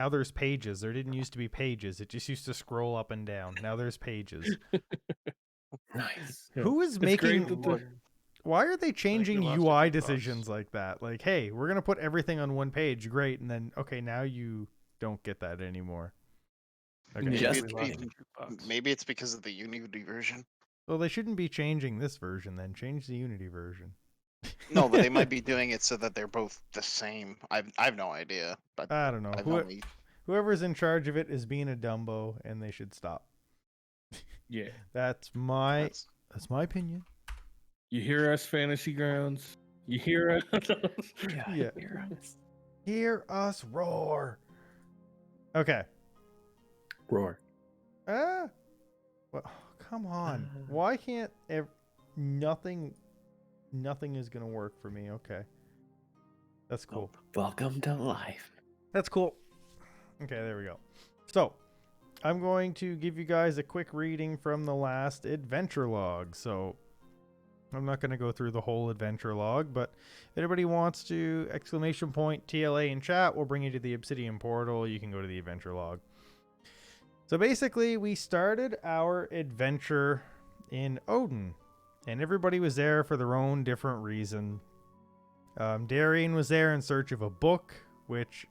Now there's pages. There didn't used to be pages. It just used to scroll up and down. Now there's pages. Nice. Who is It's making... great that Why are they changing lost UI your jukebox. decisions like that? Like, hey, we're going to put everything on one page. Great. And then, okay, now you don't get that anymore. Okay. Maybe, Just it's kidding. maybe it's because of the Unity version. Well, they shouldn't be changing this version then. Change the Unity version. No, but they might be doing it so that they're both the same. I've no idea. But I don't know. I've only... Whoever's in charge of it is being a Dumbo, and they should stop. yeah. That's my opinion. You hear us, Fantasy Grounds? You hear us? Yeah. Hear us roar. Okay. Roar. Well, come on. Why can't nothing is gonna work for me? Okay. That's cool. Welcome to life. That's cool. Okay, there we go. So, I'm going to give you guys a quick reading from the last adventure log. So, I'm not going to go through the whole adventure log, but if anybody wants to !TLA in chat, we'll bring you to the Obsidian portal. You can go to the adventure log. So basically, we started our adventure in Odin, and everybody was there for their own different reason. Darian was there in search of a book, which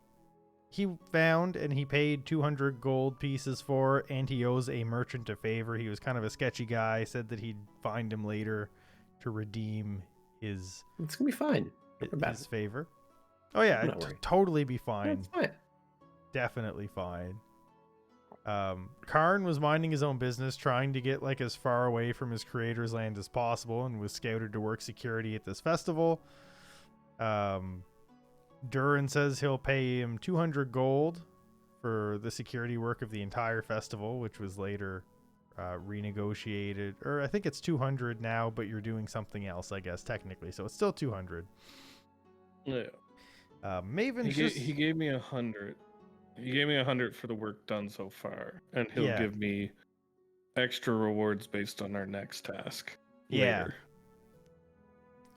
he found, and he paid 200 gold pieces for, and he owes a merchant a favor. He was kind of a sketchy guy, said that he'd find him later to redeem his... It's going to be fine. His favor. Oh yeah, it'd totally be fine. It's fine. Definitely fine. Karn was minding his own business, trying to get like as far away from his creator's land as possible, and was scouted to work security at this festival. Durin says he'll pay him 200 gold for the security work of the entire festival, which was later renegotiated, or I think it's 200 now, but you're doing something else, I guess, technically, so it's still 200. Yeah. Maven he gave me 100. He gave me 100 for the work done so far, and he'll give me extra rewards based on our next task. Later.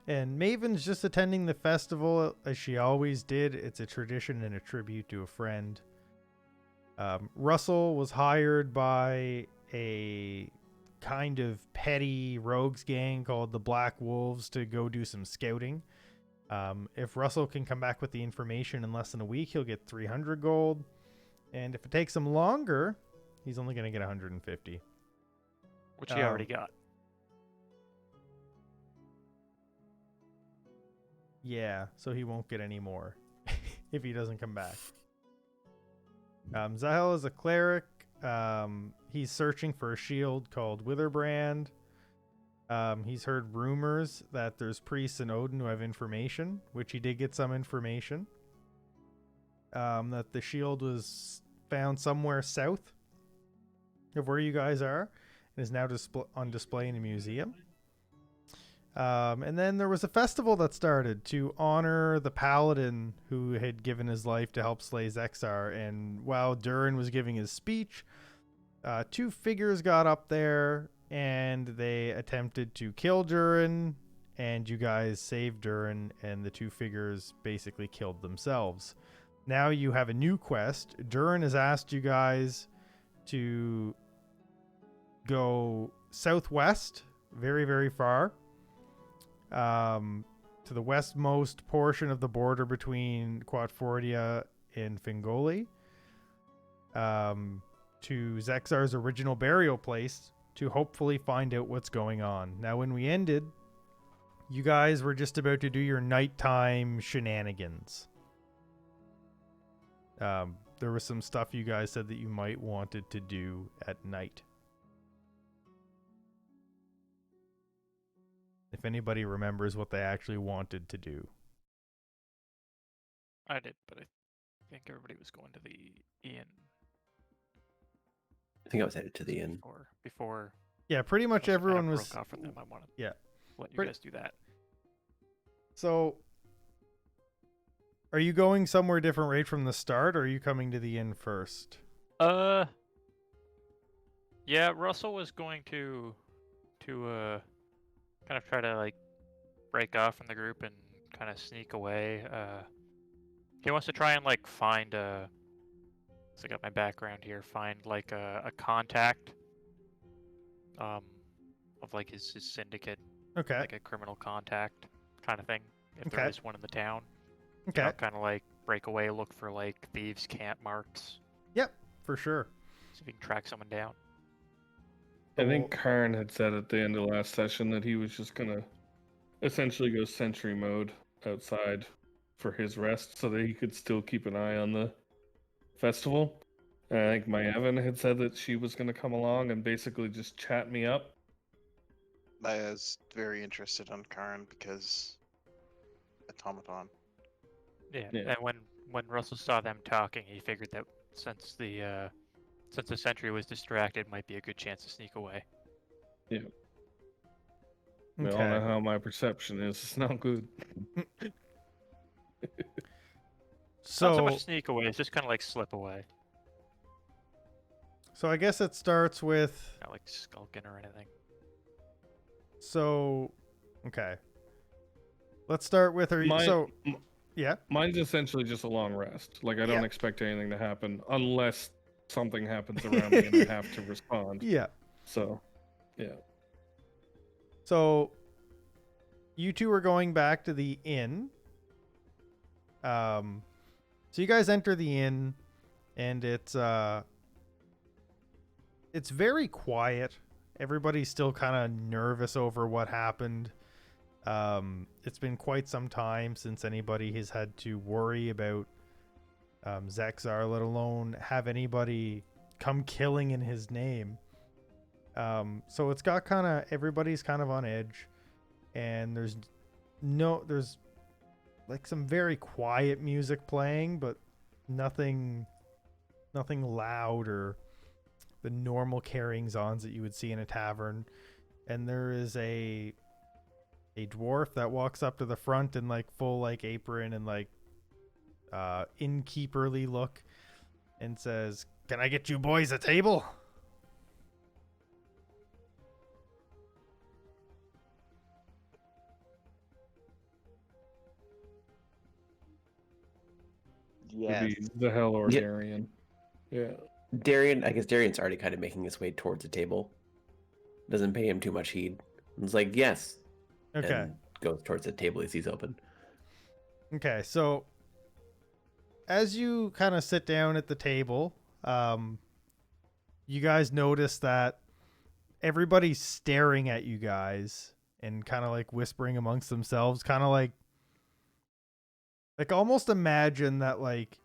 And Maven's just attending the festival as she always did. It's a tradition and a tribute to a friend. Russell was hired by a kind of petty rogues gang called the Black Wolves to go do some scouting. If Russell can come back with the information in less than a week, he'll get 300 gold. And if it takes him longer, he's only going to get 150. Which he already got. Yeah, so he won't get any more if he doesn't come back. Zahel is a cleric. He's searching for a shield called Witherbrand. He's heard rumors that there's priests in Odin who have information, which he did get some information. That the shield was found somewhere south of where you guys are and is now on display in a museum. And then there was a festival that started to honor the paladin who had given his life to help slay Zexar. And while Durin was giving his speech, two figures got up there and they attempted to kill Durin, and you guys saved Durin, and the two figures basically killed themselves. Now you have a new quest. Durin has asked you guys to go southwest, very, very far, to the westmost portion of the border between Quatfordia and Fingoli, to Zexar's original burial place to hopefully find out what's going on. Now, when we ended, you guys were just about to do your nighttime shenanigans. There was some stuff you guys said that you might wanted to do at night. If anybody remembers what they actually wanted to do. I did, but I think everybody was going to the inn. I think I was headed to the inn. Before yeah, pretty much everyone was... broke off from them. I wanted to let you guys do that. So, are you going somewhere different right from the start, or are you coming to the inn first? Yeah, Russell was going to kind of try to like break off from the group and kind of sneak away. He wants to try and like find I got my background here, find like a contact of like his syndicate, Okay. like a criminal contact kind of thing, if there Okay. is one in the town. Okay. Kind of like break away, look for like thieves' camp marks, Yep, for sure. see if you can track someone down. I think Karn had said at the end of last session that he was just gonna essentially go sentry mode outside for his rest so that he could still keep an eye on the festival. And I think my Evan had said that she was gonna come along and basically just chat me up. I was very interested on Karn because automaton. Yeah. Yeah. And when Russell saw them talking, he figured that since the sentry was distracted, might be a good chance to sneak away. Yeah. We all Okay. know how my perception is. It's not good. Not so So, much sneak away, it's just kind of like slip away, so I guess it starts with not like skulking or anything. okay. Let's start with yeah. Mine's essentially just a long rest. Like I don't Yeah. expect anything to happen unless something happens around me and I have to respond. Yeah. So, yeah. So you two are going back to the inn. So you guys enter the inn and it's very quiet. Everybody's still kind of nervous over what happened. It's been quite some time since anybody has had to worry about Zexar, let alone have anybody come killing in his name. So it's got everybody's kind of on edge, and there's like some very quiet music playing, but nothing loud or the normal carryings-ons that you would see in a tavern. And there is a dwarf that walks up to the front in like full like apron and like innkeeperly look and says, "Can I get you boys a table?" Maybe the hell or Darian. Yeah. I guess Darian's already kind of making his way towards the table. Doesn't pay him too much heed. It's like, yes. Okay. And goes towards the table he sees open. Okay, so as you kind of sit down at the table, you guys notice that everybody's staring at you guys and kind of like whispering amongst themselves, kind of like almost imagine that like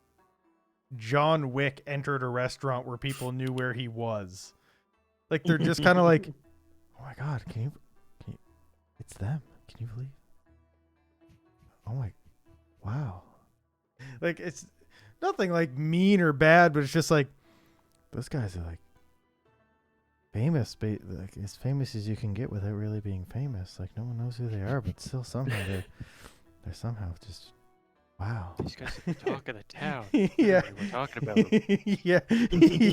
John Wick entered a restaurant where people knew where he was. Like they're just kind of like, "Oh my god, can you it's them. Can you believe? Oh my, wow." Like it's nothing like mean or bad, but it's just like those guys are like famous, like as famous as you can get without really being famous. Like no one knows who they are, but still somehow they're somehow just wow. These guys are the talk of the town. Yeah, We're talking about yeah,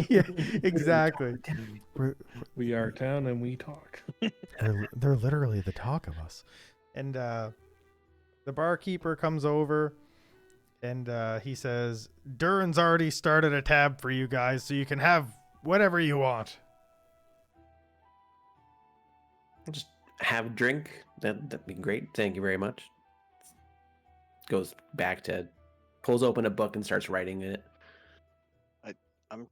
yeah, exactly. We are town and we talk. They're literally the talk of us. And the barkeeper comes over and he says, "Durin's already started a tab for you guys, so you can have whatever you want." Just have a drink. That'd be great. Thank you very much. Goes back to, pulls open a book and starts writing in it. I'm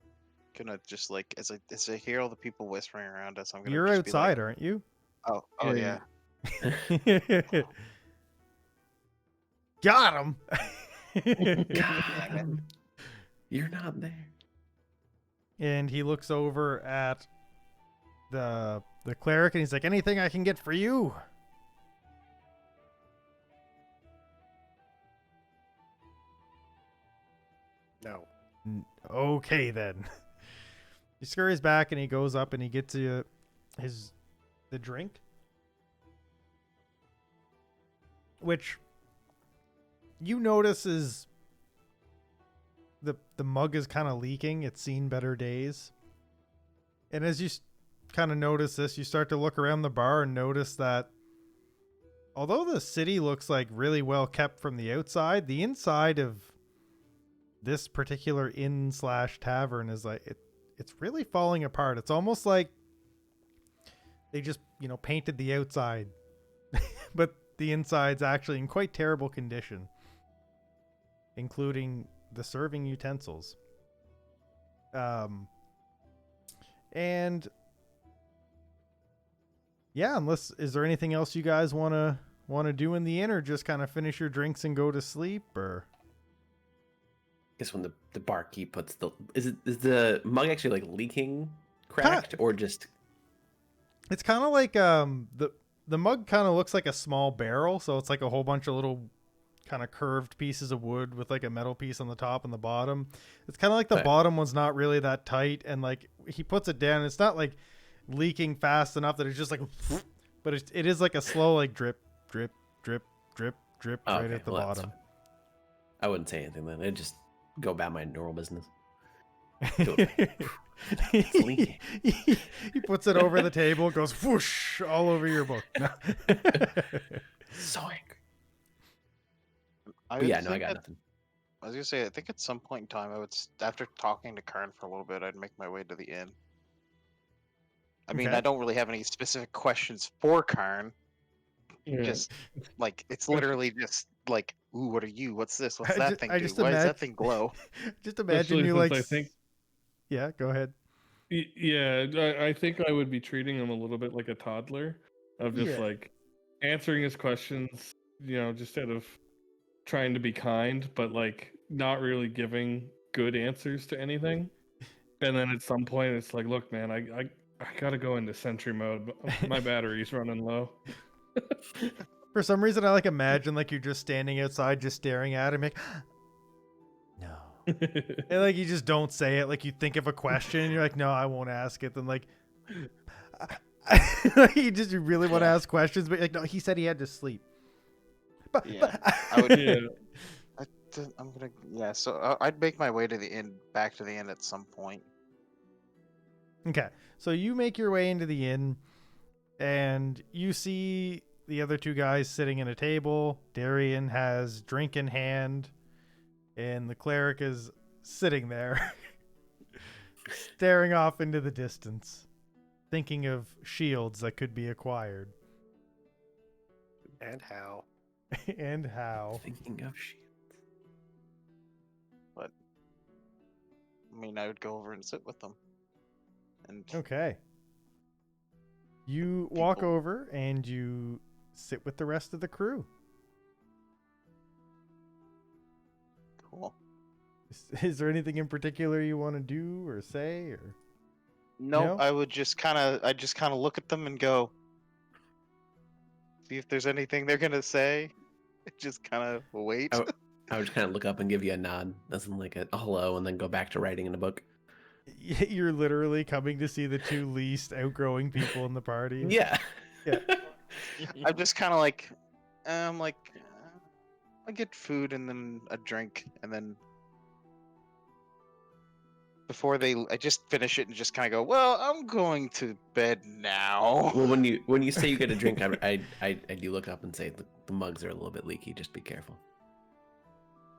gonna just like as I hear all the people whispering around us, I'm gonna. You're just outside, be like, aren't you? Oh Yeah. Got him. God, you're not there. And he looks over at the cleric and he's like, "Anything I can get for you?" No. Okay then. He scurries back and he goes up and he gets you the drink, which you notice is the mug is kind of leaking. It's seen better days. And as you kind of notice this, you start to look around the bar and notice that although the city looks like really well kept from the outside, the inside of this particular inn/tavern is like it's really falling apart. It's almost like they just, painted the outside, but the inside's actually in quite terrible condition, including the serving utensils. And yeah, is there anything else you guys want to do in the inn, or just kind of finish your drinks and go to sleep, or? I guess when the barkeep puts is the mug actually like leaking, cracked, or just? It's kind of like the mug kind of looks like a small barrel, so it's like a whole bunch of little kind of curved pieces of wood with like a metal piece on the top and the bottom. It's kind of like the bottom one's not really that tight, and like he puts it down, it's not like leaking fast enough that it's just like, but it is like a slow like drip, drip, drip, drip, drip right at the bottom. I wouldn't say anything then. I'd just go about my normal business. He puts it over the table, goes whoosh all over your book. No. So angry. I got nothing. I was gonna say, I think at some point in time, after talking to Karn for a little bit, I'd make my way to the inn. I mean, I don't really have any specific questions for Karn. Yeah. Just like it's literally just like, ooh, what are you? What's this? What's that thing do? Why does that thing glow? Just imagine you like. Yeah, go ahead. Yeah, I think I would be treating him a little bit like a toddler, of just like answering his questions, just out of trying to be kind, but like not really giving good answers to anything. And then at some point, it's like, look, man, I gotta go into sentry mode. My battery's running low. For some reason, I like imagine like you're just standing outside, just staring at him, like, no. And like you just don't say it. Like you think of a question, and you're like, no, I won't ask it. Then like, you really want to ask questions, but like, no, he said he had to sleep. But I would. I'm gonna. So I'd make my way to the inn, back to the inn at some point. Okay, so you make your way into the inn, and you see the other two guys sitting at a table. Darian has drink in hand, and the cleric is sitting there, staring off into the distance, thinking of shields that could be acquired. And how. And how. Thinking of shields. But, I mean, I would go over and sit with them. And okay. You walk over and you sit with the rest of the crew. Cool. Is there anything in particular you want to do or say, or? No, I would just kind of look at them and go, see if there's anything they're gonna say. Just kind of wait. I would just kind of look up and give you a nod, nothing like a hello, and then go back to writing in a book. You're literally coming to see the two least outgrowing people in the party. Yeah. I'm just kind of like, I get food and then a drink, and then I just finish it and just kind of go, well, I'm going to bed now. Well, when you say you get a drink, I do look up and say the mugs are a little bit leaky. Just be careful.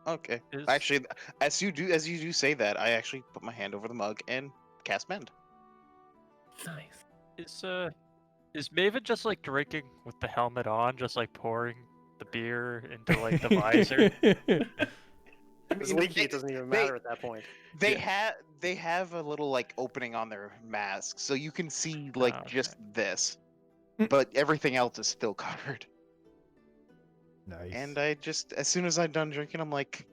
Okay. Actually, as you do say that, I actually put my hand over the mug and cast mend. Nice. Is Maven just like drinking with the helmet on, just like pouring the beer into like the visor? It's leaky. It doesn't even matter at that point. They have a little like opening on their mask, so you can see like just this, but everything else is still covered. Nice. And I just, as soon as I'm done drinking, I'm like,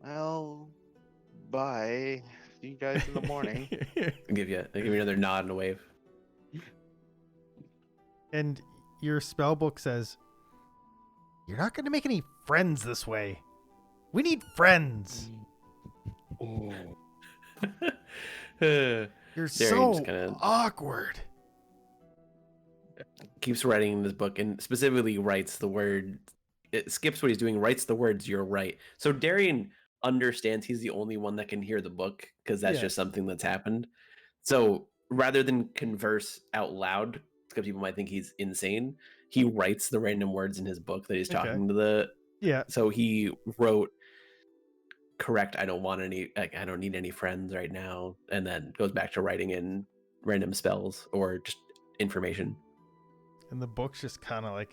well, bye. See you guys in the morning. I'll give you another nod and a wave. And your spell book says, you're not going to make any friends this way. We need friends. Oh. You're so awkward. Keeps writing in this book and specifically writes the word. It skips what he's doing, writes the words, "You're right." So Darian understands he's the only one that can hear the book because that's just something that's happened. So rather than converse out loud, because people might think he's insane, he writes the random words in his book that he's talking to the. Yeah. So he wrote, correct, I don't want any, like, I don't need any friends right now, and then goes back to writing in random spells or just information. And the book's just kind of like,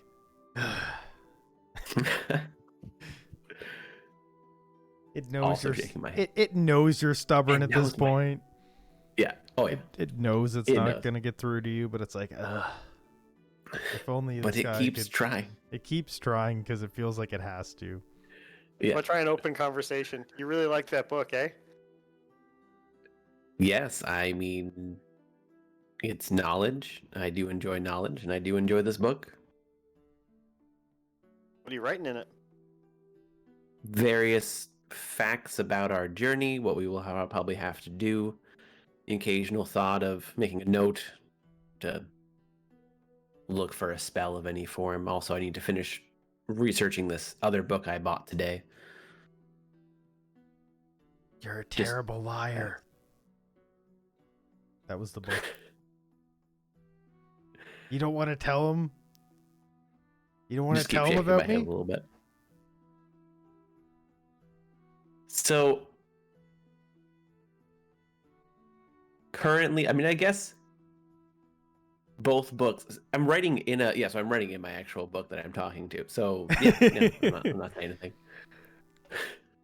it knows Also you're shaking my head. it knows you're stubborn It at this knows my- point. Yeah. Oh yeah. It knows it's It not knows. gonna get through to you, but it's like, if only But this it guy keeps could. trying. It keeps trying because it feels like it has to. Yeah. I'll try an open conversation. You really like that book, eh? Yes, I mean, it's knowledge. I do enjoy knowledge, and I do enjoy this book. What are you writing in it? Various facts about our journey, what we will probably have to do, the occasional thought of making a note to look for a spell of any form. Also, I need to finish researching this other book I bought today. You're a terrible liar. That was the book. You don't want to tell him? You don't want to Just keep tell him shaking my about head me? a little bit. So currently, I mean, I guess both books. I'm writing in so I'm writing in my actual book that I'm talking to. So yeah, I'm not saying anything.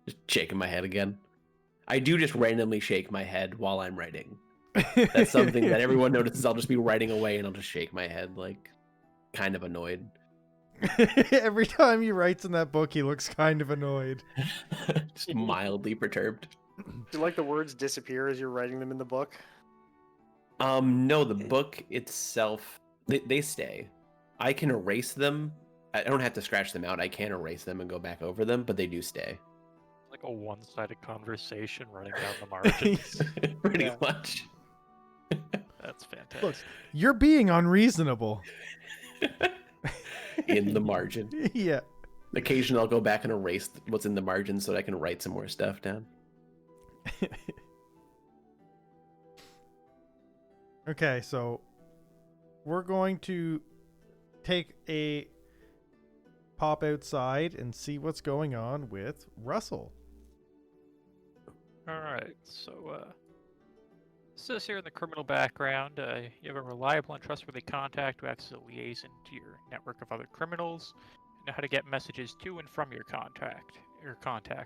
Just shaking my head again. I do just randomly shake my head while I'm writing. That's something that everyone notices. I'll just be writing away and I'll just shake my head, like, kind of annoyed. Every time he writes in that book, he looks kind of annoyed. Just mildly perturbed. Do you like the words disappear as you're writing them in the book? No, the book itself, they stay. I can erase them. I don't have to scratch them out. I can erase them and go back over them, but they do stay. Like a one-sided conversation running down the margins. Pretty Yeah. much. That's fantastic. Look, you're being unreasonable. In the margin. Yeah. Occasionally I'll go back and erase what's in the margin so that I can write some more stuff down. Okay, so we're going to take a pop outside and see what's going on with Russell. All right, so says here in the criminal background, you have a reliable and trustworthy contact who acts as a liaison to your network of other criminals. You know how to get messages to and from your contact,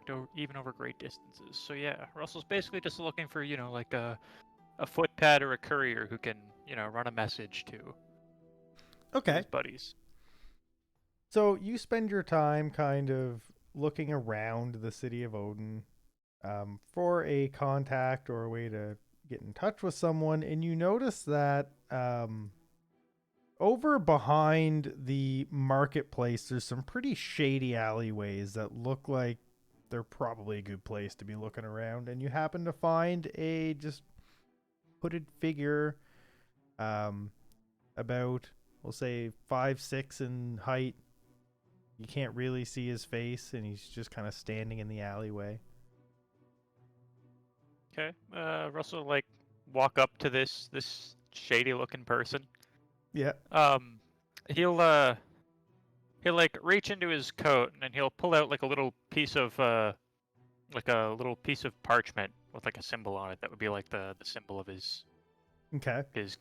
or even over great distances. So yeah, Russell's basically just looking for, like a footpad or a courier who can, run a message to Okay. his buddies. So you spend your time kind of looking around the city of Odin for a contact or a way to get in touch with someone, and you notice that over behind the marketplace, there's some pretty shady alleyways that look like they're probably a good place to be looking around, and you happen to find a just hooded figure about, we'll say, 5'6" in height. You can't really see his face, and he's just kind of standing in the alleyway. Okay, Russell like walk up to this shady looking person. Yeah. He'll like reach into his coat and then he'll pull out like a little piece of parchment with like a symbol on it that would be like the symbol of his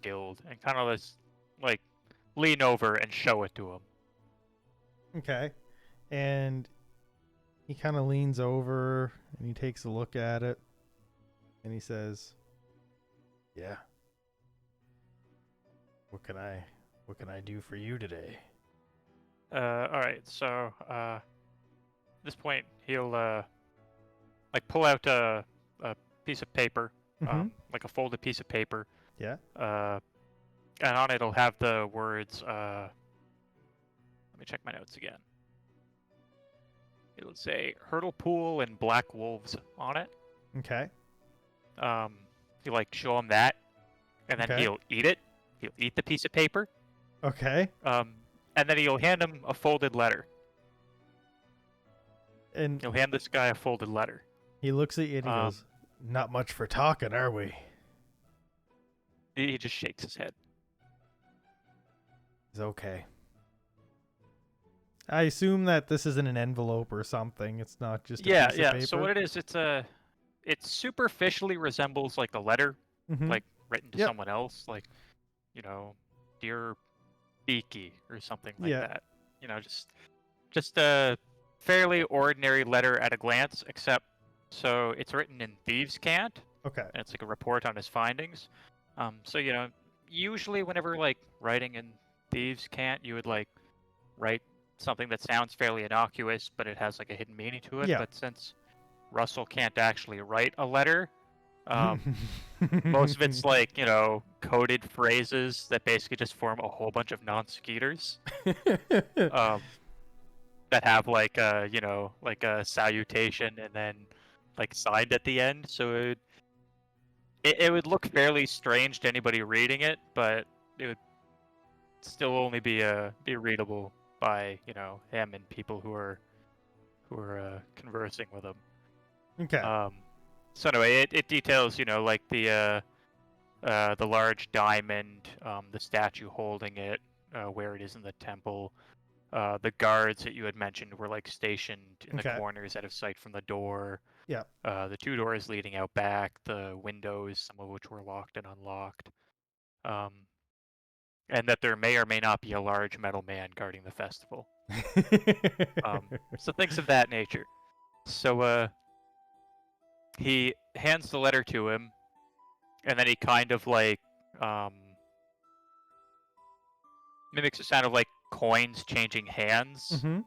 guild, and kind of like lean over and show it to him. Okay. And he kind of leans over and he takes a look at it and he says, "Yeah. What can I do for you today?" All right. So, at this point, he'll like pull out a piece of paper, Mm-hmm. like a folded piece of paper. Yeah. And on it'll have the words. Let me check my notes again. It'll say Hurdle Pool and Black Wolves on it. Okay. You like show him that, and then Okay. he'll eat it. He'll eat the piece of paper. Okay. And then he'll hand him a folded letter. And He'll hand this guy a folded letter. he looks at you and he goes, "Not much for talking, are we?" He just shakes his head. He's okay. I assume that this is in an envelope or something. It's not just a Yeah, piece of yeah. paper. So what it is, it superficially resembles like a letter, Mhm. like written to Yep. someone else, like, dear Beaky or something like Yeah. that. Just a fairly ordinary letter at a glance, except so it's written in thieves' cant, Okay. and it's like a report on his findings. So usually whenever like writing in thieves' cant, you would like write something that sounds fairly innocuous, but it has like a hidden meaning to it. Yeah. But since Russell can't actually write a letter, most of it's like coded phrases that basically just form a whole bunch of non-sequiturs. That have like like a salutation and then like signed at the end. So it would look fairly strange to anybody reading it, but it would still only be readable by him and people who are conversing with him. Okay. So anyway, it details like the large diamond, the statue holding it, where it is in the temple. The guards that you had mentioned were like stationed in the Okay. corners out of sight from the door. Yeah. The 2 doors leading out back, the windows, some of which were locked and unlocked. And that there may or may not be a large metal man guarding the festival. So things of that nature. So he hands the letter to him, and then he kind of like mimics the sound of like coins changing hands. Mhm.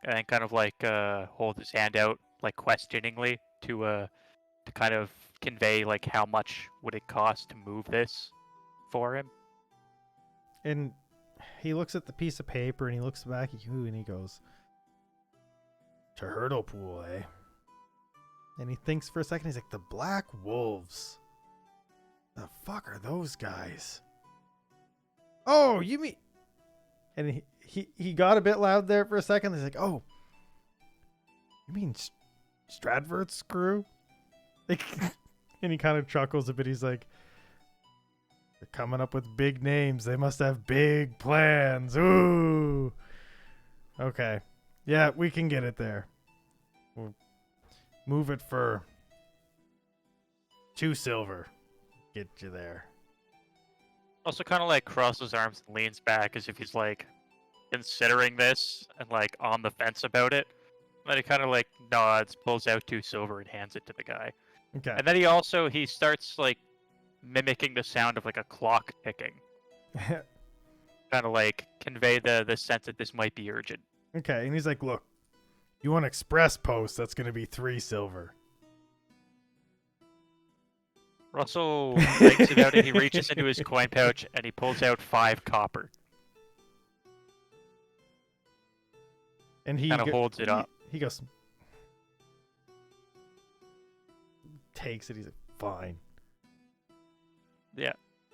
And then kind of like hold his hand out like questioningly to kind of convey like how much would it cost to move this for him. And he looks at the piece of paper and he looks back at you and he goes, "To Hurdlepool, eh?" And he thinks for a second. He's like, "The Black Wolves. The fuck are those guys?" "Oh, you mean?" And he got a bit loud there for a second. He's like, "Oh, you mean Stradford's crew?" Like, and he kind of chuckles a bit. He's like, "They're coming up with big names. They must have big plans. Ooh." Okay. Yeah, we can get it there. We'll move it for 2 silver. Get you there. Also kind of like crosses his arms and leans back as if he's like considering this and like on the fence about it. And then he kind of like nods, pulls out 2 silver and hands it to the guy. Okay. And then he starts like mimicking the sound of like a clock ticking. Kind of like convey the sense that this might be urgent. Okay, and he's like, "Look, you want express post, that's going to be 3 silver." Russell thinks about it. He reaches into his coin pouch and he pulls out 5 copper. And he Kind of holds it up. He goes, takes it. He's like, "Fine." Yeah,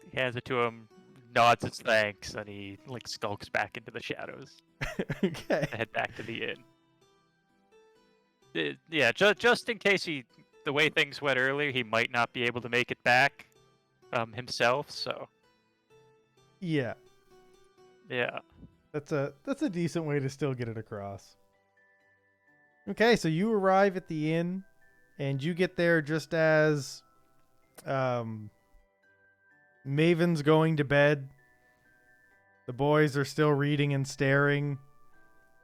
he hands it to him, nods his thanks, and he like skulks back into the shadows. Okay. To head back to the inn. Yeah, just in case the way things went earlier, he might not be able to make it back himself. So Yeah. yeah. That's a decent way to still get it across. Okay, so you arrive at the inn, and you get there just as Maven's going to bed. The boys are still reading and staring.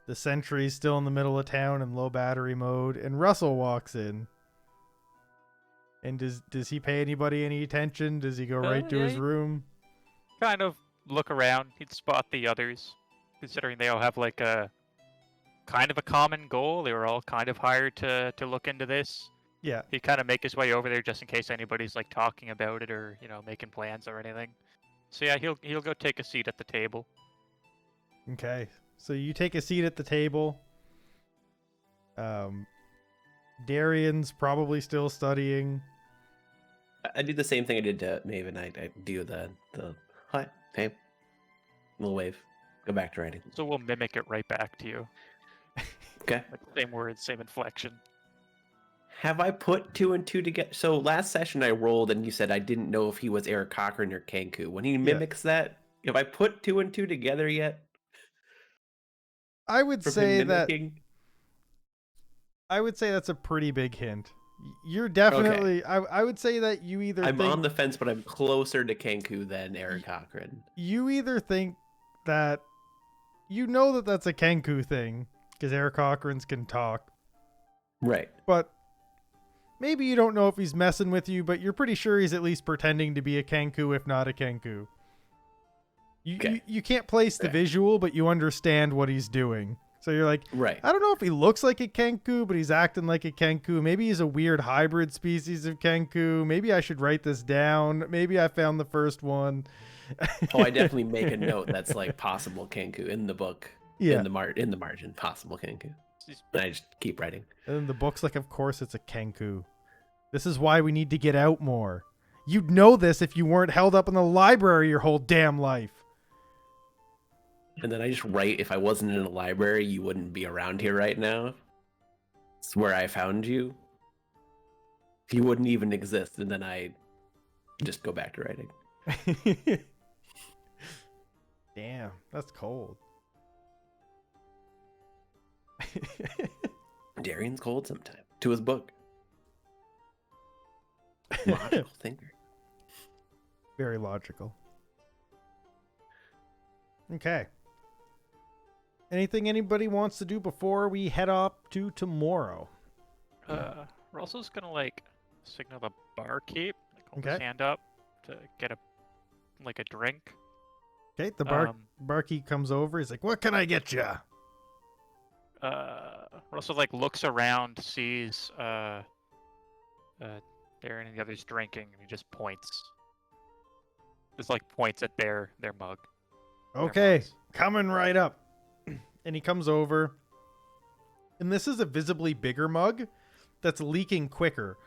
The sentry's still in the middle of town in low battery mode, and Russell walks in. And does he pay anybody any attention? Does he go right to his room? Kind of look around. He'd spot the others, considering they all have like a kind of a common goal. They were all kind of hired to look into this. Yeah. He'd kind of make his way over there just in case anybody's like talking about it or making plans or anything. So yeah, he'll go take a seat at the table. Okay. So you take a seat at the table. Darian's probably still studying. I do the same thing I did to Maven. I do the hi, hey, little wave. Go back to writing. So we'll mimic it right back to you. Okay. Like same words, same inflection. Have I put 2 and 2 together? So last session I rolled and you said I didn't know if he was Eric Cochran or Kenku. When he mimics that, have I put 2 and 2 together yet? I would from say him that mimicking? I would say that's a pretty big hint. You're definitely. I would say that you either I'm think on the fence, but I'm closer to Kenku than Eric Cochran. you either think that you know that that's a Kenku thing because Eric Cochran's can talk, Right. but maybe you don't know if he's messing with you, but you're pretty sure he's at least pretending to be a Kenku, if not a Kenku. You can't place the visual, but you understand what he's doing. So you're like, Right. I don't know if he looks like a Kenku, but he's acting like a Kenku. Maybe he's a weird hybrid species of Kenku. Maybe I should write this down. Maybe I found the first one. Oh, I definitely make a note that's like possible Kenku in the book. Yeah. In the margin, possible Kenku. And I just keep writing. And then the book's like, of course it's a Kenku. This is why we need to get out more. You'd know this if you weren't held up in the library your whole damn life. And then I just write, if I wasn't in a library, you wouldn't be around here right now. It's where I found you. You wouldn't even exist. And then I just go back to writing. Damn, that's cold. Darian's cold sometimes. To his book. Logical thinker. Very logical. Okay. Anything anybody wants to do before we head up to tomorrow? Russell's gonna like signal the barkeep, like hold Okay. his hand up to get a drink. Okay, the barkeep comes over. He's like, "What can I get you?" Russell like looks around, sees Darren and the others drinking, and he just points. Just like points at their mug. their Okay, mugs. coming right up. And he comes over. And this is a visibly bigger mug that's leaking quicker.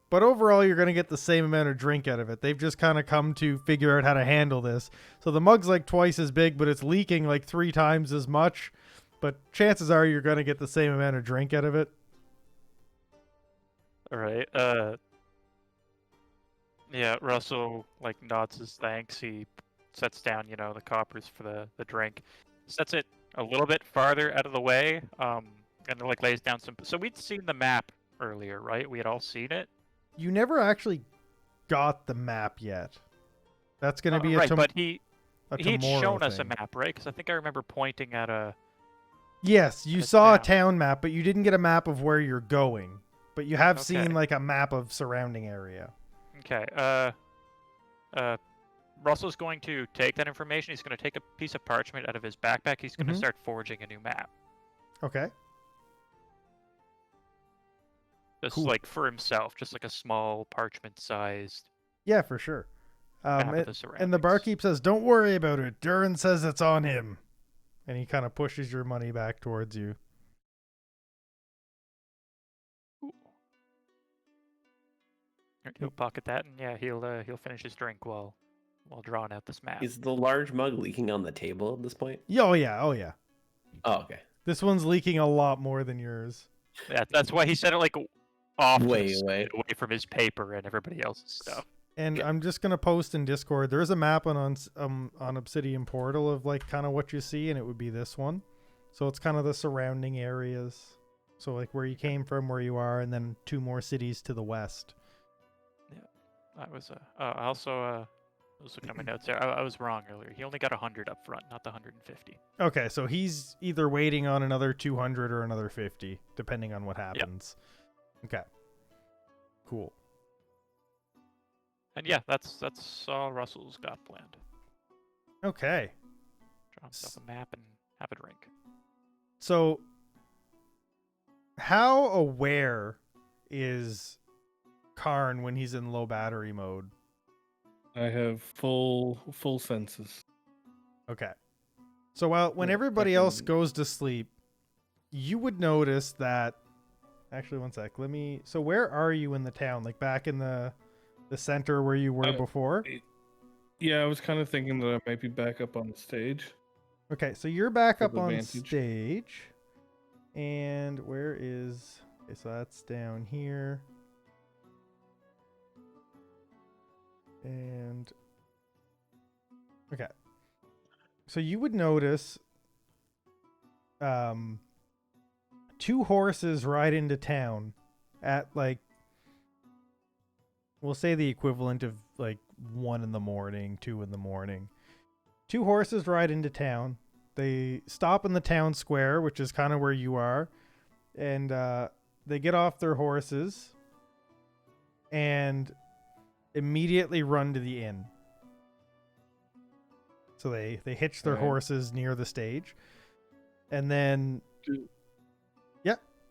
But overall, you're going to get the same amount of drink out of it. They've just kind of come to figure out how to handle this. So the mug's like twice as big, but it's leaking like 3 times as much. But chances are you're going to get the same amount of drink out of it. All right. Yeah, Russell like nods his thanks. He sets down, the coppers for the drink. Sets it a little bit farther out of the way. And like lays down some. So we'd seen the map earlier, right? We had all seen it. You never actually got the map yet. That's going to be right, but a he'd tomorrow shown us a thing. map, right? Because I think I remember pointing at a. Yes, you a saw a town. town map, but you didn't get a map of where you're going. But you have seen Okay. like a map of surrounding area. Okay. Russell's going to take that information. He's going to take a piece of parchment out of his backpack. He's going to Mhm. start forging a new map. Okay. Just Cool. like for himself, just like a small parchment-sized Yeah, for sure. map of the And the surroundings. barkeep says, "Don't worry about it. Durin says it's on him." And he kind of pushes your money back towards you. He'll pocket that, and yeah, he'll finish his drink while drawing out this map. Is the large mug leaking on the table at this point? Yeah, oh yeah. Oh, okay. This one's leaking a lot more than yours. Yeah, that's why he said it like off to the Way side, away. away from his paper and everybody else's stuff. And Yeah. I'm just gonna post in Discord. There's a map on Obsidian Portal of like kind of what you see, and it would be this one. So it's kind of the surrounding areas. So like where you came from, where you are, and then 2 more cities to the west. That was I also was looking at my notes there. I was wrong earlier. He only got 100 up front, not the 150. Okay, so he's either waiting on another 200 or another 50, depending on what happens. Okay. Cool. And yeah, that's all Russell's got planned. Okay. Draw himself a map and have a drink. So how aware is Karn when he's in low battery mode? I have full senses. Okay. So when Yeah, everybody else fucking- goes to sleep, you would notice that. Actually, one sec. So where are you in the town? Like back in the center where you were before? Yeah, I was kind of thinking that I might be back up on the stage. Okay, so you're back For up the on vantage. stage. And where is... Okay, so that's down here. And... Okay. So you would notice two horses ride into town at like, we'll say the equivalent of like 1 in the morning, 2 in the morning. Two horses ride into town. They stop in the town square, which is kind of where you are, and they get off their horses and immediately run to the inn. So they hitch their horses near the stage, and then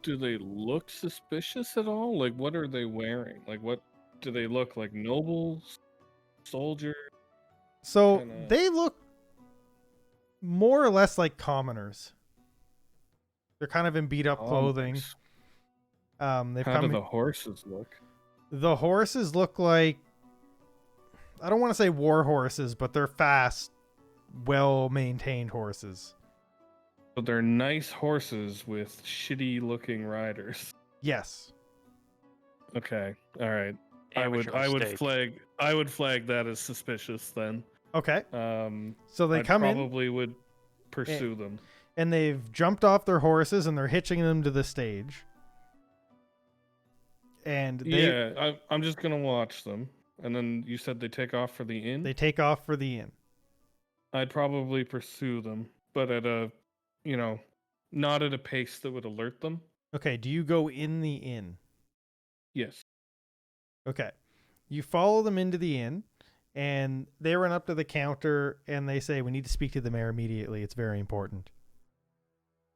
do they look suspicious at all? Like, what are they wearing? Like, what do they look like? Nobles, soldiers? So Kinda... they look more or less like commoners. They're kind of in beat up clothing. How do the horses look? The horses look like, I don't want to say war horses, but they're fast, well-maintained horses. So they're nice horses with shitty-looking riders. Yes. Okay. All right. I would flag that as suspicious then. Okay. So they come in. Probably would pursue them. And they've jumped off their horses and they're hitching them to the stage. And I'm just gonna watch them. And then you said they take off for the inn? They take off for the inn. I'd probably pursue them, but at a, not at a pace that would alert them. Okay, do you go in the inn? Yes. Okay. You follow them into the inn, and they run up to the counter, and they say, "We need to speak to the mayor immediately. It's very important."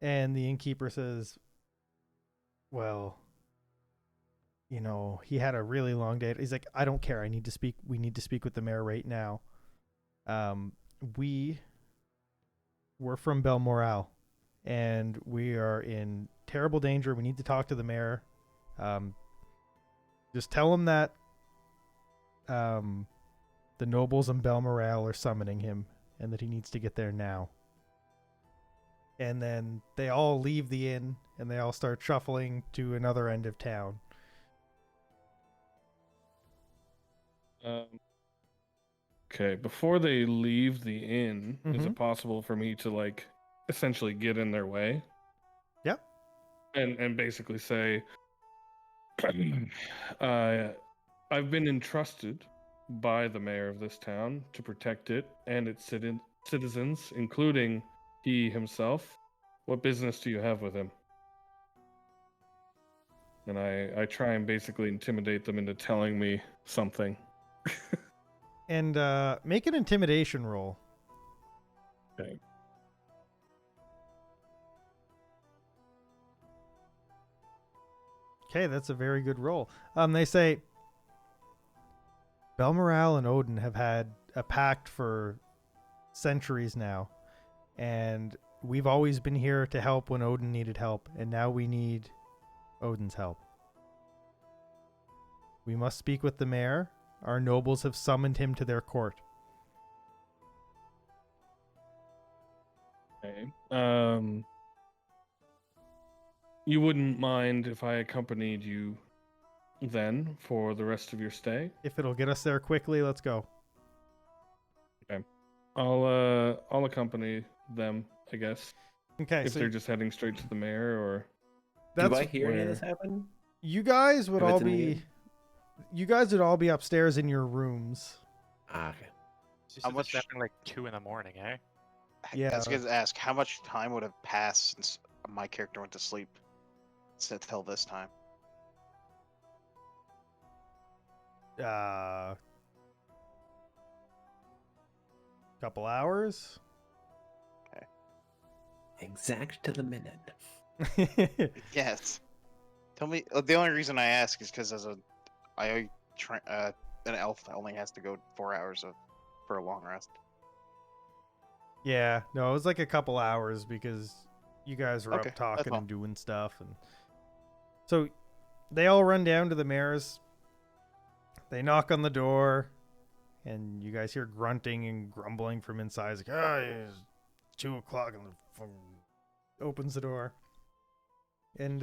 And the innkeeper says, "Well, he had a really long day." He's like, "I don't care. We need to speak with the mayor right now. We're from Belmoral, and we are in terrible danger. We need to talk to the mayor. Just tell him that the nobles in Belmoral are summoning him, and that he needs to get there now." And then they all leave the inn, and they all start shuffling to another end of town. Okay, before they leave the inn, is it possible for me to essentially get in their way? Yep. And basically say, I've been entrusted by the mayor of this town to protect it and its citizens, including he himself. What business do you have with him? And I try and basically intimidate them into telling me something. And make an intimidation roll. Okay. Okay, that's a very good roll. They say, Belmoral and Odin have had a pact for centuries now, and we've always been here to help when Odin needed help, and now we need Odin's help. We must speak with the mayor. Our nobles have summoned him to their court. Okay. You wouldn't mind if I accompanied you then for the rest of your stay? If it'll get us there quickly, let's go. Okay. I'll accompany them, I guess. Okay. If they're just heading straight to the mayor, or do I hear any of this happen? You guys would all be upstairs in your rooms. Okay. How much happened like 2 in the morning, eh? Yeah. I was going to ask, how much time would have passed since my character went to sleep until this time? Couple hours. Okay. Exact to the minute. Yes. Tell me. The only reason I ask is because an elf only has to go 4 hours for a long rest. Yeah, no, it was like a couple hours because you guys were Okay, up talking fine. and doing stuff, and so they all run down to the mayor's. They knock on the door, and you guys hear grunting and grumbling from inside. It's like, it's 2 o'clock, and the phone opens the door, and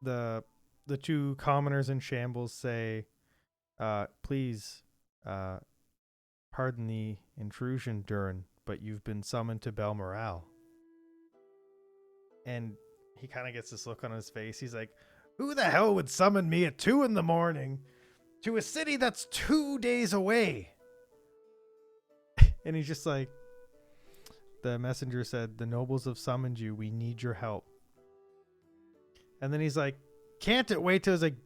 the two commoners in shambles say, "Please, pardon the intrusion, Durin, but you've been summoned to Belmoral." And he kind of gets this look on his face. He's like, who the hell would summon me at 2 a.m. to a city that's 2 days away? And he's just like, the messenger said, the nobles have summoned you. We need your help. And then he's like, can't it wait till it's like,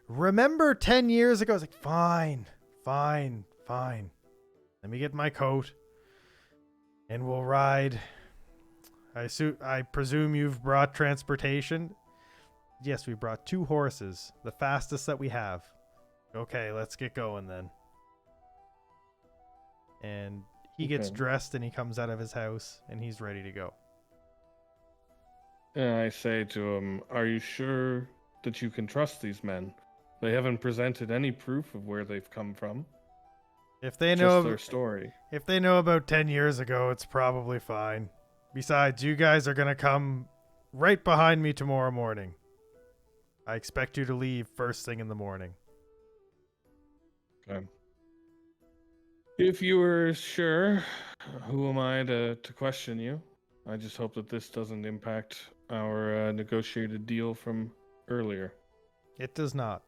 remember 10 years ago? I was like, fine. Let me get my coat and we'll ride. I presume you've brought transportation? Yes, we brought 2 horses, the fastest that we have. Okay, let's get going then. And he gets dressed and he comes out of his house and he's ready to go. And I say to him, are you sure that you can trust these men? They haven't presented any proof of where they've come from. If they know their story. If they know about 10 years ago, it's probably fine. Besides, you guys are going to come right behind me tomorrow morning. I expect you to leave first thing in the morning. Okay. If you were sure, who am I to question you? I just hope that this doesn't impact our negotiated deal from earlier. It does not.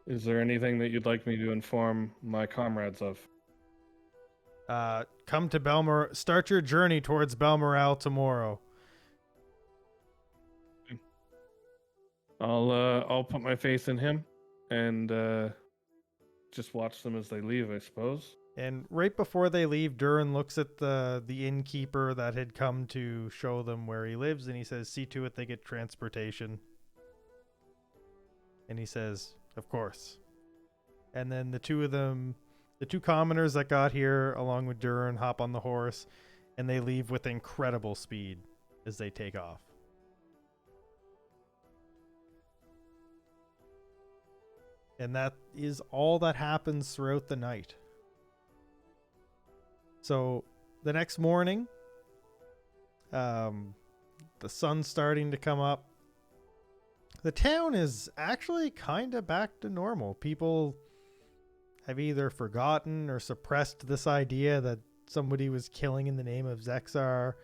Is there anything that you'd like me to inform my comrades of? Come to Belmor. Start your journey towards Balmoral tomorrow. I'll put my faith in him and just watch them as they leave, I suppose. And right before they leave, Durin looks at the innkeeper that had come to show them where he lives, and he says, see to it they get transportation. And he says, of course. And then the 2 of them, the 2 commoners that got here along with Durin, hop on the horse, and they leave with incredible speed as they take off. And that is all that happens throughout the night. So the next morning, the sun's starting to come up. The town is actually kind of back to normal. People have either forgotten or suppressed this idea that somebody was killing in the name of Zexar.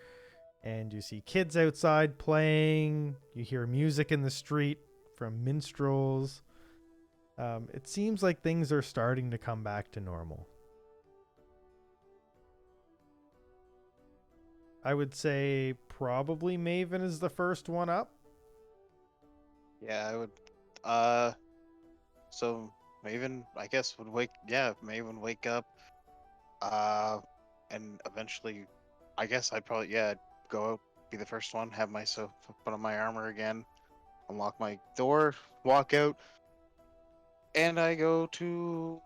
And you see kids outside playing. You hear music in the street from minstrels. It seems like things are starting to come back to normal. I would say probably Maven is the first one up. Yeah, I would. So Maven, I guess, would wake. Yeah, Maven wake up. And eventually, I guess I'd probably go out, be the first one, have myself put on my armor again, unlock my door, walk out, and I go to.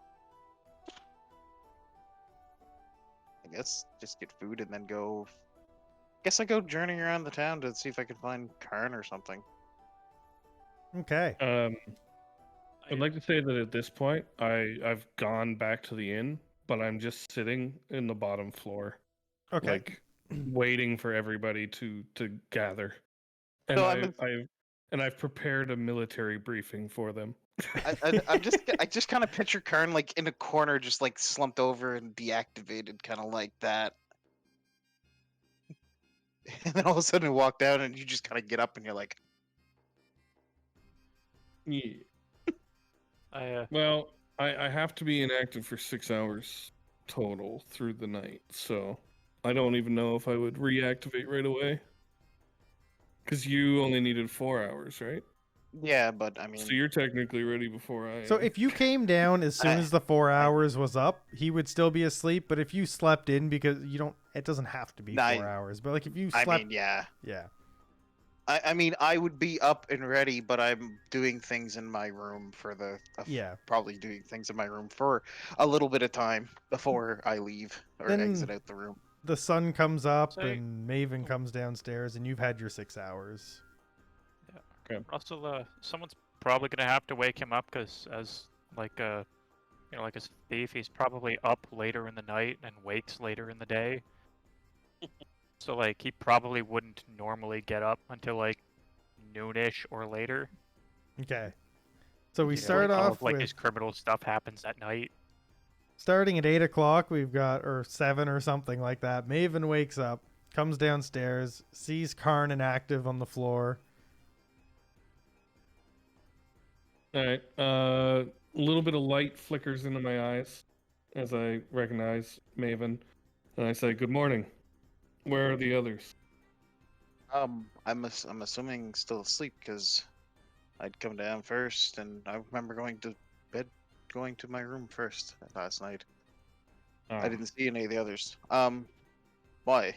I guess just get food and then go. Guess I go journeying around the town to see if I can find Karn or something. Okay. I'd like to say that at this point, I've gone back to the inn, but I'm just sitting in the bottom floor, Okay. like waiting for everybody to gather. And So I've prepared a military briefing for them. I just kind of picture Karn like in a corner, just like slumped over and deactivated, kind of like that. And then all of a sudden, walk down, and you just kind of get up, and you're like, Yeah. I Well, I have to be inactive for 6 hours total through the night, so I don't even know if I would reactivate right away. Because you only needed 4 hours, right? yeah, but I mean, So you're technically ready before I am. So if you came down as soon as the 4 hours was up, he would still be asleep. But if you slept in, because you don't, it doesn't have to be 4 hours. But like if you slept, I mean, yeah. I mean, I would be up and ready, but I'm doing things in my room for the. Probably doing things in my room for a little bit of time before I leave or Then exit out the room. The sun comes up So- and Maven comes downstairs, and you've had your 6 hours. Russell, someone's probably gonna have to wake him up because, as like like a thief, he's probably up later in the night and wakes later in the day. So like he probably wouldn't normally get up until like noonish or later. Okay. So we You know, start all off of, like with his criminal stuff happens at night. starting at 8 o'clock. We've got, or 7 or something like that. Maven wakes up. comes downstairs, sees Karn inactive on the floor. All right. A little bit of light flickers into my eyes as I recognize Maven, and I say, "Good morning. Where are the others?" I'm assuming still asleep because I'd come down first, and I remember going to bed, going to my room first last night. Ah. I didn't see any of the others. Why?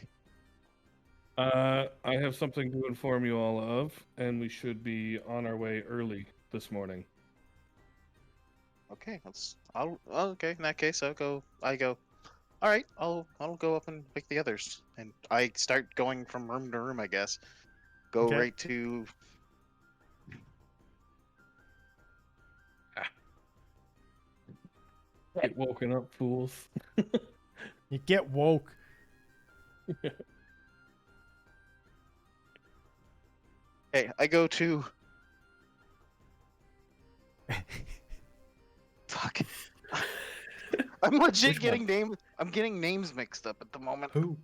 I have something to inform you all of, and we should be on our way early this morning. Okay, okay. In that case, I go. All right, I'll go up and pick the others, and I start going from room to room. I guess go Okay. right to. Get woken up, fools. You get woke. Okay, I go to. Fuck. I'm legit Which getting one? names. I'm getting names mixed up at the moment. Who?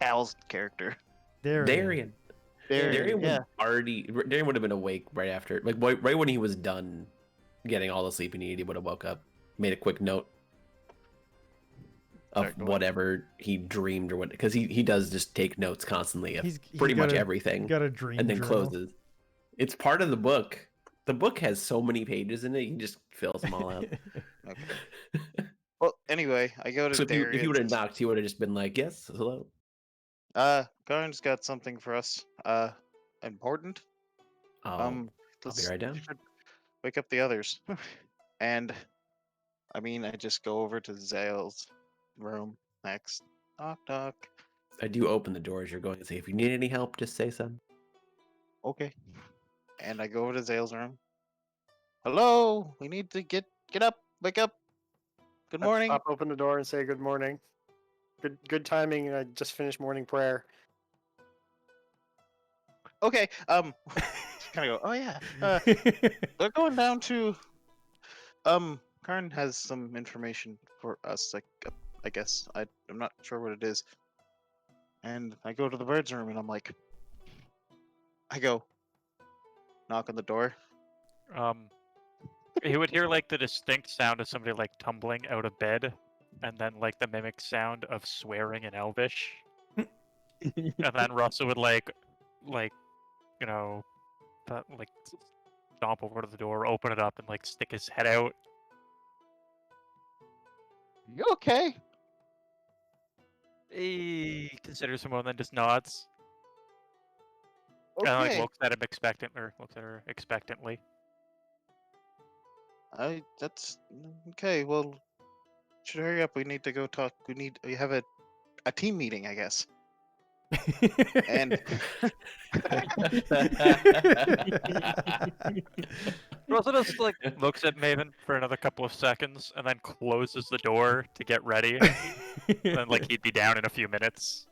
Cal's character. Darian. Darian Yeah. Darian would have been awake right after, like right when he was done getting all the sleep he needed. He would have woke up, made a quick note of Start going. whatever he dreamed or what, because he does just take notes constantly of He's pretty got much a- everything, Got a dream and then journal. closes. It's part of the book. The book has so many pages in it. He just fills them all out. Okay. Well, anyway, I go to So if you would have Darius. knocked, he would have just been like, "Yes, hello." Karen's got something for us. Important. I'll be Let's right down. wake up the others. And I mean, I just go over to Zale's room next. Knock knock. I do open the door as you're going and say, "If you need any help, just say so." Okay. And I go over to Zale's room. Hello, we need to get up, wake up. Good morning. Pop open the door and say good morning. Good timing. I just finished morning prayer. Okay. Kind of go. Oh yeah. They're going down to. Karen has some information for us. Like, I guess I'm not sure what it is. And I go to the birds' room, and I'm like, I go, knock on the door. He would hear like the distinct sound of somebody like tumbling out of bed, and then like the mimic sound of swearing in Elvish. And then Russell would like you know, like stomp over to the door, open it up, and like stick his head out. You okay? He considers him and then just nods. Okay. And like looks at him looks at her expectantly. That's okay. Well, should hurry up. We need to go talk. We have a team meeting, I guess. And Russell just like looks at Maven for another couple of seconds, and then closes the door to get ready. And then like he'd be down in a few minutes.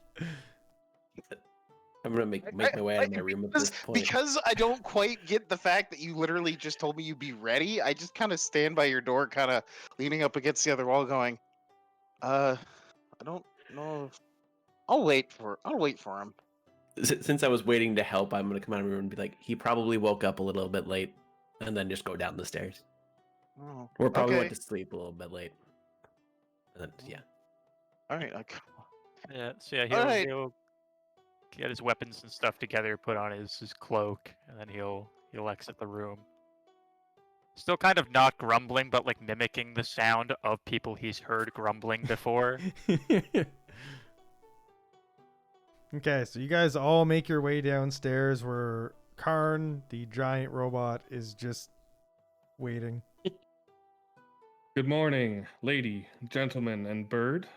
I'm gonna make my way out of my room at this point. because I don't quite get the fact that you literally just told me you'd be ready, I just kind of stand by your door, kind of leaning up against the other wall, going, I don't know. I'll wait for him. Since I was waiting to help, I'm gonna come out of my room and be like, he probably woke up a little bit late, and then just go down the stairs. Oh, Or probably okay. went to sleep a little bit late. And then, yeah. All right. Yeah. So yeah, All right. he'll get his weapons and stuff together, put on his cloak, and then he'll exit the room. Still kind of not grumbling, but like mimicking the sound of people he's heard grumbling before. Okay, so you guys all make your way downstairs where Karn, the giant robot, is just waiting. Good morning, lady, gentleman, and bird.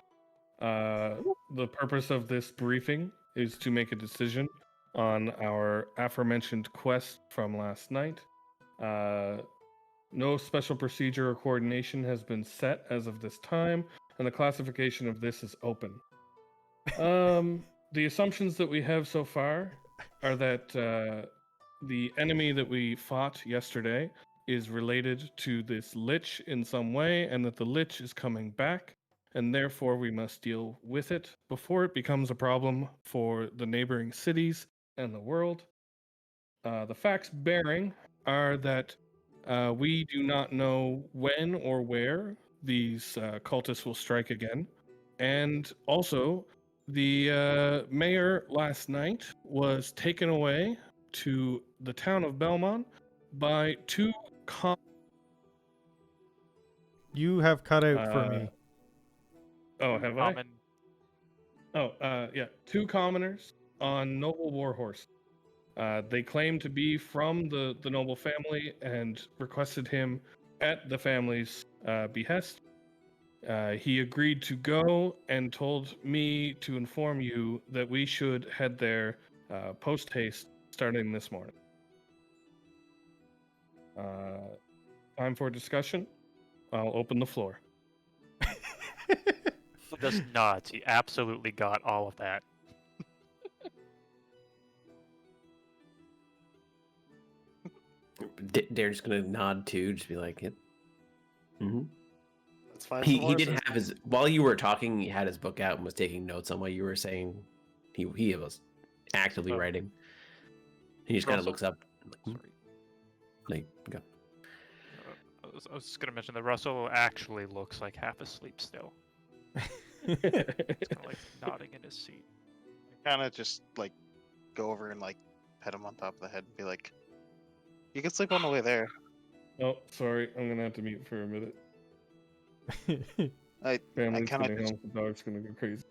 The purpose of this briefing is to make a decision on our aforementioned quest from last night. No special procedure or coordination has been set as of this time, and the classification of this is open. The assumptions that we have so far are that the enemy that we fought yesterday is related to this Lich in some way, and that the Lich is coming back and therefore we must deal with it before it becomes a problem for the neighboring cities and the world. The facts bearing are that we do not know when or where these cultists will strike again. And also, the mayor last night was taken away to the town of Belmont by two You have cut out for Uh, me. oh, have I? Common. Yeah, two commoners on noble war horse. They claim to be from the noble family and requested him at the family's behest. He agreed to go and told me to inform you that we should head there post haste starting this morning. Time for discussion. I'll open the floor. Just nods. He absolutely got all of that. They're just gonna nod too, just be like, "Yep." Mm-hmm. Let's find He some did horses. have his while you were talking. He had his book out and was taking notes on what you were saying. He was actively Oh. writing. He just kind of Russell- looks up, Sorry. like, go. I was just gonna mention that Russell actually looks like half asleep still. He's kind of like nodding in his seat. Kind of just like go over and like pet him on top of the head and be like, "You can sleep on the way there." Oh, sorry, I'm gonna have to mute for a minute. I Family's kinda getting just- home, the dog's gonna go crazy.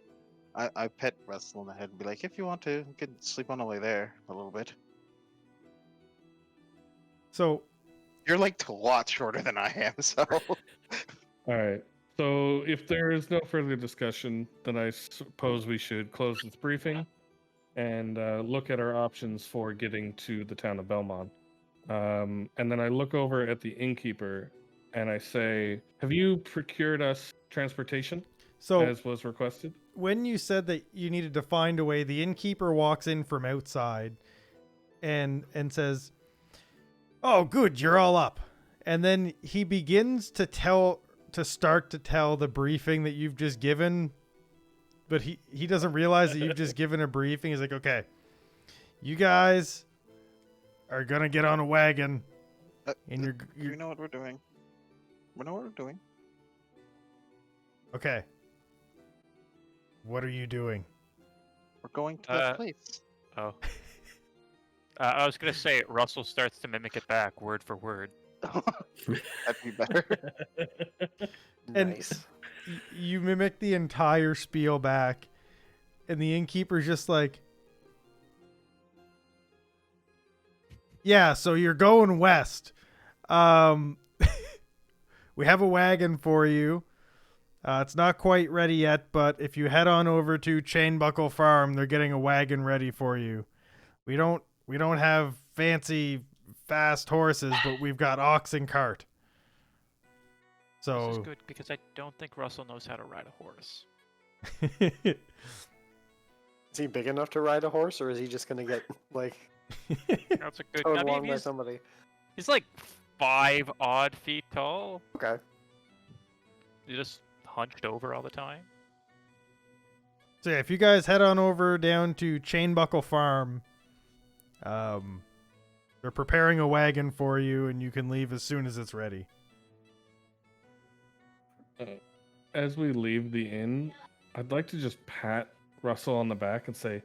I pet Russell on the head and be like, "If you want to, you can sleep on the way there a little bit." So You're like a lot shorter than I am, so All right. So if there is no further discussion, then I suppose we should close this briefing and look at our options for getting to the town of Belmont. And then I look over at the innkeeper and I say, "Have you procured us transportation so as was requested?" when you said that you needed to find a way, the innkeeper walks in from outside and says, "Oh, good, you're all up." And then he begins to start to tell the briefing that you've just given, but he doesn't realize that you've just given a briefing. He's like, "Okay, you guys are gonna get on a wagon, and we you're know what we're doing. We know what we're doing. okay. What are you doing?" We're going to that place." Oh. I was gonna say Russell starts to mimic it back word for word. That'd be better. And- Nice. You mimic the entire spiel back, and the innkeeper's just like, "Yeah, so you're going west. We have a wagon for you. It's not quite ready yet, but if you head on over to Chainbuckle Farm, they're getting a wagon ready for you. We don't have fancy fast horses, but we've got ox and cart." This is So good because I don't think Russell knows how to ride a horse. Is he big enough to ride a horse, or is he just gonna get like That's a good. towed I mean, along by somebody? he's like 5 odd feet tall. Okay. He's just hunched over all the time. So yeah, if you guys head on over down to Chainbuckle Farm, they're preparing a wagon for you, and you can leave as soon as it's ready. As we leave the inn, I'd like to just pat Russell on the back and say,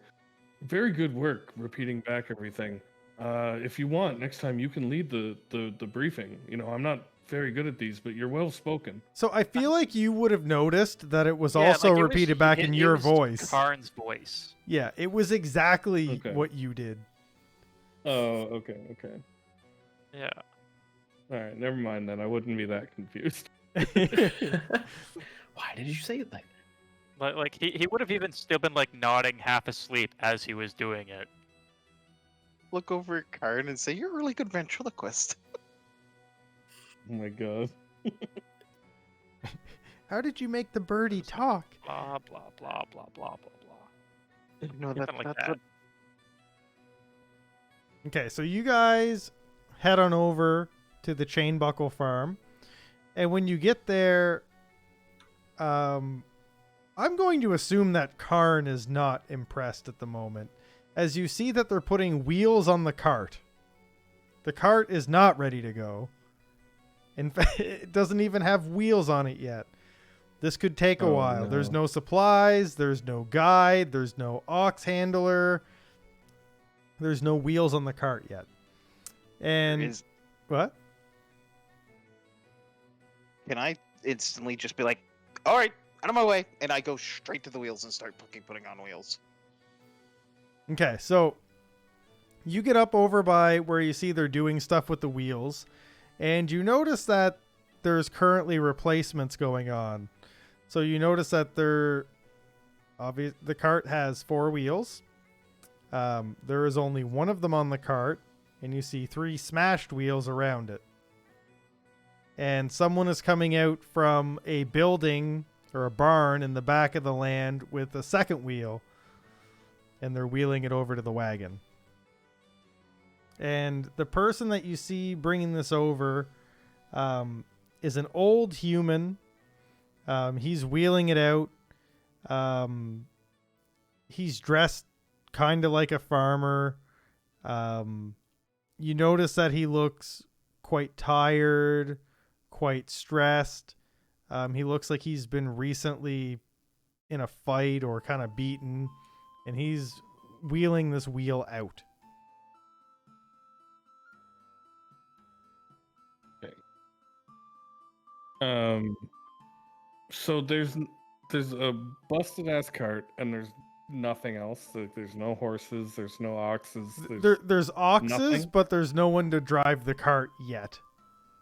"Very good work repeating back everything. If you want, next time you can lead the briefing. You know, I'm not very good at these, but you're well spoken." So I feel like you would have noticed that it was Yeah, also like, it was- repeated back in it your was voice. Karn's voice. Yeah, it was exactly Okay. what you did. Oh, okay. Yeah. All right, never mind then. I wouldn't be that confused. Why did you say it like Like he would have even still been like nodding half asleep as he was doing it. Look over at Karn and say, "You're a really good ventriloquist." Oh my god. How did you make the birdie talk? Blah blah blah blah blah blah blah. No, Something like that's that. what Okay, so you guys head on over to the Chainbuckle Farm, and when you get there, I'm going to assume that Karn is not impressed at the moment, as you see that they're putting wheels on the cart. The cart is not ready to go. In fact, it doesn't even have wheels on it yet. This could take a while. No. There's no supplies, there's no guide, there's no ox handler. There's no wheels on the cart yet. And what? Can I instantly just be like, all right, out of my way, and I go straight to the wheels and start putting on wheels? Okay, so you get up over by where you see they're doing stuff with the wheels, and you notice that there's currently replacements going on. So you notice that the cart has 4 wheels. There is only one of them on the cart, and you see 3 smashed wheels around it. And someone is coming out from a building or a barn in the back of the land with a second wheel, and they're wheeling it over to the wagon. And the person that you see bringing this over is an old human. He's wheeling it out. He's dressed kind of like a farmer. You notice that he looks quite tired, quite stressed. He looks like he's been recently in a fight or kind of beaten, and he's wheeling this wheel out. So there's a busted ass cart, and there's nothing else. There's no horses. There's no oxes. There's oxes, nothing? but there's no one to drive the cart yet.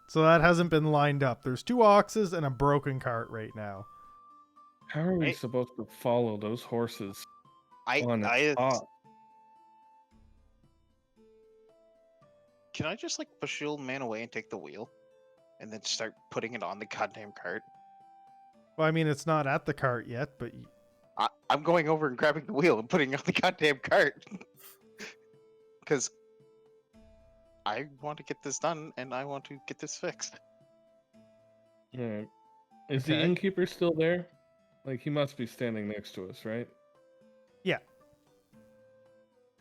So that hasn't been lined up. There's 2 oxes and a broken cart right now. How are we Hey. supposed to follow those horses on I its top? Can I just like push the old man away and take the wheel, and then start putting it on the goddamn cart? Well, I mean, it's not at the cart yet, but I'm going over and grabbing the wheel and putting it on the goddamn cart. Because I want to get this done, and I want to get this fixed. Alright. Is the Okay. innkeeper still there? Like, he must be standing next to us, right? Yeah.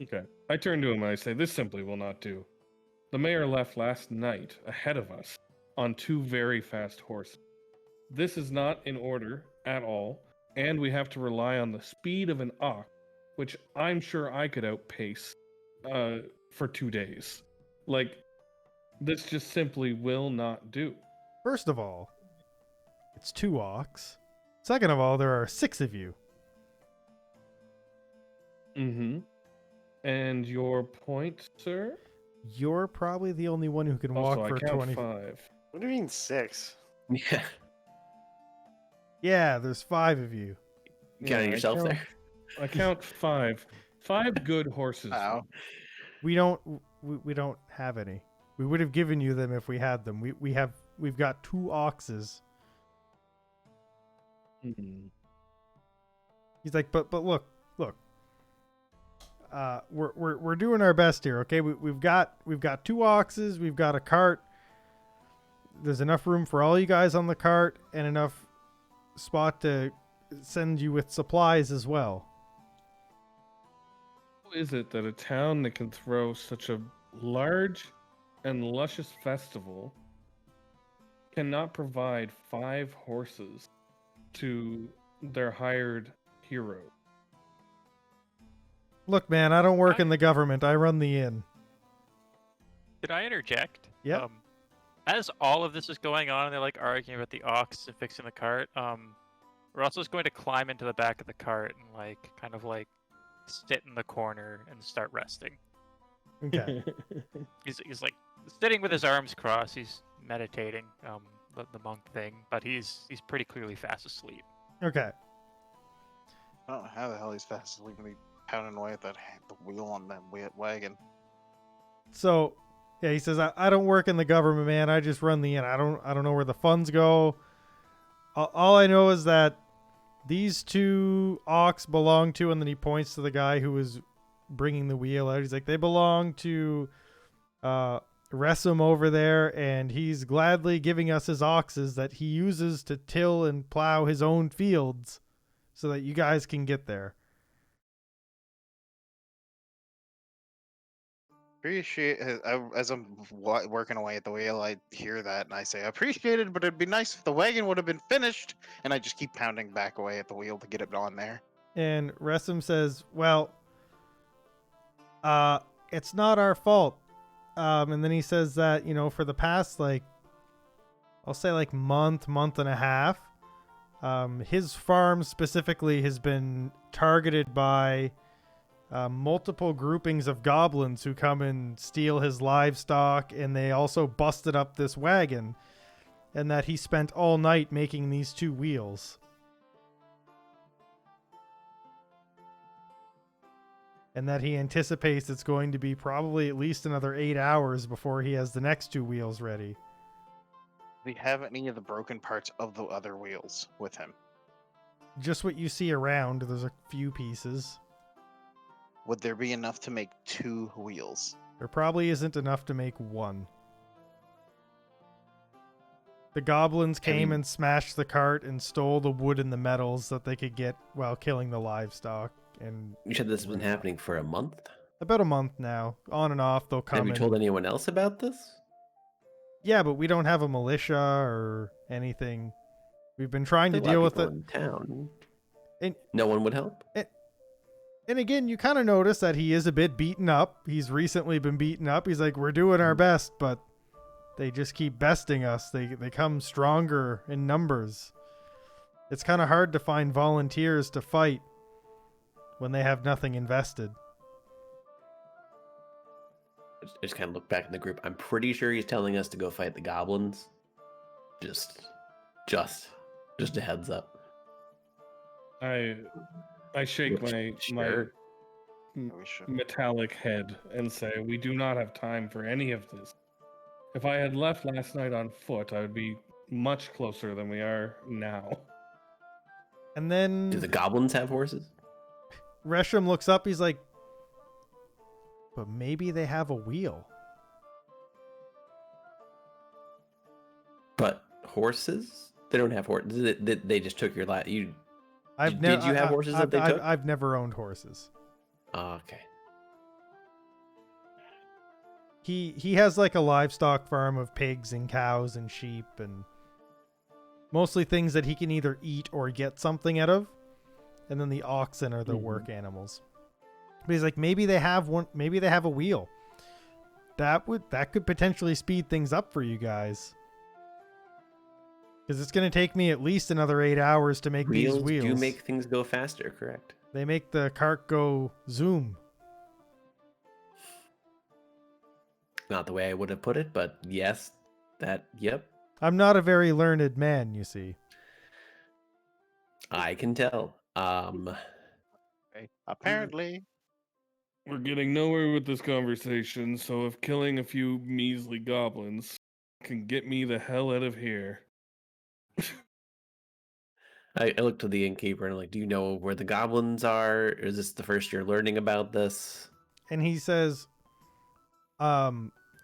Okay. I turn to him and I say, this simply will not do. The mayor left last night ahead of us on 2 very fast horses. This is not in order at all, and we have to rely on the speed of an ox, which I'm sure I could outpace for 2 days. Like, this just simply will not do. First of all, it's 2 ox. Second of all, there are 6 of you. Mm-hmm. And your point, sir? You're probably the only one who can walk Also, for I count 20. 5. What do you mean 6? Yeah. Yeah, there's 5 of you. Counting I yourself count- there. I count 5. 5 good horses. Wow. We don't have any. We would have given you them if we had them. We've got 2 oxes. Mhm. He's like, but look. We're doing our best here, okay? We've got 2 oxes, we've got a cart. There's enough room for all you guys on the cart and enough spot to send you with supplies as well. How is it that a town that can throw such a large and luscious festival cannot provide 5 horses to their hired hero? Look, man, I don't work in the government. I run the inn. Did I interject? Yep. As all of this is going on, and they're like arguing about the ox and fixing the cart. We're also just going to climb into the back of the cart and like kind of like sit in the corner and start resting. Okay. He's like sitting with his arms crossed. He's meditating, the monk thing, but he's pretty clearly fast asleep. Okay. I don't know how the hell he's fast asleep when he pounding away at the wheel on that wagon. So, yeah, he says, I don't work in the government, man. I just run the inn. I don't know where the funds go. All I know is that these 2 ox belong to, and then he points to the guy who was bringing the wheel out. He's like, they belong to Resum over there, and he's gladly giving us his oxes that he uses to till and plow his own fields so that you guys can get there. Appreciate as I'm working away at the wheel, I hear that and I say, appreciate it, but it'd be nice if the wagon would have been finished. And I just keep pounding back away at the wheel to get it on there. And Resum says, well, it's not our fault. And then he says that, for the past, I'll say month and a half, his farm specifically has been targeted by multiple groupings of goblins who come and steal his livestock, and they also busted up this wagon, and that he spent all night making these 2 wheels. And that he anticipates it's going to be probably at least another 8 hours before he has the next 2 wheels ready. Do we have any of the broken parts of the other wheels with him? Just what you see around. There's a few pieces. Would there be enough to make 2 wheels? There probably isn't enough to make 1. The goblins came and smashed the cart and stole the wood and the metals that they could get while killing the livestock. And You said this has been happening for a month? about a month now, on and off. They'll come. Have you told anyone else about this? Yeah, but we don't have a militia or anything. We've been trying to There are a deal lot with of it. people in town. And No one would help? And again, you kind of notice that he is a bit beaten up. He's recently been beaten up. He's like, we're doing our best, but they just keep besting us. They come stronger in numbers. It's kind of hard to find volunteers to fight when they have nothing invested. I just kind of look back in the group. I'm pretty sure he's telling us to go fight the goblins. Just a heads up. I shake my Sure. We should. metallic head and say, we do not have time for any of this. If I had left last night on foot, I would be much closer than we are now. And then Do the goblins have horses? Resham looks up. He's like, but maybe they have a wheel. But horses? They don't have horses. They just took your last. Did you have horses that they took? I've never owned horses. Oh, okay. He has like a livestock farm of pigs and cows and sheep and mostly things that he can either eat or get something out of. And then the oxen are the work animals. But he's like, maybe they have one. Maybe they have a wheel. That could potentially speed things up for you guys. Because it's going to take me at least another 8 hours to make these wheels. Do make things go faster, correct? They make the cart go zoom. Not the way I would have put it, but yes, yep. I'm not a very learned man, you see. I can tell. Apparently. We're getting nowhere with this conversation, so if killing a few measly goblins can get me the hell out of here. I look to the innkeeper and I'm like, do you know where the goblins are? Is this the first you're learning about this? And he says, I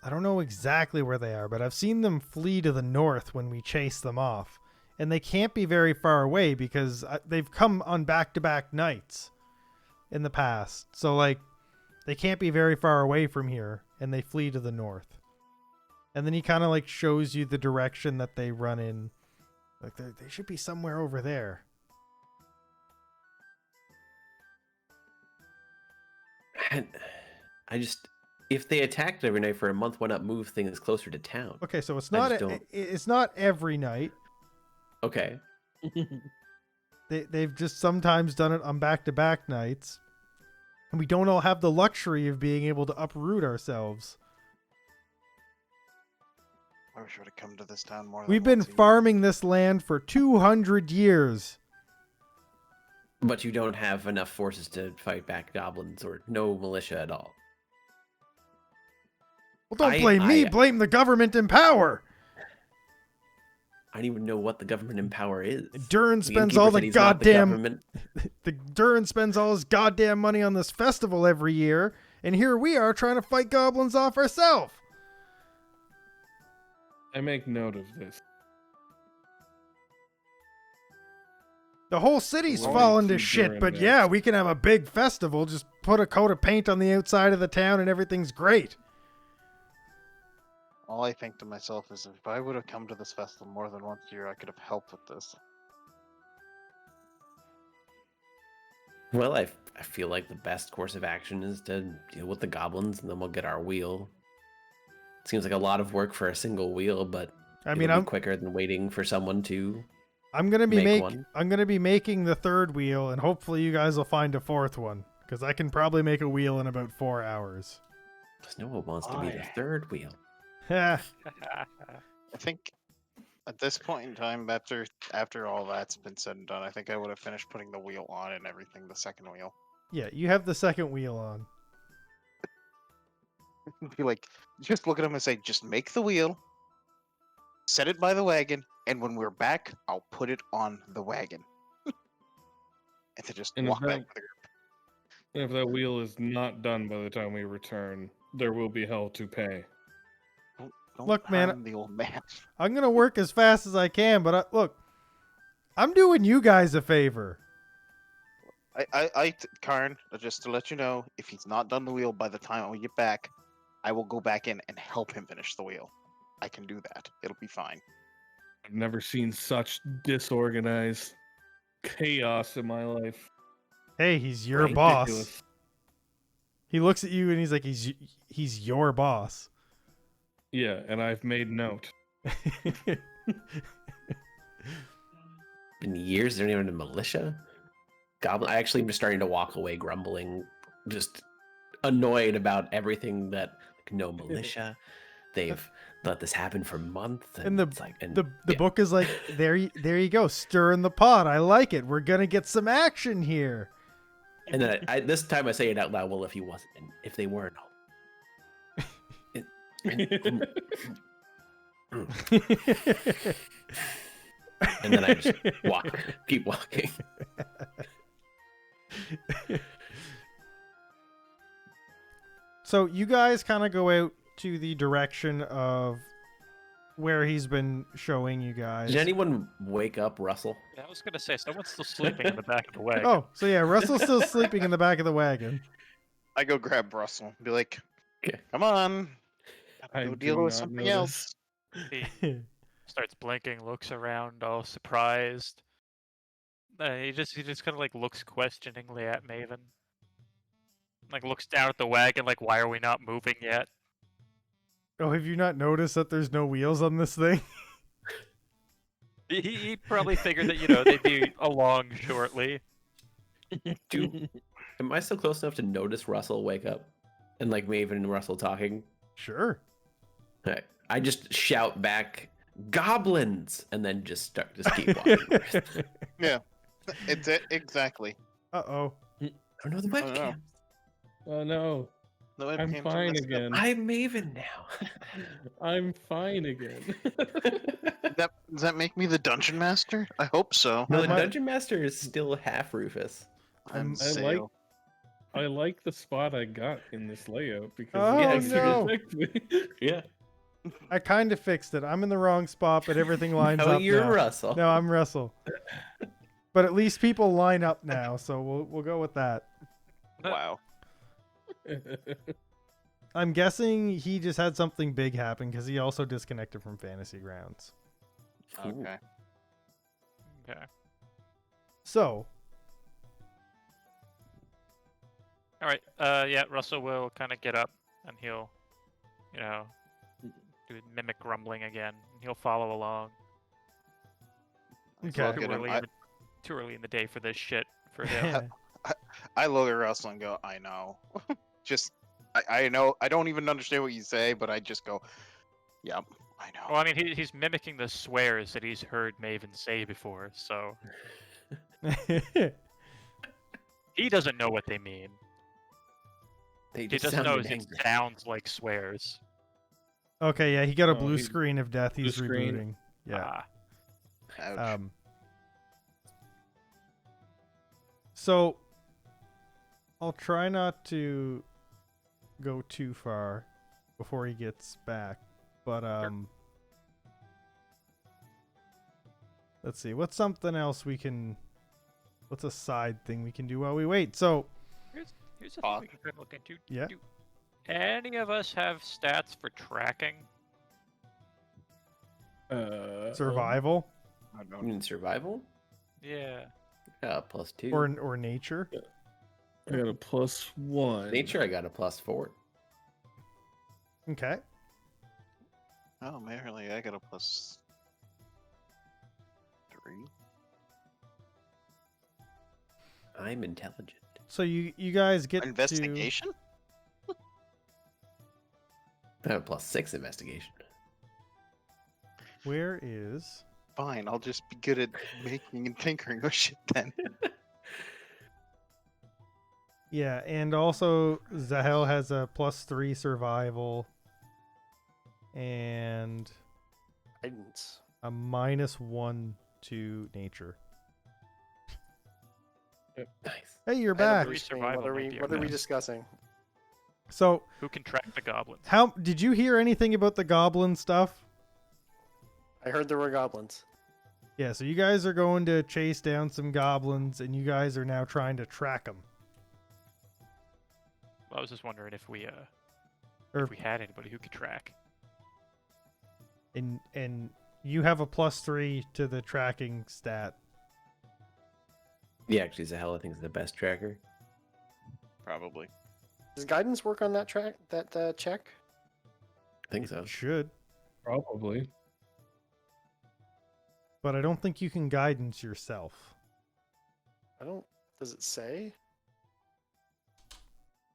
don't know exactly where they are, but I've seen them flee to the north when we chase them off. And they can't be very far away because they've come on back-to-back nights in the past. So, they can't be very far away from here, and they flee to the north. And then he kind of, shows you the direction that they run in. They should be somewhere over there. And if they attacked every night for a month, why not move things closer to town? Okay, so it's I not just don't- it's not every night. Okay. They've just sometimes done it on back-to-back nights. And we don't all have the luxury of being able to uproot ourselves. I wish I would have come to this town more than We've been once a year. farming this land for 200 years. But you don't have enough forces to fight back goblins or no militia at all. Well, don't blame me. Blame the government in power. I don't even know what the government in power is. Durin The spends innkeeper all said the he's not goddamn... government. The Durin spends all his goddamn money on this festival every year. And here we are trying to fight goblins off ourselves. I make note of this. The whole city's We'll falling to keep shit, doing but this. yeah, we can have a big festival. Just put a coat of paint on the outside of the town and everything's great. All I think to myself is if I would have come to this festival more than once a year, I could have helped with this. Well, I feel like the best course of action is to deal with the goblins, and then we'll get our wheel. Seems like a lot of work for a single wheel, but I mean, it'll be quicker than waiting for someone to. I'm gonna be make one. I'm gonna be making the third wheel, and hopefully you guys will find a fourth one, because I can probably make a wheel in about 4 hours. Because no one wants to be the third wheel. Yeah. I think at this point in time, after all that's been said and done, I think I would have finished putting the wheel on and everything, the second wheel. Yeah, you have the second wheel on. Be like, just look at him and say, just make the wheel, set it by the wagon, and when we're back, I'll put it on the wagon. And to just And walk back to the group. If that wheel is not done by the time we return, there will be hell to pay. Don't Look, man, harm the old man. I'm gonna work as fast as I can, but look, I'm doing you guys a favor. Karn, just to let you know, if he's not done the wheel by the time we get back, I will go back in and help him finish the wheel. I can do that. It'll be fine. I've never seen such disorganized chaos in my life. Hey, he's your Right. boss. Ridiculous. He looks at you and he's like, he's your boss. Yeah, and I've made note. Been years, they're not even a militia. Goblin. I actually am starting to walk away, grumbling, just annoyed about everything that no militia. They've let this happen for months, And the it's like, the yeah. book is like, there you go, stir in the pot. I like it. We're gonna get some action here. And then I this time I say it out loud. Well, if he wasn't, if they weren't. And then I just keep walking. So you guys kind of go out to the direction of where he's been showing you guys. Did anyone wake up Russell? Yeah, I was gonna say someone's still sleeping in the back of the wagon. Oh, so yeah, Russell's still sleeping in the back of the wagon. I go grab Russell and be like, Okay. come on. I Go do deal with not something notice. else. He starts blinking, looks around, all surprised. He just kind of like looks questioningly at Maven. Like looks down at the wagon, like, why are we not moving yet? Oh, have you not noticed that there's no wheels on this thing? He probably figured that they'd be along shortly. Am I still close enough to notice Russell wake up, and like Maven and Russell talking? Sure. Okay. I just shout back, "Goblins!" and then just keep walking. Yeah, it's it exactly. Uh-oh. Oh no, the webcam. Oh no, The I'm webcams are fine messed up. again. I'm Maven now. I'm fine again. Does that make me the dungeon master? I hope so. No, the My- Dungeon Master is still half Rufus. I'm I like- Sail. I like the spot I got in this layout because Oh, it doesn't no. affect me. Yeah. I kind of fixed it. I'm in the wrong spot, but everything lines No, up you're now. Russell. No, I'm Russell. But at least people line up now, so we'll go with that. Wow. I'm guessing he just had something big happen because he also disconnected from Fantasy Grounds. Okay. Okay. So, All right. Yeah, Russell will kind of get up and he'll, do mimic grumbling again. And he'll follow along. It's okay. too Look at him. early, too early in the day for this shit for him. I look at Russell and go, I know. I know. I don't even understand what you say, but I just go, yep, I know. Well, I mean, he's mimicking the swears that he's heard Maven say before, so he doesn't know what they mean. They He just just sounded knows it angry. sounds like swears. Okay, yeah, he got a Oh, blue he's- screen of death. He's blue screen. rebooting. Yeah. Ah, Ouch. So I'll try not to go too far before he gets back, but Let's see. What's something else we can? What's a side thing we can do while we wait? So Here's the thing we can kind of look into. Yeah. Do any of us have stats for tracking? survival I You don't mean survival? Yeah. +2. or nature. I got a +1. Nature, I got a +4. Okay. Oh, apparently I got a +3. I'm intelligent. So you guys get to Investigation? I have a +6 investigation. where is Fine, I'll just be good at making and tinkering with shit then. yeah, and also Zahel has a +3 survival and Guidance. a -1 to nature. Nice. Hey, you're I had a back. brief screen. Survival What are might we? be What our are we best. discussing? So Who can track the goblins? how did you hear anything about the goblin stuff? I heard there were goblins. Yeah, so you guys are going to chase down some goblins, and you guys are now trying to track them. I was just wondering if we Or if we had anybody who could track. and you have a +3 to the tracking stat. Yeah, actually, Zahel, I think, is the best tracker. Probably. Does guidance work on that track? That check? I think so. Should, Probably. but I don't think you can guidance yourself. I don't. Does it say?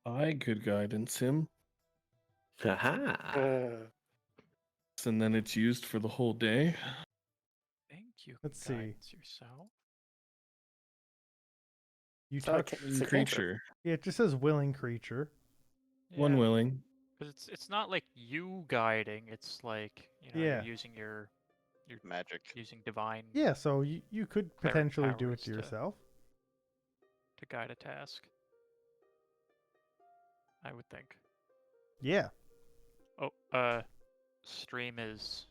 I could guidance him, Haha. and then it's used for the whole day. Think you Let's can see. guidance yourself. You It's not a touch. It's a cantrip. Creature. Yeah, it just says willing creature. One Yeah, willing. 'cause it's not like you guiding. It's like Yeah. you're using your Magic. using divine Yeah, so you could Cleric potentially do it powers to to- yourself. to guide a task. I would think. Yeah. Oh, stream is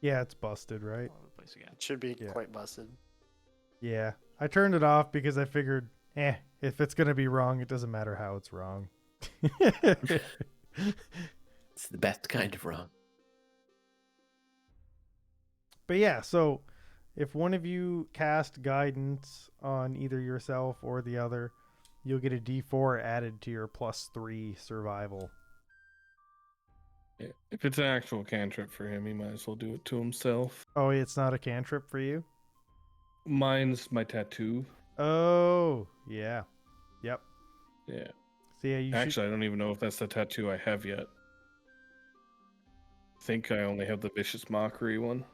Yeah, it's busted, right? all over the place again. It should be Yeah. quite busted. Yeah. I turned it off because I figured, if it's gonna be wrong, it doesn't matter how it's wrong. It's the best kind of wrong. But yeah, so if one of you cast guidance on either yourself or the other, you'll get a D4 added to your +3 survival. If it's an actual cantrip for him, he might as well do it to himself. Oh, it's not a cantrip for you? Mine's my tattoo. Oh, yeah. Yep. Yeah. So yeah, you Actually, I don't even know if that's the tattoo I have yet. I think I only have the Vicious Mockery one.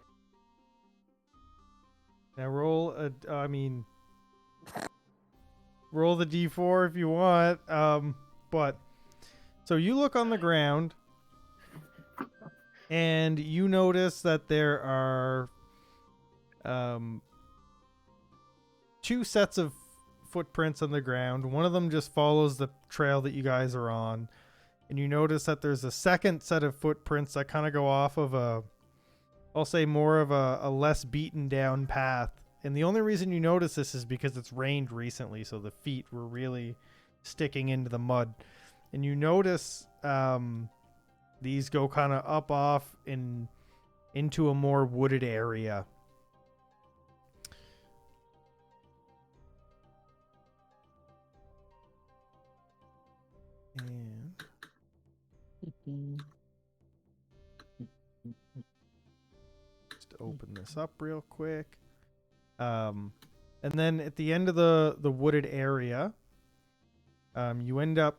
now roll roll the D4 if you want. But so you look on the ground and you notice that there are two sets of footprints on the ground. One of them just follows the trail that you guys are on, and you notice that there's a second set of footprints that kind of go off of I'll say more of a less beaten down path. And the only reason you notice this is because it's rained recently, so the feet were really sticking into the mud. And you notice these go kind of up off into a more wooded area. And just open this up real quick. And then at the end of the wooded area, you end up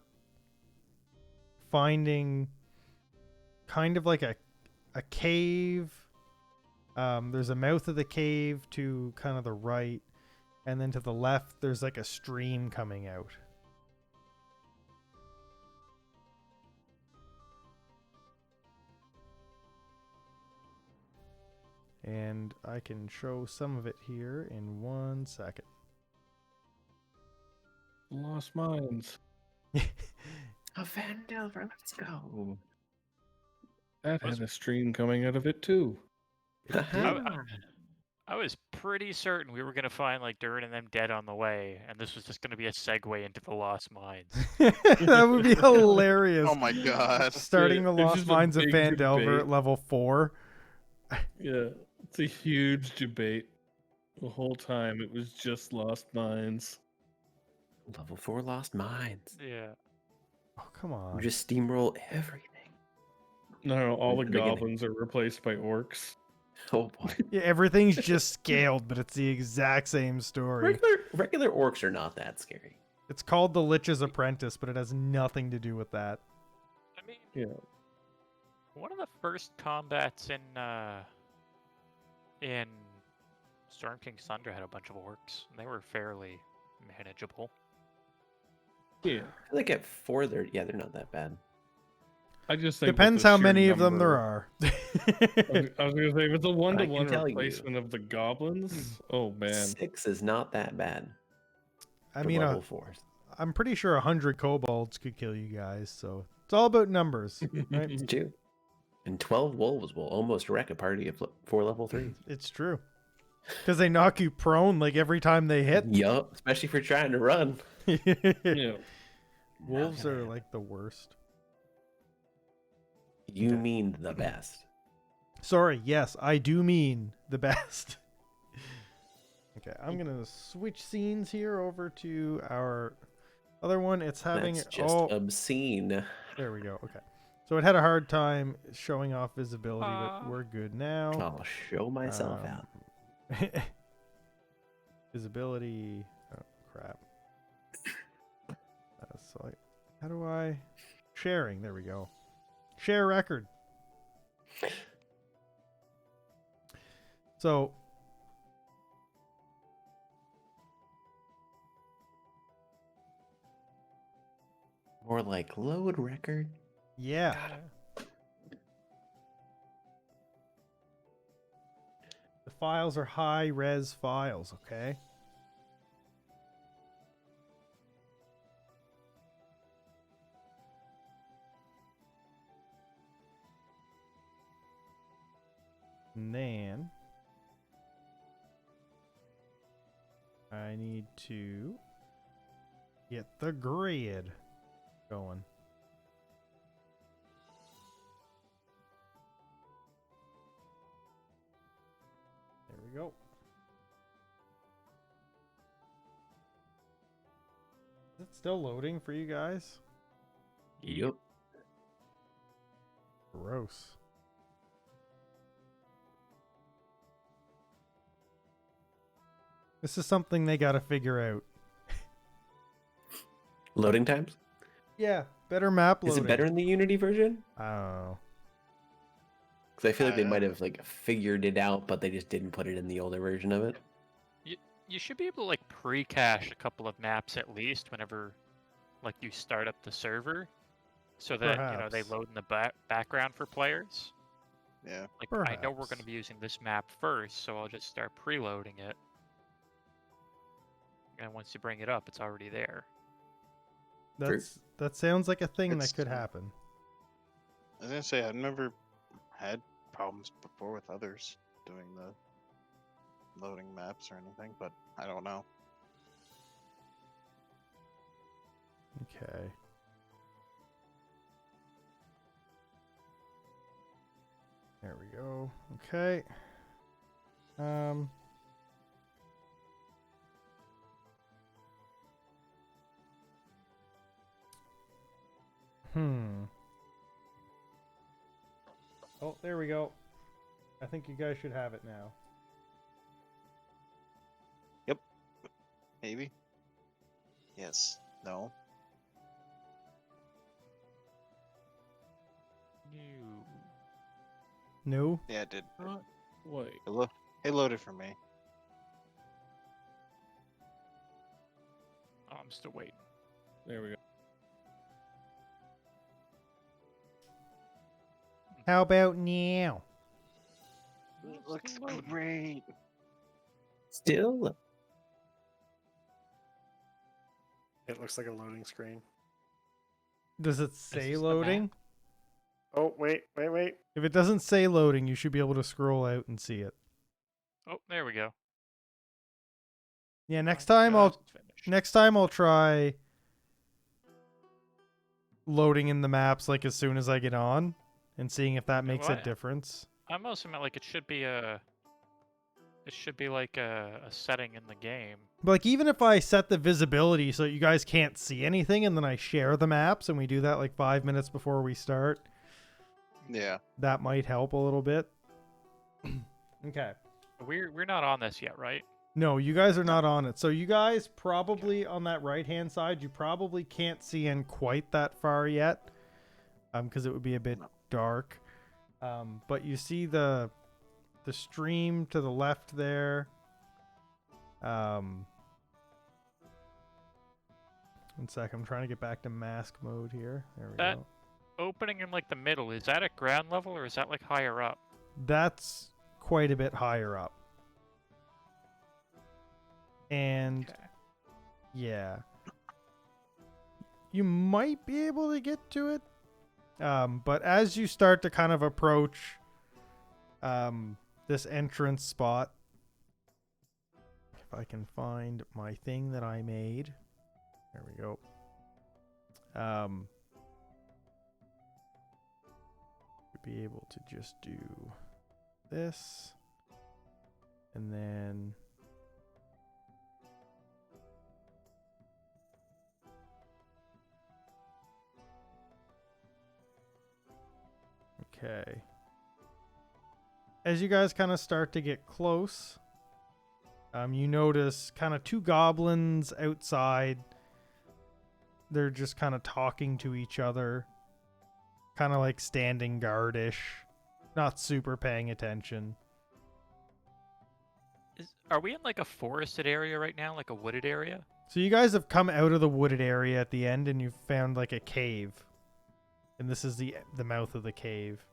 finding kind of like a cave. There's a mouth of the cave to kind of the right, and then to the left there's like a stream coming out. And I can show some of it here in 1 second. Lost Mines. A Vandelver, let's go. That had a stream coming out of it too. Haha. I was pretty certain we were gonna find like Durin and them dead on the way, and this was just gonna be a segue into the Lost Mines. That would be hilarious. Oh my god. Starting the It's Lost just a Mines of big Phandelver at debate. level 4. Yeah, it's a huge debate. The whole time it was just Lost Mines. Level 4 Lost Mines. Yeah. Oh, come on. Just steamroll everything. No, all the In the beginning. goblins are replaced by orcs. Oh boy. Yeah, everything's just scaled, but it's the exact same story. Regular orcs are not that scary. It's called the Lich's Apprentice, but it has nothing to do with that. I mean, Yeah. one of the first combats in Storm King's Thunder had a bunch of orcs, and they were fairly manageable. Yeah. I feel like at 4 they're not that bad. I just think with Depends the how sheer many of them there number- are. I was gonna say if it's a one-to-one tell you. replacement of the goblins. Oh man. 6 is not that bad. I for mean, level 4s. I'm pretty sure 100 kobolds could kill you guys, so it's all about numbers, right? It's 2. And 12 wolves will almost wreck a party of 4 level 3s. It's true. Because they knock you prone like every time they hit. Yup, especially if you're trying to run. Yeah. Wolves are like the worst. You mean the best. Sorry, yes, I do mean the best. Okay, I'm gonna switch scenes here over to our other one. It's having That's just obscene. there we go. Okay, so it had a hard time showing off visibility, but we're good now. I'll show myself out. Visibility. Oh crap. So how do I sharing? There we go. Share record. So More like load record. yeah. The files are high res files, okay? And then I need to get the grid going. There we go. Is it still loading for you guys? Yep. Gross. This is something they gotta figure out. Loading times? Yeah, better map loading. Is it better in the Unity version? I don't know. Because I feel like they might have like figured it out, but they just didn't put it in the older version of it. You should be able to like pre-cache a couple of maps at least whenever like you start up the server, so that you know they Perhaps. load in the background for players. Yeah. Like I know we're going Perhaps. to be using this map first, so I'll just start preloading it. And once you bring it up, it's already there. That sounds like a thing It's- that could happen. I was gonna say I've never had problems before with others doing the loading maps or anything, but I don't know. Okay. There we go. Okay. Oh, there we go. I think you guys should have it now. Maybe. Yes. No. No? Yeah, it did. Wait. It loaded for me. Oh, I'm still waiting. There we go. How about now? It looks great. Still? It looks like a loading screen. Does it say this the loading? map? Oh, wait. If it doesn't say loading, you should be able to scroll out and see it. Oh, there we go. Yeah, Just finished. next time I'll try loading in the maps like as soon as I get on and seeing if that makes a well, difference. I mostly meant like it should be like a setting in the game. But like even if I set the visibility so you guys can't see anything and then I share the maps and we do that like 5 minutes before we start, Yeah. that might help a little bit. Okay. We're not on this yet, right? No, you guys are not on it. So you guys probably on that right-hand side, you probably can't see in quite that far yet, because it would be a bit dark. But you see the stream to the left there. One sec, I'm trying to get back to mask mode here. There we That- go. Opening in like the middle, is that at ground level or is that like higher up? That's quite a bit higher up. And Okay. yeah, you might be able to get to it. But as you start to kind of approach this entrance spot, if I can find my thing that I made, there we go. Be able to just do this, and then okay. As you guys kind of start to get close, you notice kind of two goblins outside. They're just kind of talking to each other, kind of like standing guardish, not super paying attention. Are we in like a forested area right now, like a wooded area? So you guys have come out of the wooded area at the end, and you've found like a cave, and this is the mouth of the cave.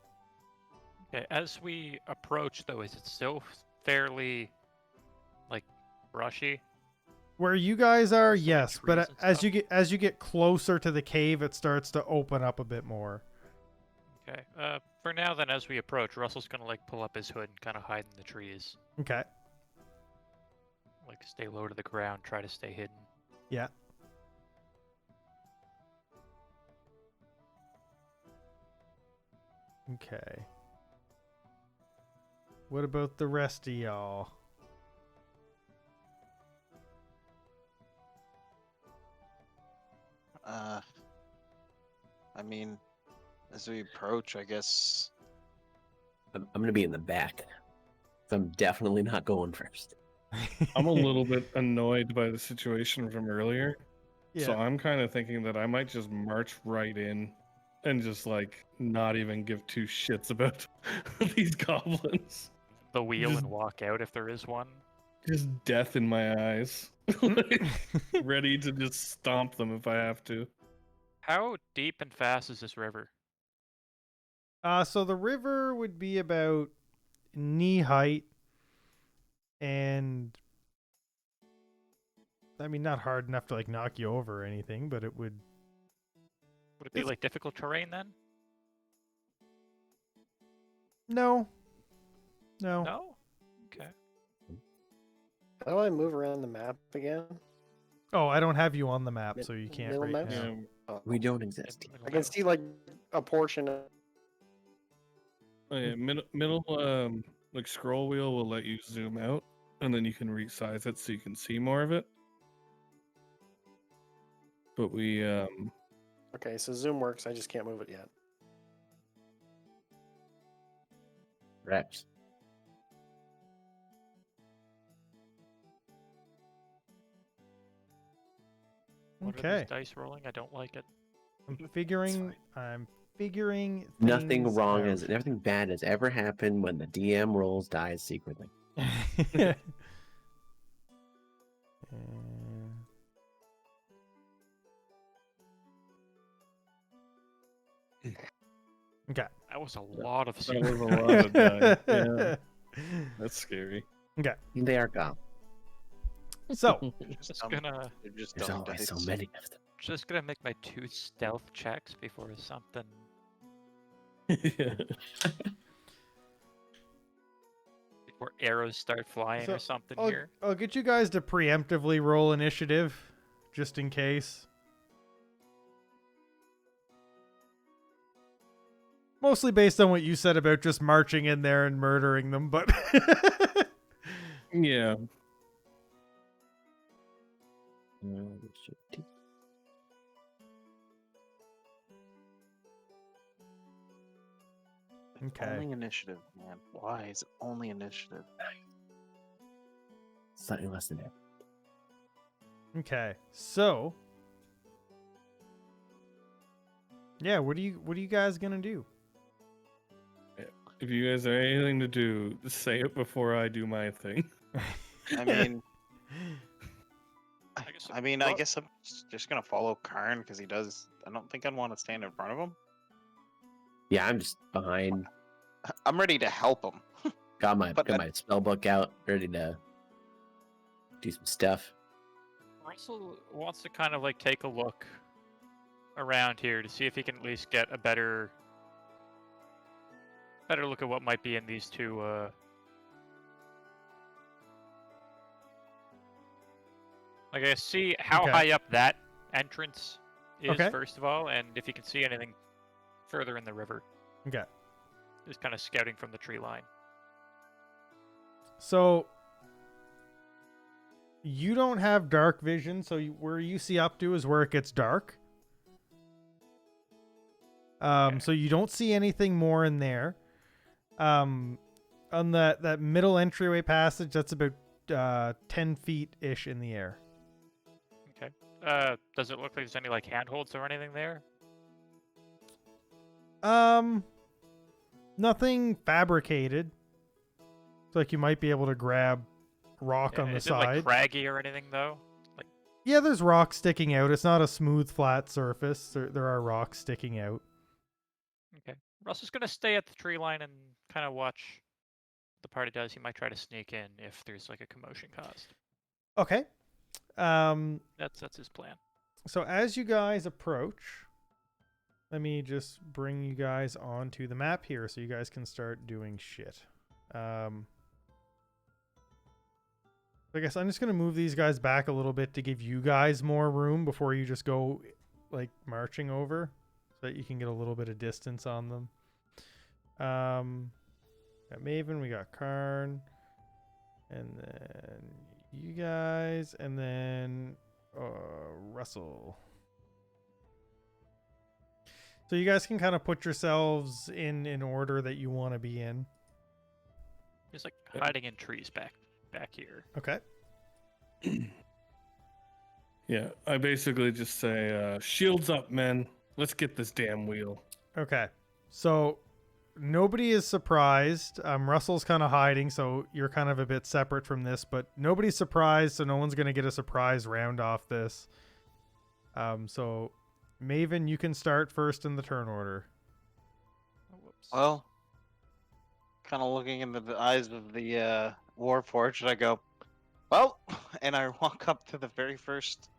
Okay. As we approach, though, is it still fairly like brushy? Where you guys are, So, like, yes, but trees and as you get closer to the cave, it starts to open up a bit more. Okay. For now, then, as we approach, Russell's gonna like pull up his hood and kind of hide in the trees, Okay. like stay low to the ground, try to stay hidden. Yeah. Okay. What about the rest of y'all? I mean, as we approach, I guess. I'm going to be in the back. So I'm definitely not going first. I'm a little bit annoyed by the situation from earlier. Yeah. So I'm kind of thinking that I might just march right in and just like not even give two shits about these goblins. The wheel Just- and walk out if there is one. Just death in my eyes. Like, ready to just stomp them if I have to. How deep and fast is this river? So the river would be about knee height, and I mean not hard enough to like knock you over or anything, but it would. Would it be It's- like difficult terrain then? No. No. No. Okay. How do I move around the map again? Oh, I don't have you on the map, Mid- so you can't middle right mouse? now. Yeah, Oh, We don't exist. Middle I can mouse. see like a portion of. oh, yeah, middle like scroll wheel will let you zoom out, and then you can resize it so you can see more of it. But we Okay, so zoom works. I just can't move it yet. Reps. What are Okay. these dice rolling? I don't like it. I'm figuring. Nothing things wrong out. as nothing bad has ever happened when the DM rolls dies secretly. Okay. That was a lot of that was a super. lot of dying. Yeah, that's scary. They are gone. So, Just dumb- gonna They're just There's dumb always so dice. many of them. just gonna make my 2 stealth checks before something. Yeah. Before before arrows start flying So, or something I'll, here. I'll get you guys to preemptively roll initiative, just in case. Mostly based on what you said about just marching in there and murdering them, but Yeah. okay. Only initiative, man. Why is it only initiative? Slightly less than that. Okay. So, yeah, what are you guys gonna do? If you guys have anything to do, say it before I do my thing. I mean, guess- I guess I'm just gonna follow Karn because he does. I don't think I'd want to stand in front of him. Yeah, I'm just behind. I'm ready to help him. Got my But spell book out, ready to do some stuff. Russell wants to kind of like take a look around here to see if he can at least get a better look at what might be in these two. Like I see how Okay. high up that entrance is Okay. first of all, and if you can see anything further in the river. Okay. Just kind of scouting from the tree line. So you don't have dark vision, so where you see up to is where it gets dark. Okay. So you don't see anything more in there. On that middle entryway passage, that's about 10 feet ish in the air. Okay. Does it look like there's any like handholds or anything there? Nothing fabricated. It's like you might be able to grab rock on the is it side. like craggy or anything though? Like Yeah, there's rocks sticking out. It's not a smooth, flat surface. There are rocks sticking out. okay. Russ is gonna stay at the tree line and kind of watch what the party does. He might try to sneak in if there's like a commotion caused. Okay. That's his plan. So as you guys approach, let me just bring you guys onto the map here so you guys can start doing shit. I guess I'm just going to move these guys back a little bit to give you guys more room before you just go like marching over so that you can get a little bit of distance on them. Got Maven, we got Karn, and then you guys, and then Russell. So you guys can kind of put yourselves in order that you want to be in. He's like hiding in trees back here. Okay. Yeah, I basically just say, shields up, men. Let's get this damn wheel. Okay. So nobody is surprised. Russell's kind of hiding, so you're kind of a bit separate from this, but nobody's surprised, so no one's going to get a surprise round off this. So Maven, you can start first in the turn order. Oh, whoops. Well, kind of looking into the eyes of the Warforged, and I go, well, and I walk up to the very first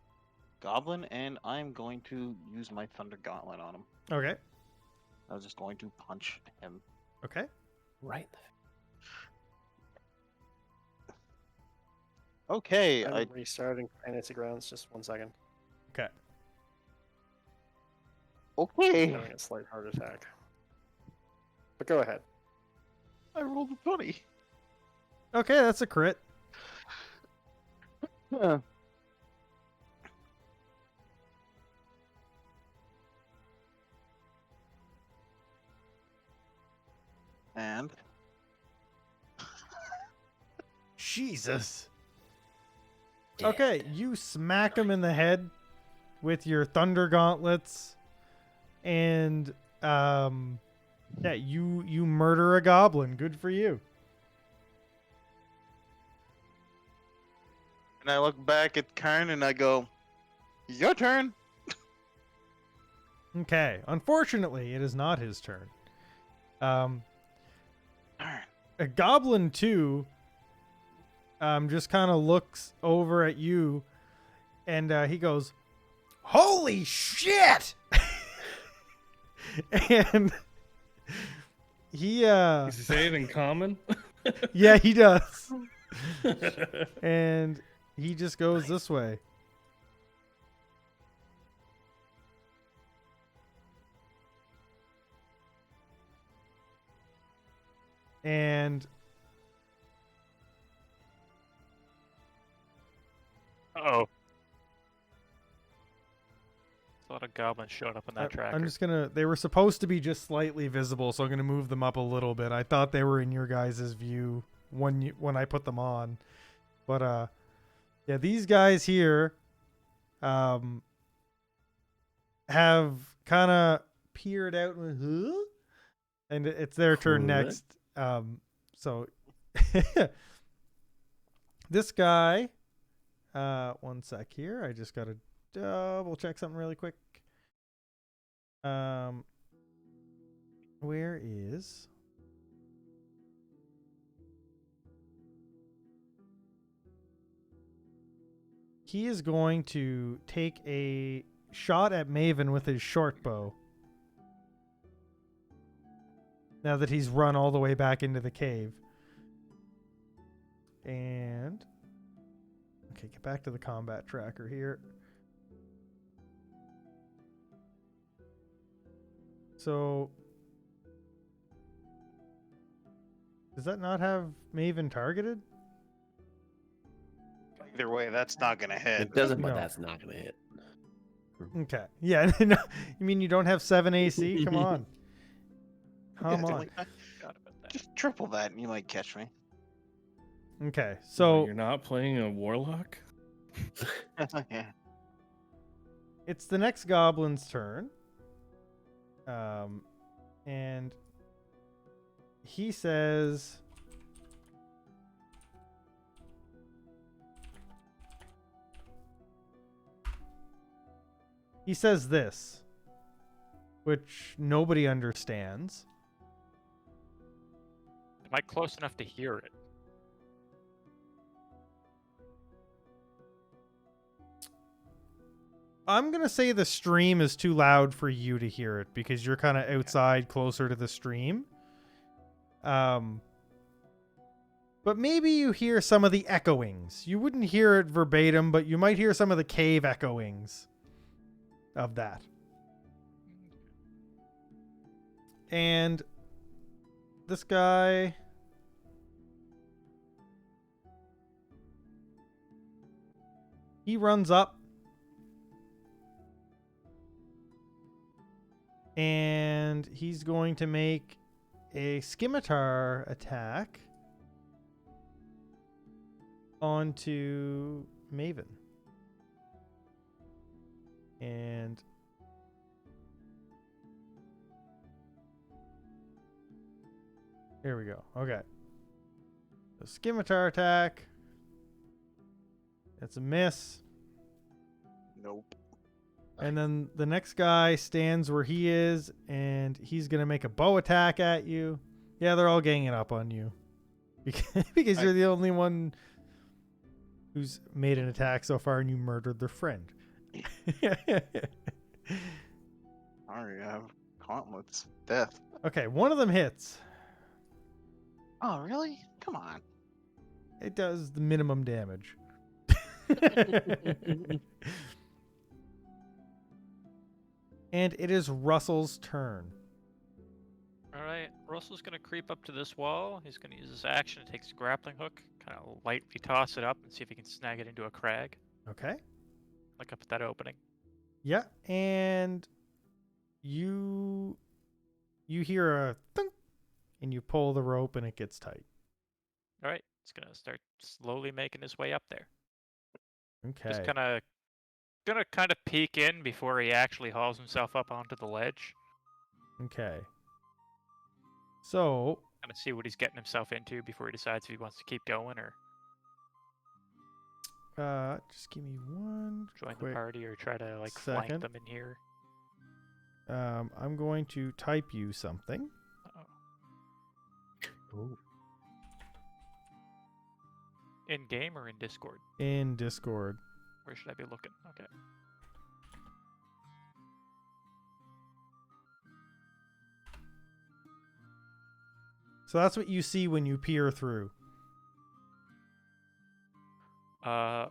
goblin, and I'm going to use my Thunder Gauntlet on him. Okay. I was just going to punch him. Okay. Right. Okay, I'm restarting Fantasy Grounds. Just 1 second. Okay. okay. Having a slight heart attack. But go ahead. I rolled a 20. Okay, that's a crit. Huh. And Jesus. Okay, you smack him in the head with your Thunder Gauntlets, and yeah, you murder a goblin. Good for you. and I look back at Karn and I go, your turn. Okay, unfortunately, it is not his turn. Darn. A goblin 2 just kind of looks over at you, and he goes, "Holy shit!" and he Is he say it in common? Yeah, he does. And he just goes this way. And Uh-oh. A lot of goblins showed up in that tracker. I'm just gonna. They were supposed to be just slightly visible, so I'm gonna move them up a little bit. I thought they were in your guys' view when I put them on, but yeah, these guys here, have kind of peered out and went, huh? And it's their turn What? next. So this guy, one sec here. I just gotta double check something really quick. Where is? He is going to take a shot at Maven with his short bow. Now that he's run all the way back into the cave. And okay, get back to the combat tracker here. So does that not have Maven targeted? Either way, that's not gonna hit. It doesn't, but No. that's not gonna hit. Okay. Yeah. No, you mean you don't have 7 AC? Come on. Come Yeah, on. like, Forgot about that. just triple that and you might catch me. Okay. So So you're not playing a warlock? Yeah. it's the next goblin's turn. And he says, this, which nobody understands. Am I close enough to hear it? I'm going to say the stream is too loud for you to hear it because you're kind of outside closer to the stream. But maybe you hear some of the echoings. You wouldn't hear it verbatim, but you might hear some of the cave echoings of that. And this guy, he runs up and he's going to make a scimitar attack onto Maven. And here we go. Okay. The scimitar attack. That's a miss. Nope. And then the next guy stands where he is, and he's going to make a bow attack at you. Yeah, they're all ganging up on you. Because you're the only one who's made an attack so far, and you murdered their friend. Alright, I have gauntlets. Death. Okay, one of them hits. Oh, really? Come on. It does the minimum damage. And it is Russell's turn. Alright, Russell's gonna creep up to this wall. He's gonna use his action to take his grappling hook, kind of lightly toss it up and see if he can snag it into a crag. Okay. Like up at that opening. Yeah, and you hear a thunk, and you pull the rope and it gets tight. Alright, he's gonna start slowly making his way up there. Okay. Just gonna kind of peek in before he actually hauls himself up onto the ledge. Okay. So, Kind of see what he's getting himself into before he decides if he wants to keep going or just give me one join quick the party or try to like flank second. them in here. I'm going to type you something. Uh-oh. Ooh. In game or in Discord? In Discord. Where should I be looking? Okay. So that's what you see when you peer through. You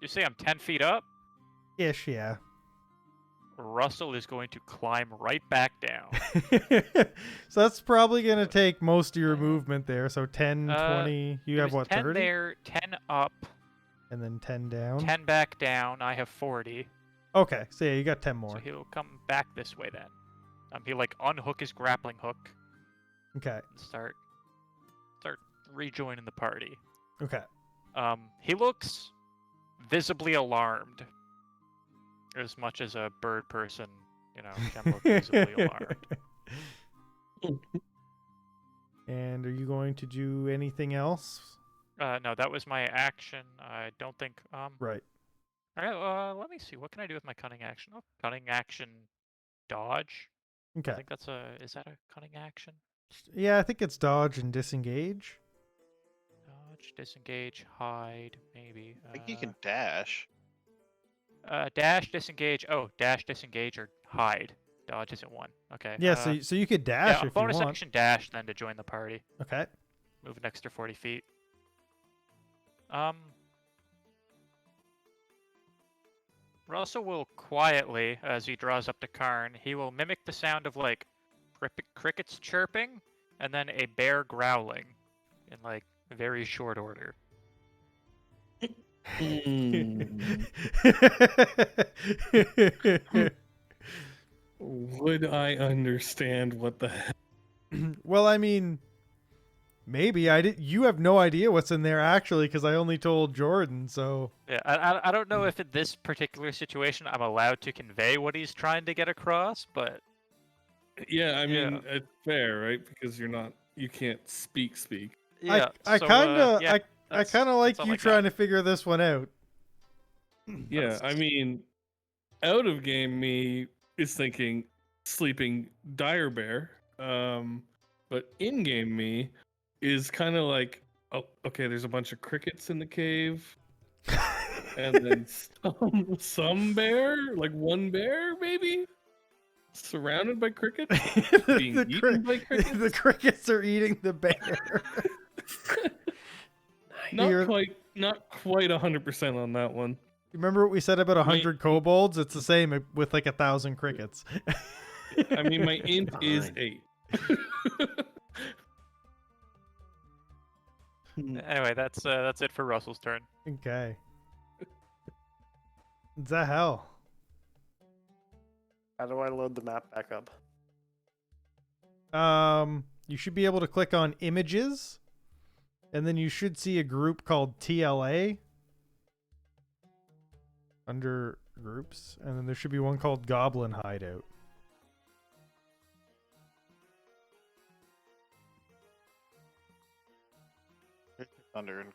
say I'm 10 feet up? Ish, yeah. Russell is going to climb right back down. So that's probably going to take most of your movement there. So 10, 20, you It have was what, 10 30? there, 10 up, And then 10 down? 10 back down. I have 40. Okay, so yeah, you got 10 So more. he'll come back this way then. He'll like unhook his grappling hook Okay, and start rejoining the party. okay. He looks visibly alarmed, as much as a bird person, can look visibly alarmed. And are you going to do anything else? No, that was my action. I don't think. Right. All right. Let me see. What can I do with my cunning action? Oh, cunning action, dodge. Okay. I think that's a. Is that a cunning action? Yeah, I think it's dodge and disengage. Dodge, disengage, hide, maybe. I think you can dash. Dash, disengage. Oh, dash, disengage, or hide. Dodge isn't one. Okay. Yeah, so you could dash yeah, if you bonus want. action dash then to join the party. Okay. Move an extra 40 feet. Russell will quietly, as he draws up to Karn, he will mimic the sound of like crickets chirping and then a bear growling in like very short order. Would I understand what the heck? Well, I mean, maybe I did. You have no idea what's in there actually, because I only told Jordan. So Yeah, I don't know if in this particular situation I'm allowed to convey what he's trying to get across, but Yeah, I mean, Yeah. it's fair, right? Because you can't speak. yeah. I so, kind of yeah, I kind of like all you I got. trying to figure this one out. Yeah, I mean, out of game me is thinking sleeping dire bear, but in game me is kind of like, oh, okay, there's a bunch of crickets in the cave, and then some bear, like one bear maybe, surrounded by crickets, being eaten by crickets. The crickets are eating the bear. Not quite 100% on that one. Remember what we said about 100 kobolds? It's the same with like 1,000 crickets. I mean, my int is 8. Anyway, that's it for Russell's turn. Okay. The hell? How do I load the map back up? You should be able to click on images, and then you should see a group called TLA under groups, and then there should be one called Goblin Hideout. Under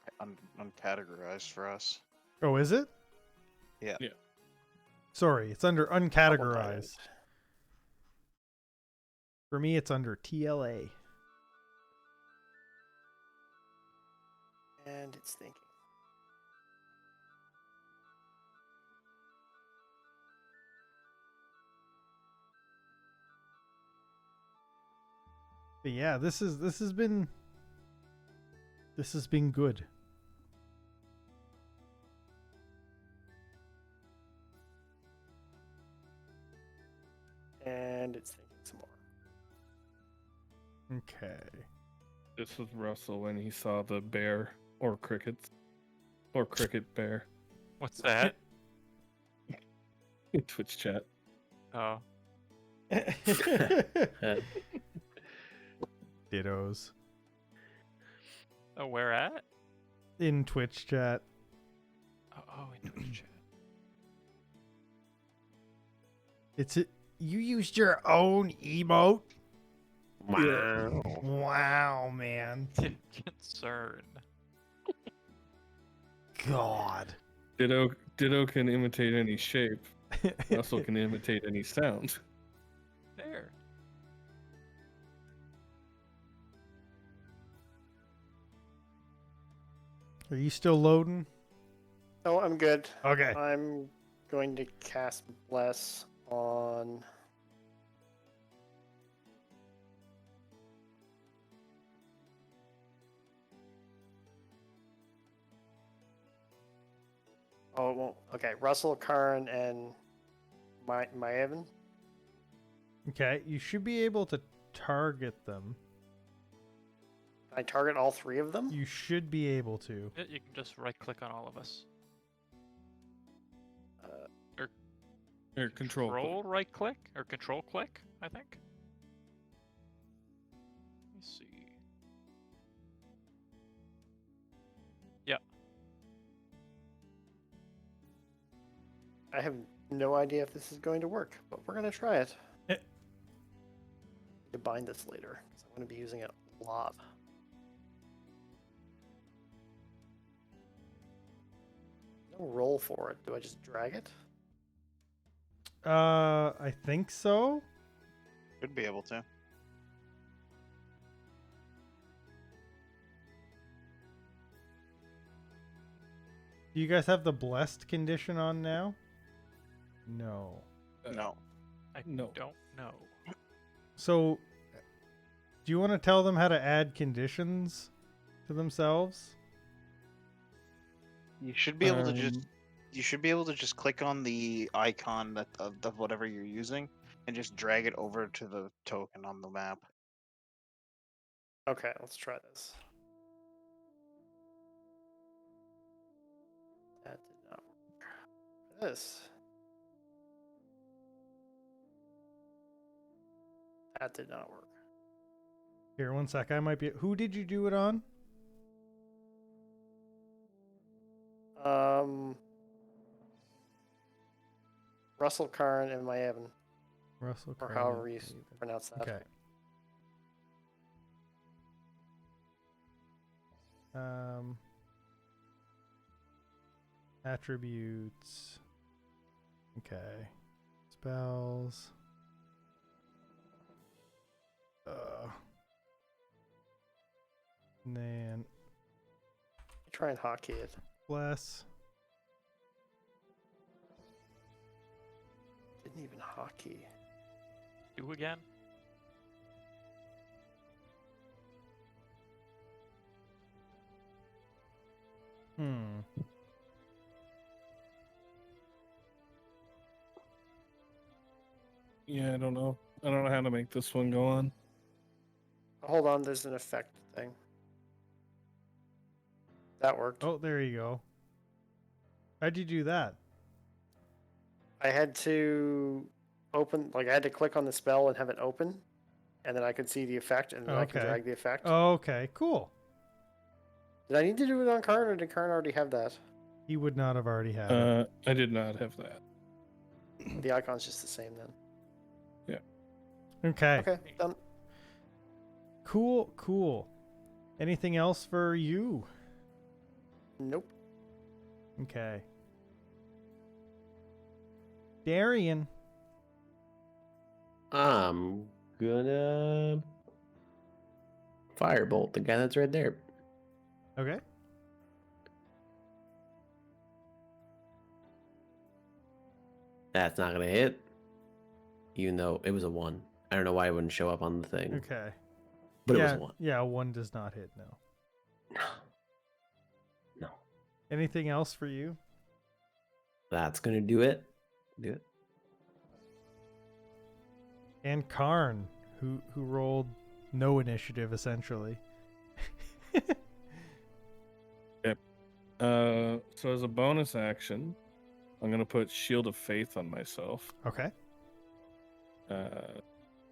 uncategorized for us. Oh, is it? Yeah. Yeah. Sorry, it's under uncategorized. For me, it's under TLA. And it's thinking. But yeah, this has been good. And it's thinking some more. Okay. This was Russell when he saw the bear or crickets or cricket bear What's that? in Twitch chat. Oh, Dittos. oh, where at? In Twitch chat. Oh, in Twitch chat. You used your own emote? Wow. Wow, man. Concern. God. Ditto can imitate any shape. Russell can imitate any sound. There. Are you still loading? Oh, I'm good. Okay. I'm going to cast Bless on Oh, it won't. Okay, Russell, Karn, and my Evan. Okay, you should be able to target them. I target all 3 of them. You should be able to. Yeah, you can just right-click on all of us. Or control. Control right-click or control-click, I think. Let me see. Yeah. I have no idea if this is going to work, but we're going to try it. Eh. To bind this later, because I'm going to be using it a lot. No roll for it. Do I just drag it? I think so. Should be able to. Do you guys have the blessed condition on now? No. No. I No. don't know. So, do you want to tell them how to add conditions to themselves? You should be able to just. You should be able to just click on the icon that of whatever you're using, and just drag it over to the token on the map. Okay, let's try this. That did not work. This. That did not work. Here, one sec. I might be. Who did you do it on? Russell, Karn, and my Evan, Russell. or Crowe. however you pronounce that. Okay. Attributes. Okay. Spells. And then Try and hotkey it. bless. Didn't even hotkey. Do again? Yeah, I don't know. I don't know how to make this one go on. Hold on, there's an effect thing. That worked. Oh, there you go. How'd you do that? I had to open, like I had to click on the spell and have it open, and then I could see the effect, and then I can Okay. drag the effect. Oh, okay, cool. Did I need to do it on Karn, or did Karn already have that? He would not have already had it. I did not have that. The icon's just the same then. Okay. Okay, done. Cool, cool. Anything else for you? Nope. Okay. Darian. I'm gonna firebolt the guy that's right there. Okay. That's not gonna hit. Even though it was a 1. I don't know why it wouldn't show up on the thing. Okay. But yeah, it was a 1. Yeah, 1 does not hit, no. No. Anything else for you? That's gonna do it. Do it. And Karn, who rolled no initiative essentially. Yep. So as a bonus action, I'm gonna put Shield of Faith on myself. Okay.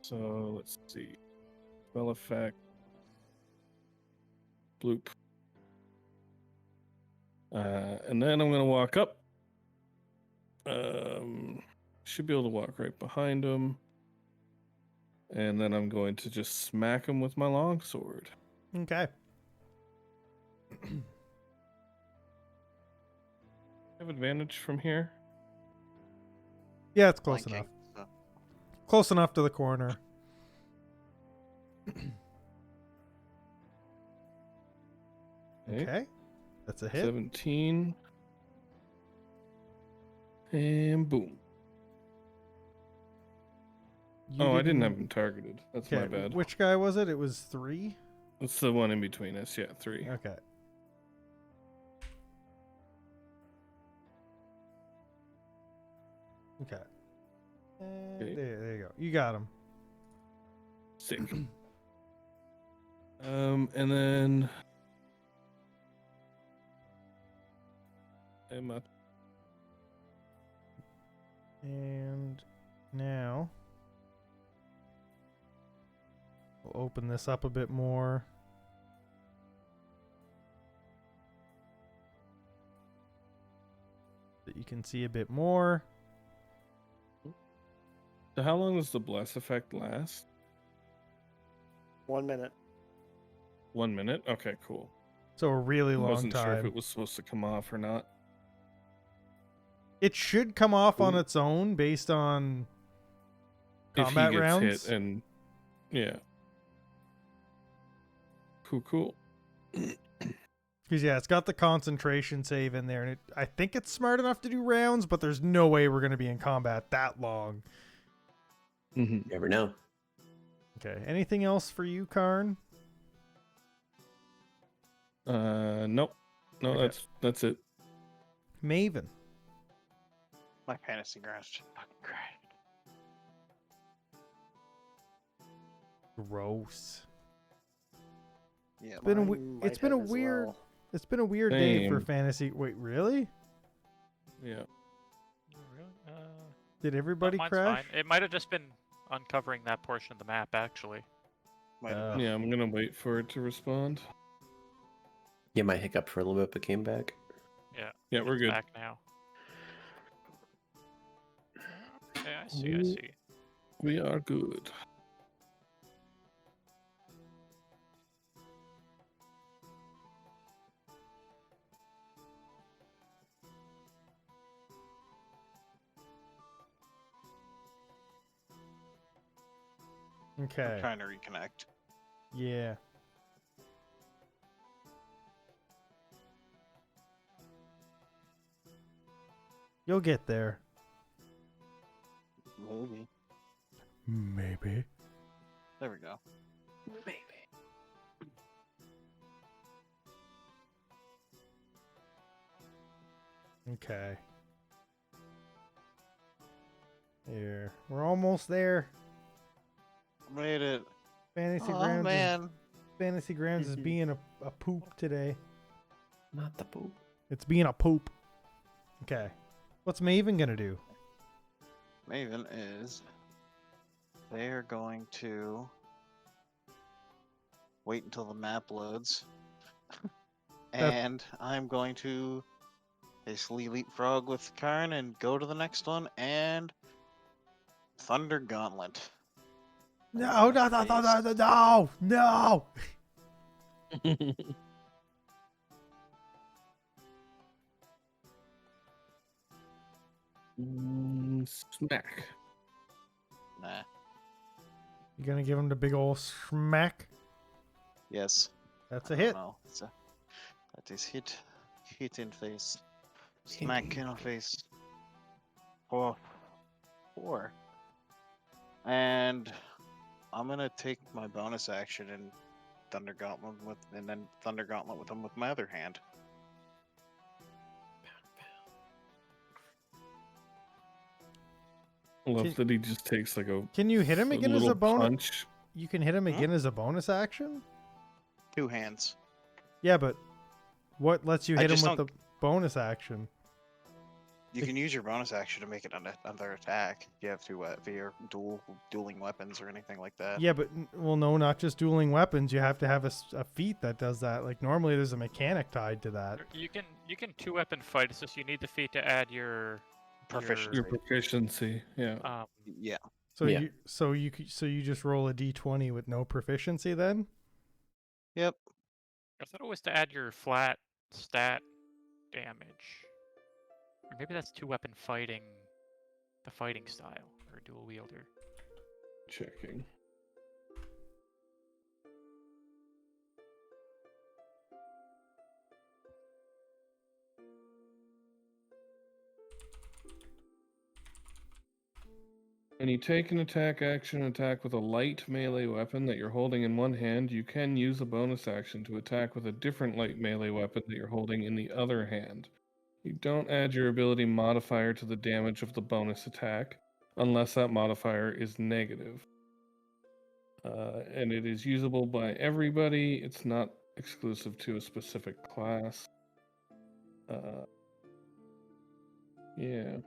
So let's see. Spell effect. Bloop. And then I'm gonna walk up. Should be able to walk right behind him. And then I'm going to just smack him with my longsword. Okay. Have advantage from here. Yeah, it's close Flanking, enough. so. Close enough to the corner. Okay. That's a hit. 17. And boom. You I didn't have him targeted. That's my Okay, bad. which guy was it? It was 3? It's the one in between us. Yeah, 3. Okay. Okay. And Okay. there you go. You got him. Sick. And then Emma. And now we'll open this up a bit more. So you can see a bit more. So how long does the bless effect last? 1 minute. 1 minute? Okay, cool. So a really I long wasn't sure if time. it was supposed to come off or not. It should come off on Ooh. its own based on If he combat gets rounds. hit and yeah. Cool. Because yeah, it's got the concentration save in there, and I think it's smart enough to do rounds, but there's no way we're going to be in combat that long. Mm-hmm. You never know. Okay. Anything else for you, Karn? Nope. No, Okay. that's it. Maven. My fantasy grounds just fucking crashed. Gross. Yeah, Been a Mine we- might it's been a have as weird- well. It's been a weird day for Same. fantasy. Wait, really? Yeah. Oh, really? Did No, everybody mine's crash? fine. It might have just been uncovering that portion of the map, actually. might have been. Yeah, I'm gonna wait for it to respond. Yeah, my hiccup for a little bit, but came back. Yeah. Yeah, we're It's good. back now. Okay, I see. We are good. Okay. I'm trying to reconnect. Yeah. You'll get there. Maybe. Maybe. There we go. Okay. Here. We're almost there. Made it. Fantasy Oh Grounds man. Fantasy Grounds is being a poop today. Not the poop. It's being a poop. Okay. What's Maven gonna do? Maven is. They are going to wait until the map loads. And I'm going to basically leapfrog with Karn and go to the next one and Thunder Gauntlet. No, no. Smack. Nah. You gonna give him the big ol' smack? Yes. That's I a don't hit. know. That is hit. Hit in face. Smack in face. 4. And I'm gonna take my bonus action and then Thunder Gauntlet with him with my other hand. I love that he just takes like a Can you hit him again as a little bonus? punch. You can hit him again as a bonus action? 2 hands. Yeah, but what lets you I hit him just with the bonus action? You can use your bonus action to make it another attack. If you have to, if you're dueling weapons or anything like that. Yeah, but well, no, not just dueling weapons. You have to have a feat that does that. Like normally, there's a mechanic tied to that. You can 2-weapon fight. It's just you need the feat to add your Proficiency. Your proficiency. Yeah. Yeah. So Yeah. you just roll a d20 with no proficiency then? Yep. I thought it was to add your flat stat damage. Or maybe that's 2-weapon fighting, the fighting style, or dual wielder. Checking. When you take an attack with a light melee weapon that you're holding in one hand, you can use a bonus action to attack with a different light melee weapon that you're holding in the other hand. You don't add your ability modifier to the damage of the bonus attack unless that modifier is negative. And it is usable by everybody. It's not exclusive to a specific class. Yeah.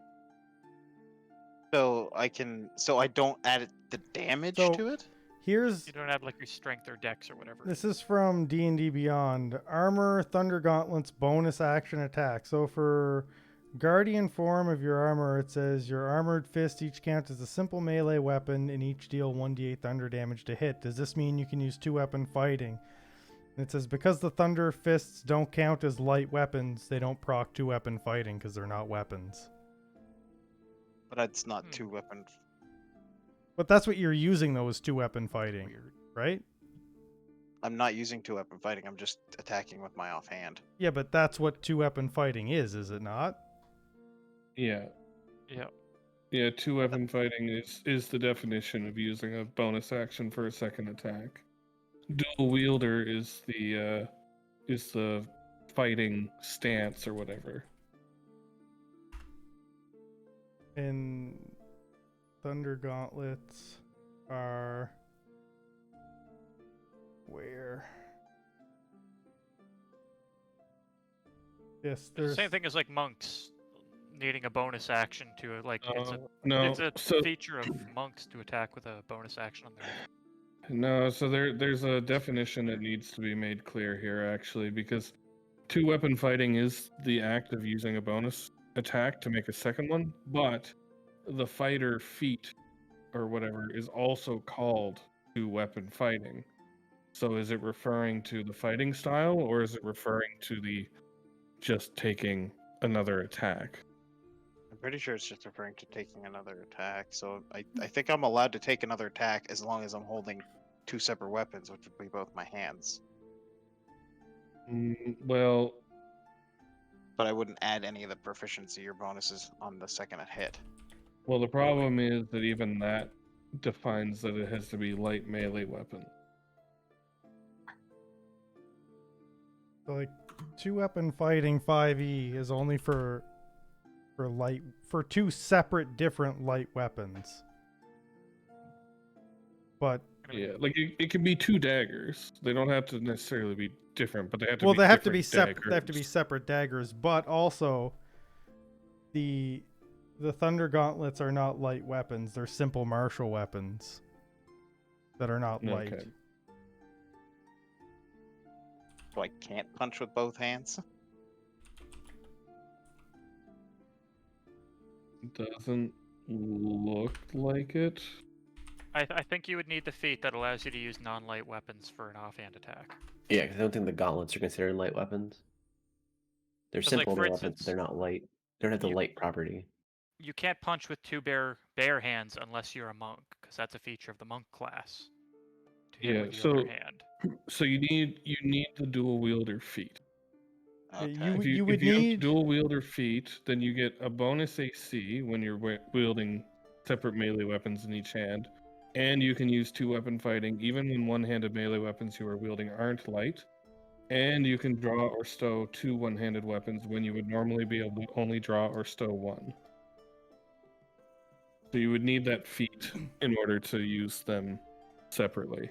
So I don't add the damage So- to it? Here's You don't have like your strength or dex or whatever. this is from D&D Beyond. Armor Thunder Gauntlet's bonus action attack. So for Guardian form of your armor, it says your armored fist each count as a simple melee weapon and each deal 1d8 thunder damage to hit. Does this mean you can use 2-weapon fighting? And it says because the thunder fists don't count as light weapons, they don't proc 2-weapon fighting because they're not weapons. But it's not Hmm. 2-weapon. But that's what you're using though, is 2-weapon fighting, Weird. right? I'm not using 2-weapon fighting. I'm just attacking with my offhand. Yeah, but that's what 2-weapon fighting is it not? Yeah. Yeah. Yeah, 2-weapon fighting is the definition of using a bonus action for a second attack. Dual wielder is the fighting stance or whatever. And Thunder Gauntlets are where? Yes, It's the there's same thing as like monks needing a bonus action to like No, it's a so feature of monks to attack with a bonus action on their no, so there's a definition that needs to be made clear here actually, because 2-weapon fighting is the act of using a bonus attack to make a second one, but the fighter feat or whatever is also called 2-weapon fighting. So is it referring to the fighting style or is it referring to the just taking another attack? I'm pretty sure it's just referring to taking another attack. So I think I'm allowed to take another attack as long as I'm holding 2 separate weapons, which would be both my hands. Well, But I wouldn't add any of the proficiency or bonuses on the second hit. well, the problem is that even that defines that it has to be light melee weapon. so like 2-weapon fighting 5e is only for 2 separate different light weapons. But Yeah, like it can be 2 daggers. They don't have to necessarily be different, but they have to well, be they have to be different separate. They have to be daggers. separate daggers. But also, the Thunder Gauntlets are not light weapons. They're simple martial weapons that are not light. Okay. So I can't punch with both hands? Doesn't look like it. I think you would need the feat that allows you to use non-light weapons for an offhand attack. Yeah, because I don't think the gauntlets are considered light weapons. They're 'Cause, like, simple for weapons, but instance, they're not light. They don't have the you- light property. You can't punch with 2 bare hands unless you're a monk, because that's a feature of the monk class. To hit Yeah, with your so- other hand. So you need the dual wielder feat. Yeah, Okay. you If would you have need dual wielder feat, then you get a bonus AC when you're wielding separate melee weapons in each hand, and you can use 2-weapon fighting even when one-handed melee weapons you are wielding aren't light, and you can draw or stow 2 one-handed weapons when you would normally be able to only draw or stow 1. So you would need that feat in order to use them separately.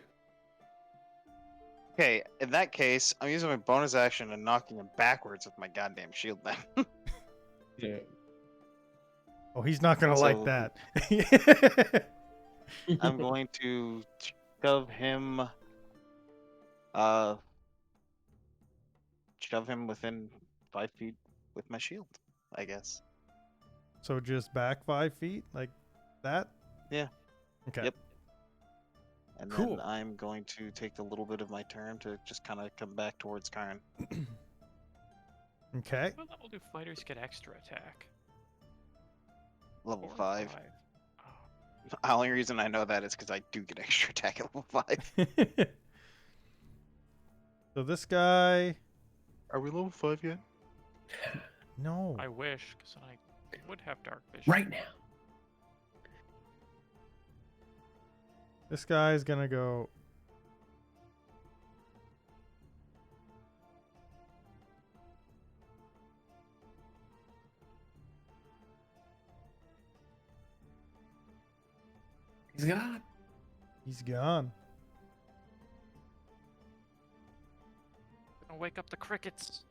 Okay, in that case, I'm using my bonus action and knocking him backwards with my goddamn shield then. Yeah. Oh, he's not gonna like So- that. I'm going to shove him within 5 feet with my shield, I guess. So just back 5 feet like that. Yeah. Okay. Yep. And Cool. then I'm going to take a little bit of my turn to just kind of come back towards Karn. Okay. What level do fighters get extra attack? Level 4 or 5. Oh, The only reason I know that is because I do get extra attack at level 5. So this guy. Are we level 5 yet? No. I wish, because I would have dark vision. Right now. This guy's gonna go. He's gone. He's gone. Gonna wake up the crickets.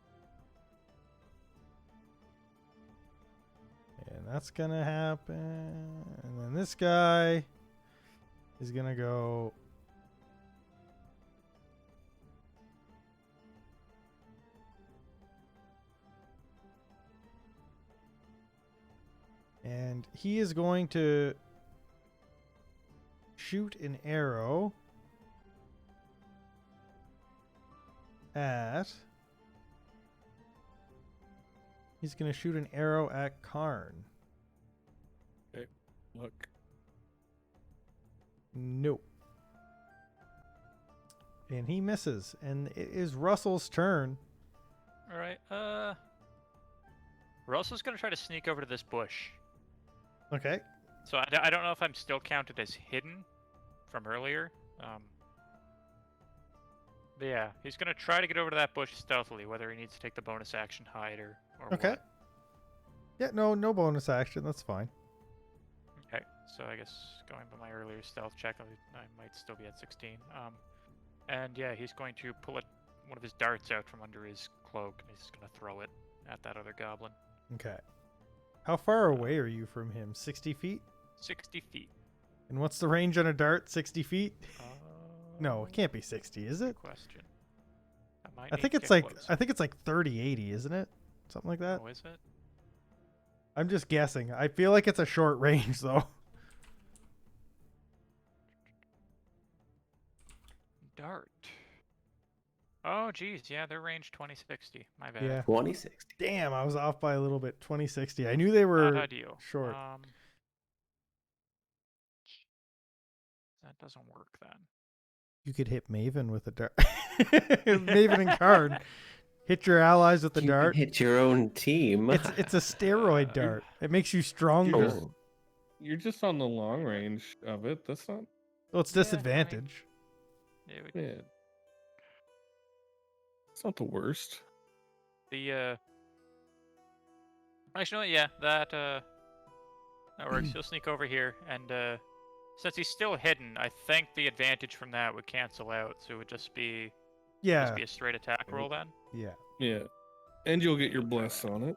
And that's gonna happen. And then this guy is gonna go. And he is going to shoot an arrow at. He's going to shoot an arrow at Karn. Look. Nope. And he misses. And it is Russell's turn. All right. Russell's gonna try to sneak over to this bush. Okay. So I don't know if I'm still counted as hidden from earlier. But yeah, he's gonna try to get over to that bush stealthily, whether he needs to take the bonus action hide or Okay. what. Yeah, no bonus action. That's fine. Okay, so I guess going by my earlier stealth check, I might still be at 16. And yeah, he's going to pull one of his darts out from under his cloak, and he's gonna throw it at that other goblin. Okay. How far away are you from him? 60 feet? 60 feet. And what's the range on a dart? 60 feet? No, it can't be 60, is it? Question. I think it's like 30, 80, isn't it? Something like that. Oh, is it? I'm just guessing. I feel like it's a short range though. Dart. Oh, geez, yeah, they're range 2060. My bad. Yeah. 2060. Damn, I was off by a little bit. 2060. I knew they were Not ideal. short. That doesn't work then. You could hit Maven with a dart. Maven and Karn. Hit your allies with the You dart. can hit your own team. It's a steroid dart. It makes you stronger. Oh. You're just on the long range of it. That's not. Well, it's Yeah, I mean- disadvantage. Yeah. It's not the worst. Actually, yeah, that works. He'll sneak over here, and since he's still hidden, I think the advantage from that would cancel out, so it would just be Yeah. a straight attack roll then. Yeah. Yeah. And you'll get your bless on it.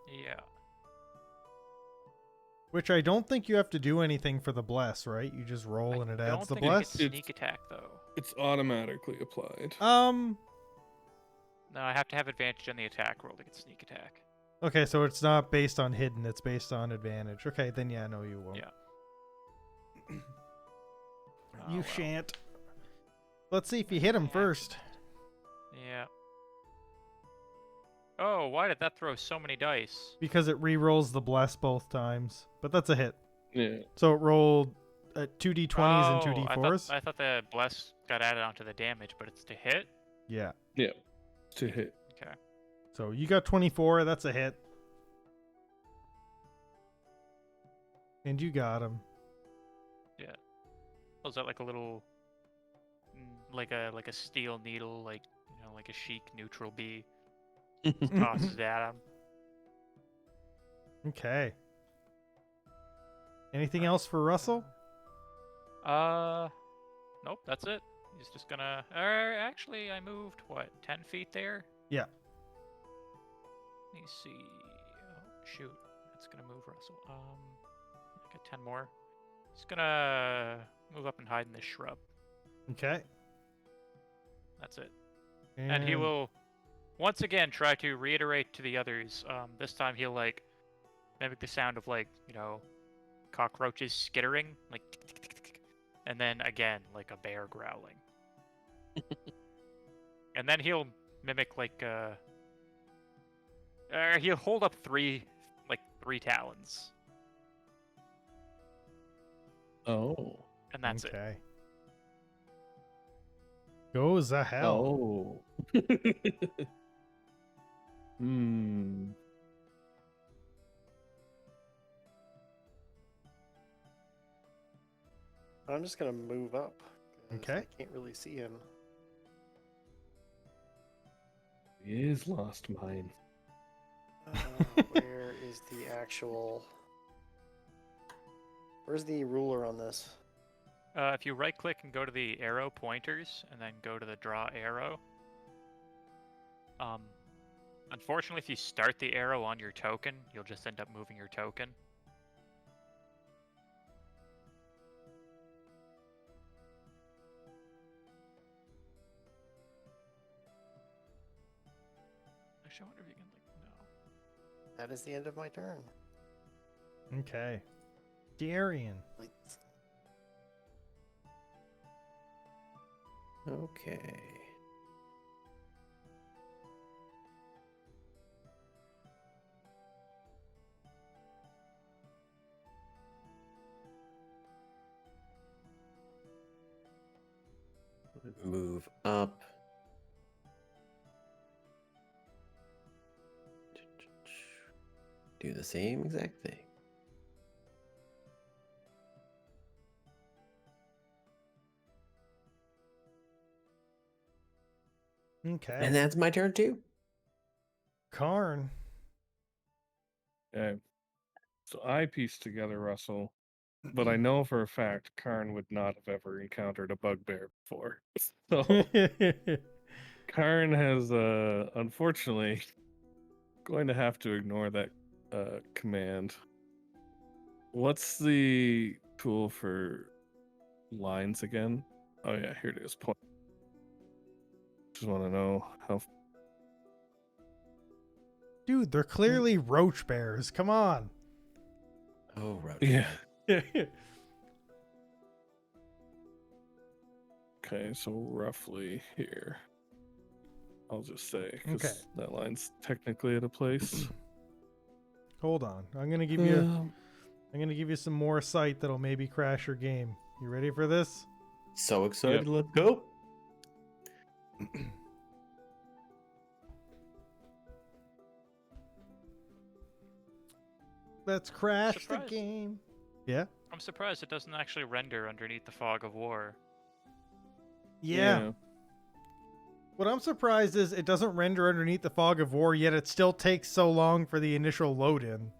Yeah. Which I don't think you have to do anything for the bless, right? You just roll and it I adds don't the think bless. I get sneak attack though. It's automatically applied. No, I have to have advantage on the attack roll to get sneak attack. Okay, so it's not based on hidden, it's based on advantage. Okay, then yeah, no, you won't. Yeah. You Oh, well. shan't. Let's see if you hit him Yeah. first. Yeah. Oh, why did that throw so many dice? Because it re-rolls the bless both times. But that's a hit. Yeah. So it rolled 2d20s and Oh, 2d4s? I thought the bless got added onto the damage, but it's to hit? Yeah. Yeah. To hit. Okay. So you got 24, that's a hit. And you got him. Was that like a little, like a steel needle, like like a chic neutral bee? Just tosses it at him. Okay. Anything else for Russell? Nope, that's it. He's just gonna. Actually, I moved what 10 feet there. Yeah. Let me see. Oh, shoot, that's gonna move Russell. I got 10 more. He's gonna move up and hide in this shrub. Okay. That's it. And he will once again try to reiterate to the others. This time he'll like mimic the sound of like cockroaches skittering, like, and then again like a bear growling. And then he'll mimic like he'll hold up three talons, Oh. and that's it. Okay. Go the hell. Oh. Hmm. I'm just gonna move up. 'Cause Okay. I can't really see him. He is lost mine. Where is the actual? Where's the ruler on this? If you right-click and go to the arrow pointers, and then go to the draw arrow. Unfortunately, if you start the arrow on your token, you'll just end up moving your token. Actually, I wonder if you can, no. That is the end of my turn. Okay. Darian. Okay. Move up. Do the same exact thing. Okay. And that's my turn too. Karn. Okay. So I pieced together Russell, but I know for a fact Karn would not have ever encountered a bugbear before. So Karn has, unfortunately, going to have to ignore that command. What's the tool for lines again? Oh yeah, here it is. Point. Just want to know how. Dude, they're clearly roach bears. Come on. Oh, roach. Yeah. Okay. Okay, so roughly here. I'll just say because Okay. that line's technically at a place. Hold on. I'm gonna give you some more sight that'll maybe crash your game. You ready for this? So excited. Yep. Let's go. Let's crash the Surprise. game. Yeah? I'm surprised it doesn't actually render underneath the fog of war. Yeah. What I'm surprised is it doesn't render underneath the fog of war, yet it still takes so long for the initial load in.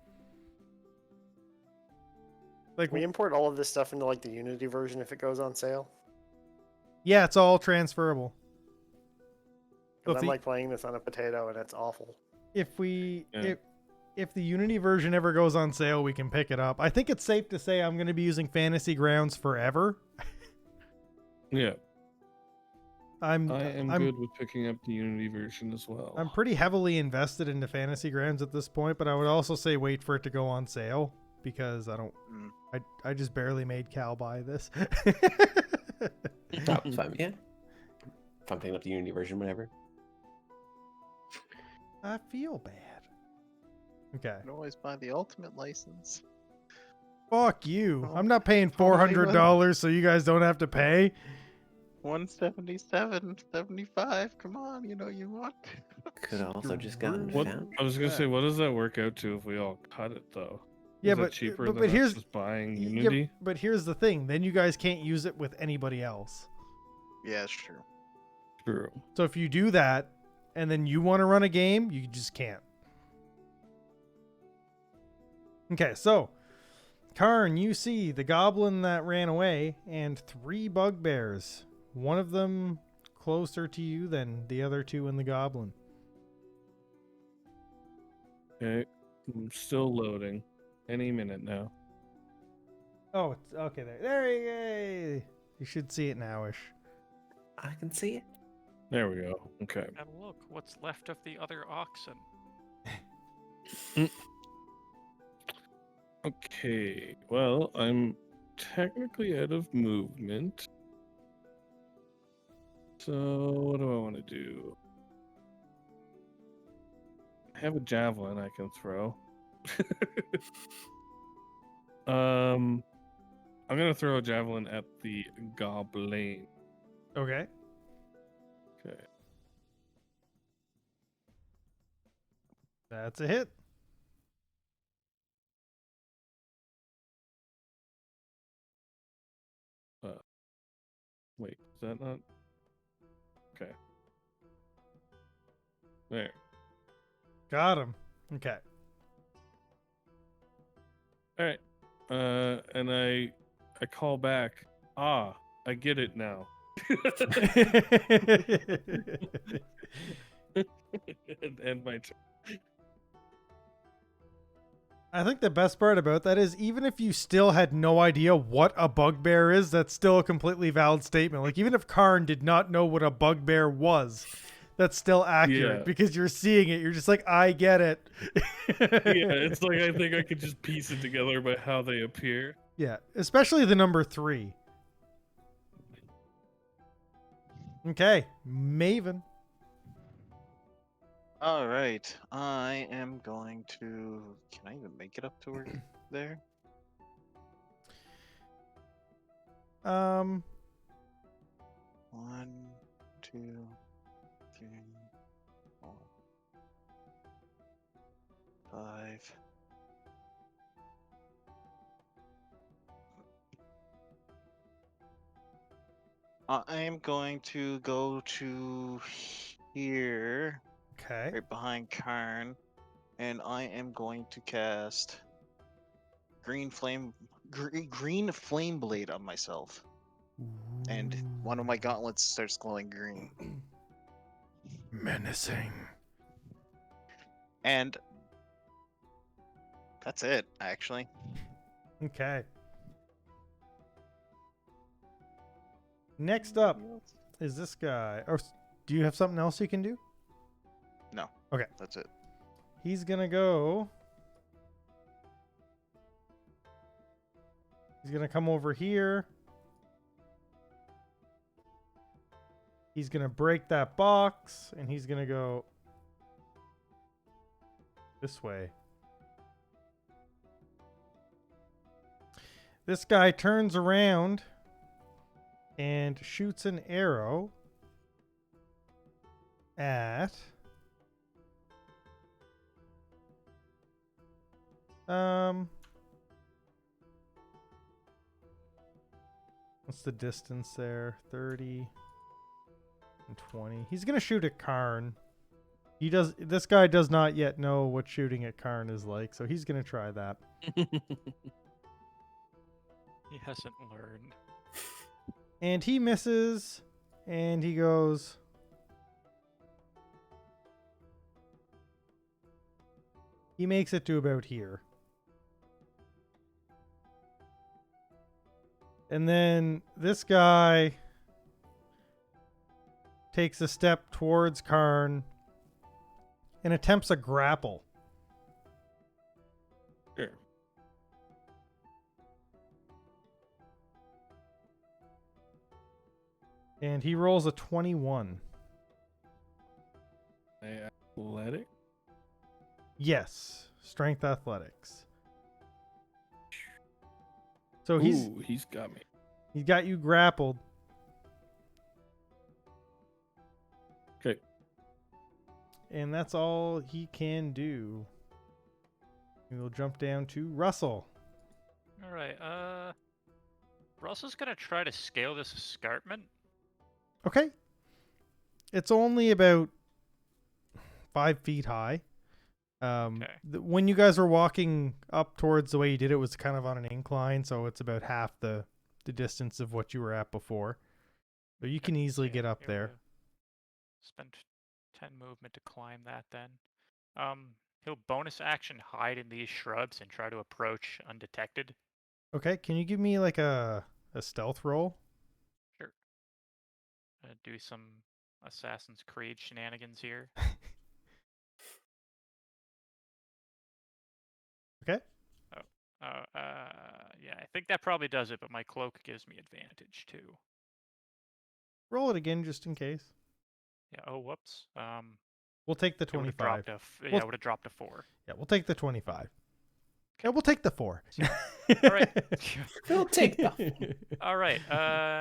Like, Can we import all of this stuff into like the Unity version if it goes on sale? yeah, it's all transferable. Because if I'm the- like playing this on a potato and it's awful. If we Yeah. if the Unity version ever goes on sale, we can pick it up. I think it's safe to say I'm going to be using Fantasy Grounds forever. Yeah. I am I'm good with picking up the Unity version as well. I'm pretty heavily invested into Fantasy Grounds at this point, but I would also say wait for it to go on sale because I just barely made Cal buy this. Oh, it's fine. Yeah. If I'm picking up the Unity version, whatever. I feel bad. Okay. You can always buy the ultimate license. Fuck you. Oh. I'm not paying Oh, wait, $400 so you guys don't have to pay. 177, 75. Come on, you know you want. Could also just gotten What found. I was gonna say, what does that work out to if we all cut it though? Yeah, Is that but cheaper but than us here's just buying yeah, Unity? but here's the thing. Then you guys can't use it with anybody else. Yeah, it's true. True. So if you do that and then you want to run a game, you just can't. Okay, so Karn, you see the goblin that ran away and 3 bugbears. One of them closer to you than the other 2 in the goblin. Okay. I'm still loading. Any minute now. Oh, it's okay there. There you go. You should see it nowish. I can see it. There we go. Okay. And look, what's left of the other oxen. Okay. Well, I'm technically out of movement. So what do I want to do? I have a javelin I can throw. I'm gonna throw a javelin at the goblin. Okay. Okay. That's a hit. Wait, is that not? Okay. There. Got him. Okay. All right. And I call back. I get it now. And my turn. I think the best part about that is even if you still had no idea what a bugbear is, that's still a completely valid statement. Like even if Karn did not know what a bugbear was, that's still accurate Yeah. because you're seeing it. You're just like, I get it. Yeah, it's like I think I could just piece it together by how they appear. Yeah, especially the number 3. Okay, Maven. All right, I am going to. Can I even make it up to where there? Um, 1, 2, 3, 4, 5. I am going to go to here, okay. right behind Karn, and I am going to cast green flame blade on myself, and one of my gauntlets starts glowing green. Menacing. And that's it, actually. Okay. Next up is this guy. Or do you have something else you can do? No. Okay. That's it. He's gonna go. He's gonna come over here. He's gonna break that box, and he's gonna go this way. This guy turns around and shoots an arrow at what's the distance there? 30 and 20. He's gonna shoot at Karn. This guy does not yet know what shooting at Karn is like, so he's gonna try that. He hasn't learned. And he misses, and he goes. He makes it to about here. And then this guy takes a step towards Karn and attempts a grapple. Sure. And he rolls a 21. Athletic? Yes. Strength athletics. So he's got me. He's got you grappled. Okay. And that's all he can do. We'll jump down to Russell. All right. Russell's gonna try to scale this escarpment. Okay. It's only about 5 feet high. Okay. When you guys were walking up towards the way you did it was kind of on an incline, so it's about half the distance of what you were at before. So you can easily get up there. Spend 10 movement to climb that then. He'll bonus action hide in these shrubs and try to approach undetected. Okay, can you give me like a stealth roll? Sure. Do some Assassin's Creed shenanigans here. Okay. Yeah, I think that probably does it, but my cloak gives me advantage too. Roll it again just in case. Yeah. Oh, whoops. We'll take the It would have 25. dropped it would have dropped to 4. Yeah, we'll take the 25. Yeah, we'll take the 4. All right. We'll take that. All right.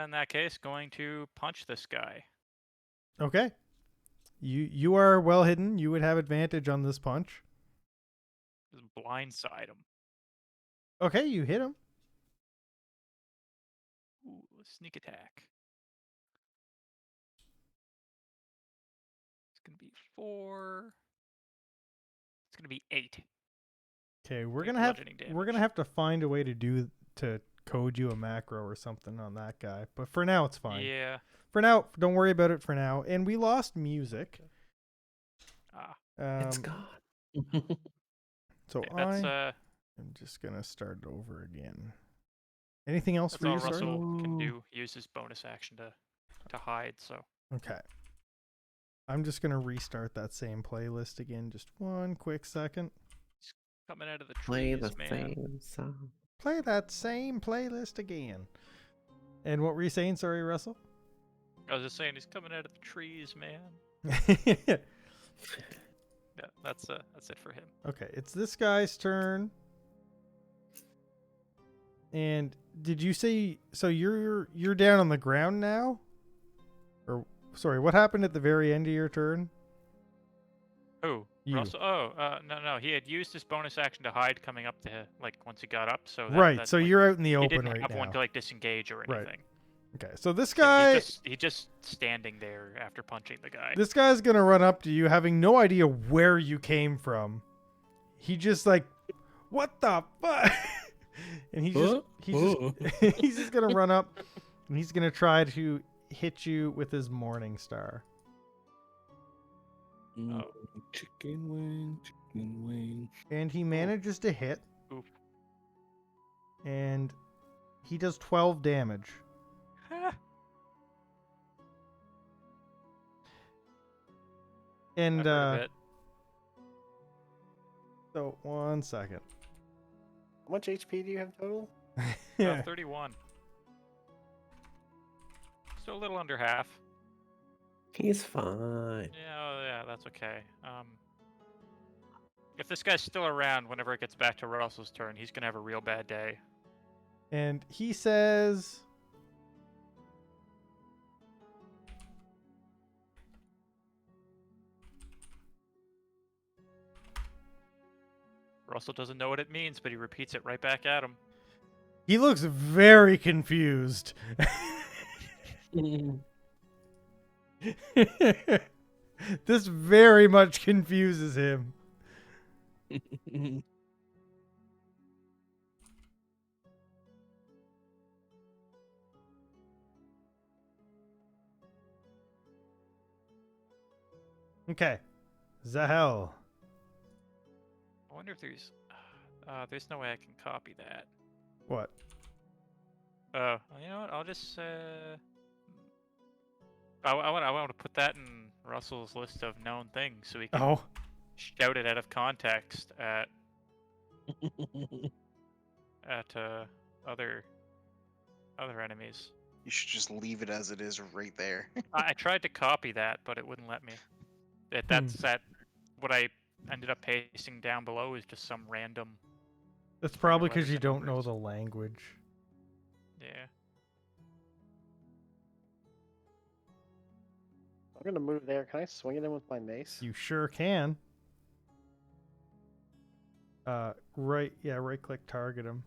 In that case, going to punch this guy. Okay. You are well hidden. You would have advantage on this punch. Just blindside him. Okay, you hit him. Ooh, sneak attack. It's gonna be 4. It's gonna be 8. Okay, we're Take gonna bludgeoning have damage. to find a way to code you a macro or something on that guy. But for now, it's fine. Yeah. For now, don't worry about it for now. And we lost music. Ah. It's Um, gone. so That's I'm just gonna start it over again. Anything else that's for all you, sorry? Russell can do. Use his bonus action to hide. So Okay. I'm just gonna restart that same playlist again. Just one quick second. coming out of the Play trees, the man. same song. Play that same playlist again. And what were you saying? Sorry, Russell. I was just saying he's coming out of the trees, man. Okay, Yeah, that's it for him. it's this guy's turn. And did you say so? You're down on the ground now, or sorry, what happened at the very end of your turn? Who? You. Russell? Oh, no. He had used his bonus action to hide coming up to like once he got up. So Right. So like, you're out in the he open didn't right have now. one to like disengage or Right. anything. Okay. So this So guy, he's just standing there after punching the guy. this guy's gonna run up to you, having no idea where you came from. He just like, what the fuck? And he's just gonna run up, and he's gonna try to hit you with his Morning Star. Oh. Chicken wing. And he manages to hit. Oof. And he does 12 damage. And I've heard of it. so 1 second. How much HP do you have total? 31. So a little under half. He's fine. Yeah, that's okay. If this guy's still around whenever it gets back to Russell's turn, he's gonna have a real bad day. And he says, Russell doesn't know what it means, but he repeats it right back at him. he looks very confused. This very much confuses him. Okay. Zahel. I wonder if there's no way I can copy that. What? Well, you know what? I'll just I want to put that in Russell's list of known things so he can Oh. shout it out of context at other enemies. You should just leave it as it is right there. I tried to copy that, but it wouldn't let me. That's what I ended up pasting down below is just some random. That's probably letters because you and don't know numbers. the language. Yeah. I'm gonna move there. Can I swing at him with my mace? You sure can. Right click target him.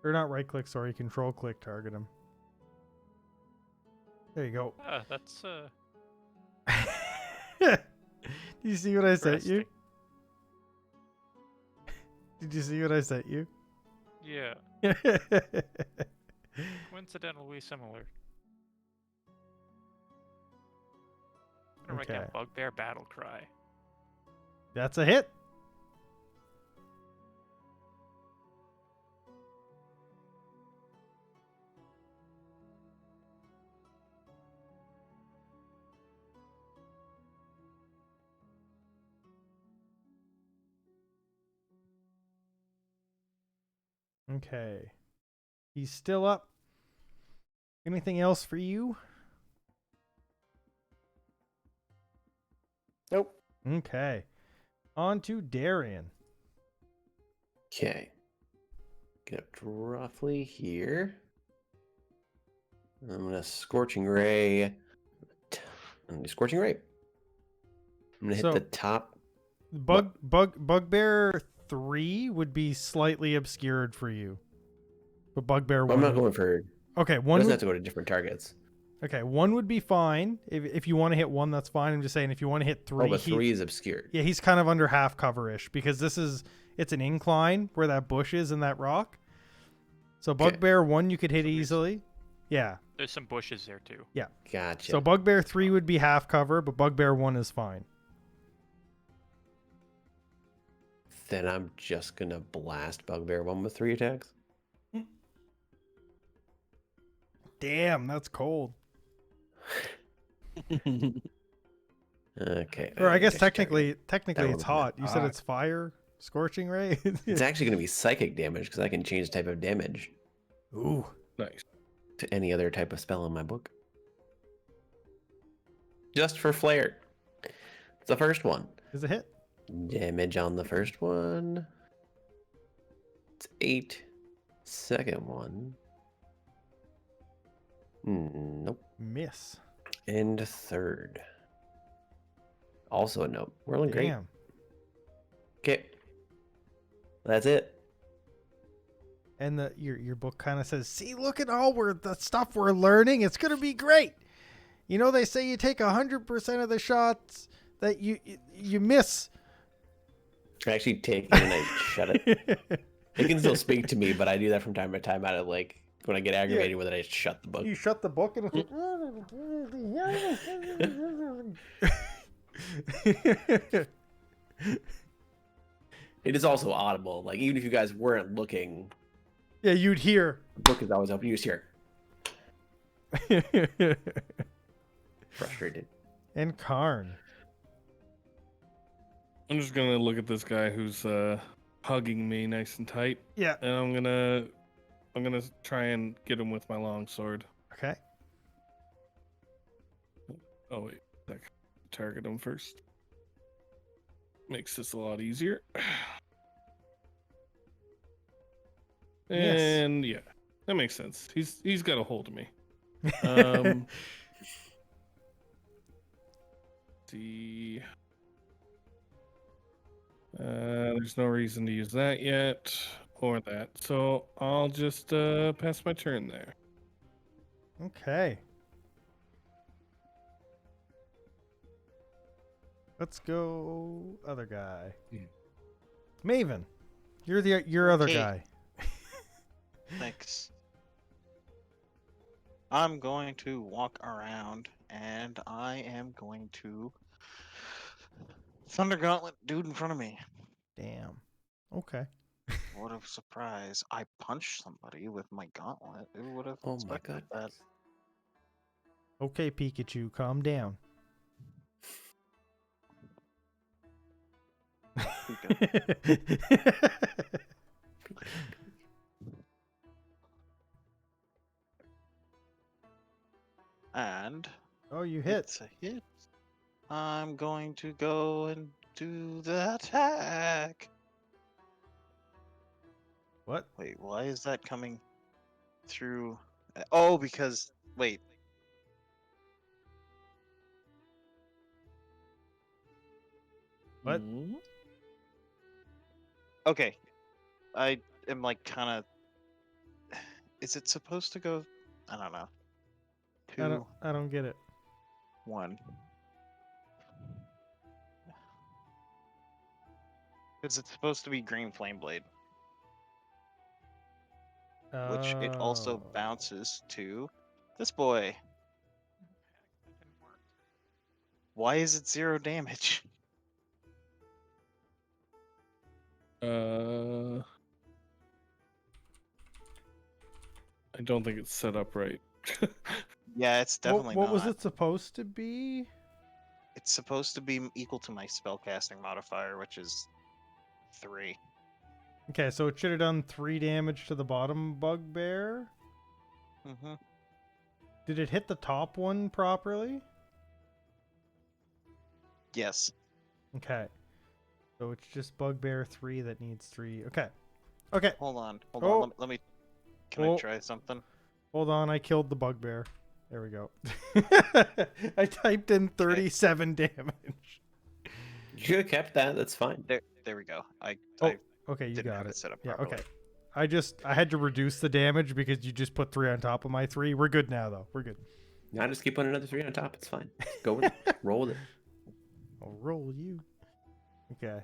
Or not right click, sorry, control click target him. There you go. That's Did you see what I sent you? interesting. Did you see what I sent you? Yeah. Coincidentally similar. I'm gonna write down Okay. Bugbear Battle Cry. That's a hit. Okay. He's still up. Anything else for you? Nope. Okay. On to Darian. Okay. Get up to roughly here. I'm gonna Scorching Ray. I'm gonna do Scorching Ray. I'm gonna hit So- the top. Bugbear 3 would be slightly obscured for you. But Bugbear 1. I'm not going for. Okay, One one doesn't would, have to go to different targets. okay, 1 would be fine. If you want to hit 1, that's fine. I'm just saying if you want to hit 3, Oh, but 3 is obscured. yeah, he's kind of under half cover-ish because it's an incline where that bush is and that rock. So Okay. Bugbear 1 you could hit For reason. easily. Yeah. There's some bushes there too. Gotcha. So Bugbear 3 would be half cover, but Bugbear 1 is fine. Then I'm just gonna blast Bugbear 1 with 3 attacks. Damn, that's cold. Okay. Or I guess just gotta technically down it's a hot. bit. You said it's fire, scorching ray. It's actually gonna be psychic damage because I can change the type of damage Ooh. Nice. to any other type of spell in my book. Just for flair. It's the first one. Is it hit? Damage on the first one. It's 8. Second one. Nope. Miss. And third. Also a nope. We're rolling great. Damn. Okay. That's it. And your book kind of says, "See, look at all the stuff we're learning. It's gonna be great." You know, they say you take 100% of the shots that you miss. I actually take it and I shut it. It can still speak to me, but I do that from time to time out of like when I get aggravated with it, I just shut the book. You shut the book and it's It is also audible. Like even if you guys weren't looking, yeah, you'd hear. the book is always open. You just hear frustrated. And Karn. I'm just gonna look at this guy who's hugging me nice and tight, Yeah. and I'm gonna try and get him with my longsword. Okay. Oh wait, target him first. Makes this a lot easier. Yes. And yeah, that makes sense. He's got a hold of me. Um, see. There's no reason to use that yet, or that. So I'll just pass my turn there. Okay. Let's go other guy. Yeah. Maven. You're your other Okay. guy. Thanks. I'm going to walk around and I am going to Thunder Gauntlet dude in front of me. Damn. Okay. What a surprise. I punched somebody with my gauntlet. Who would have Oh my expected god. that? Okay, Pikachu, calm down. And Oh, you hit. it's a hit. I'm going to go and do the attack. What? Wait, why is that coming through? Oh, because wait. What? Okay, I am like kind of. Is it supposed to go? I don't know. I don't get it. 1. Because it's supposed to be Green Flame Blade, which it also Oh. bounces to this boy. Why is it 0 damage? I don't think it's set up right. Yeah, it's definitely what not. was it supposed to be? It's supposed to be equal to my spellcasting modifier, which is 3. Okay, so it should have done 3 damage to the bottom bugbear. Mm-hmm. Did it hit the top one properly? Yes. Okay. So it's just bugbear 3 that needs 3. Okay. Okay. Hold on. Hold Oh. on. Let me. Can Oh. I try something? Hold on, I killed the bugbear. There we go. I typed in 37 damage. You could have kept that. That's fine. There we go. I Okay, you didn't got have it. it set up Yeah, properly. okay. I had to reduce the damage because you just put 3 on top of my 3. We're good now, though. We're good. Now just keep putting another 3 on top. It's fine. Go with it. Roll with it. I'll roll you. Okay.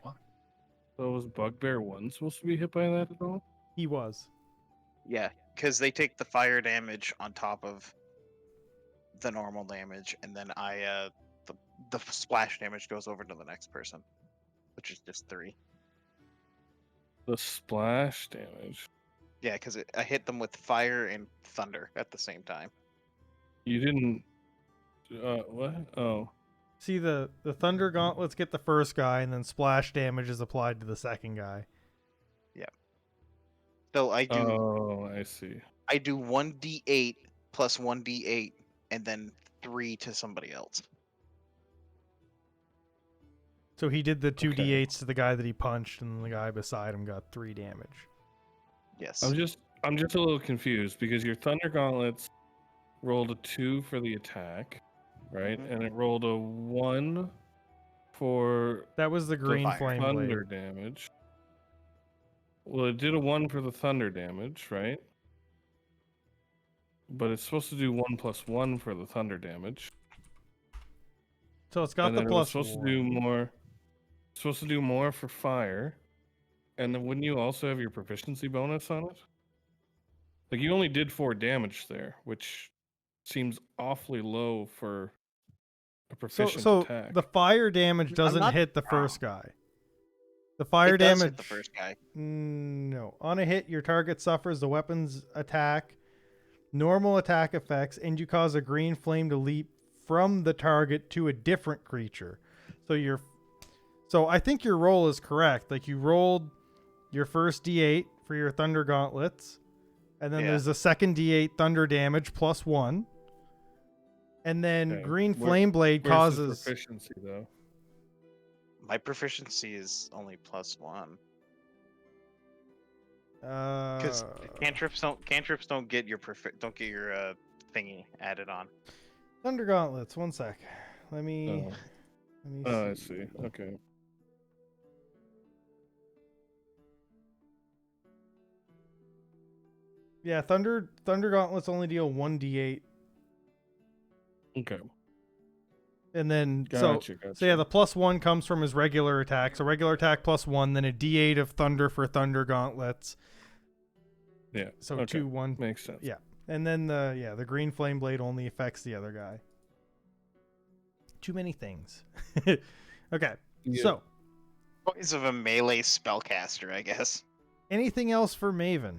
So was Bugbear 1 supposed to be hit by that at all? He was. Yeah, because they take the fire damage on top of the normal damage, and then the splash damage goes over to the next person, which is just 3. The splash damage. Yeah, because I hit them with fire and thunder at the same time. You didn't. What? Oh. See, the Thunder Gauntlets get the first guy, and then splash damage is applied to the second guy. So I do Oh, I see. I do 1d8 plus 1d8, and then 3 to somebody else. So he did the 2d8s Okay. to the guy that he punched, and the guy beside him got 3 damage. Yes. I'm just a little confused because your Thunder Gauntlets rolled a 2 for the attack, right? Mhm. And it rolled a 1 for That was the green fire. flame thunder blade. damage. Well, it did a 1 for the thunder damage, right? But it's supposed to do 1 plus 1 for the thunder damage. So it's got And the then it was plus supposed 1. to do more. Supposed to do more for fire. And then wouldn't you also have your proficiency bonus on it? Like you only did 4 damage there, which seems awfully low for a proficient So attack. the fire damage doesn't not hit the wrong. first guy. The fire It does damage. hit the first guy. No. On a hit, your target suffers the weapon's attack, normal attack effects, and you cause a green flame to leap from the target to a different creature. So I think your roll is correct. Like you rolled your first D8 for your Thunder Gauntlets, and then Yeah. there's a second D8 thunder damage plus 1. And then Okay. green Where- flame blade Where's his causes proficiency though? My proficiency is only plus 1. uh Because cantrips don't get your thingy added on. Thunder Gauntlets. 1 sec. Let me Oh, I see. Okay. Yeah, Thunder Gauntlets only deal 1d8, Okay. and then Gotcha. so yeah, the plus 1 comes from his regular attack. So regular attack plus 1, then a d8 of thunder for Thunder Gauntlets. Yeah. So okay. 2 1. Makes sense. Yeah. And then the green flame blade only affects the other guy. Too many things. Okay. Yeah. So, Voice of a melee spellcaster, I guess. anything else for Maven?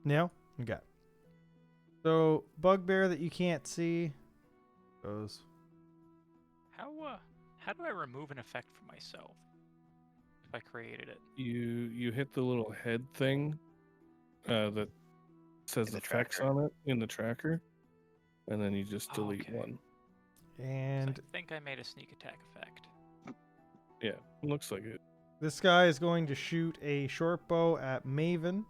No? Okay. So, bugbear that you can't see goes. How do I remove an effect for myself if I created it? You hit the little head thing that says In the effects tracker. on it in the tracker, and then you just delete Okay. one. 'Cause And I think I made a sneak attack effect. Yeah, looks like it. this guy is going to shoot a short bow at Maven,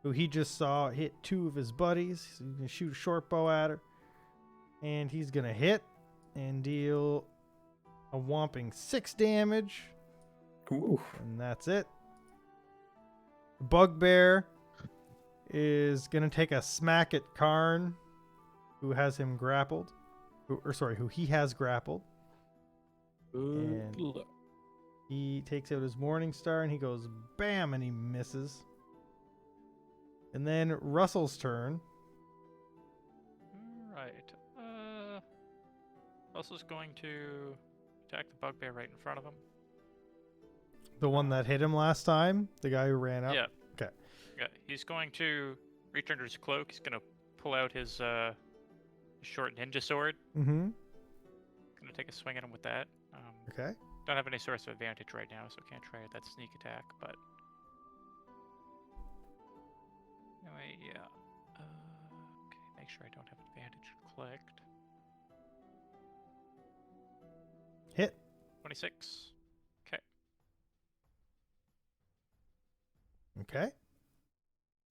who he just saw hit 2 of his buddies. So he's going to shoot a short bow at her. And he's going to hit and deal a whopping 6 damage. Ooh. And that's it. Bugbear is going to take a smack at Karn, who has him grappled. Who he has grappled. Good And- luck. He takes out his Morning Star and he goes bam and he misses. And then Russell's turn. Alright. Russell's going to attack the bugbear right in front of him. The one that hit him last time. The guy who ran up. Yeah. Okay. Yeah. He's going to reach under his cloak. He's going to pull out his short ninja sword. Mm-hmm. Going to take a swing at him with that. Okay. Don't have any source of advantage right now, so can't try that sneak attack, but... Anyway, yeah. Okay, make sure I don't have advantage clicked. Hit. 26. Okay. Okay.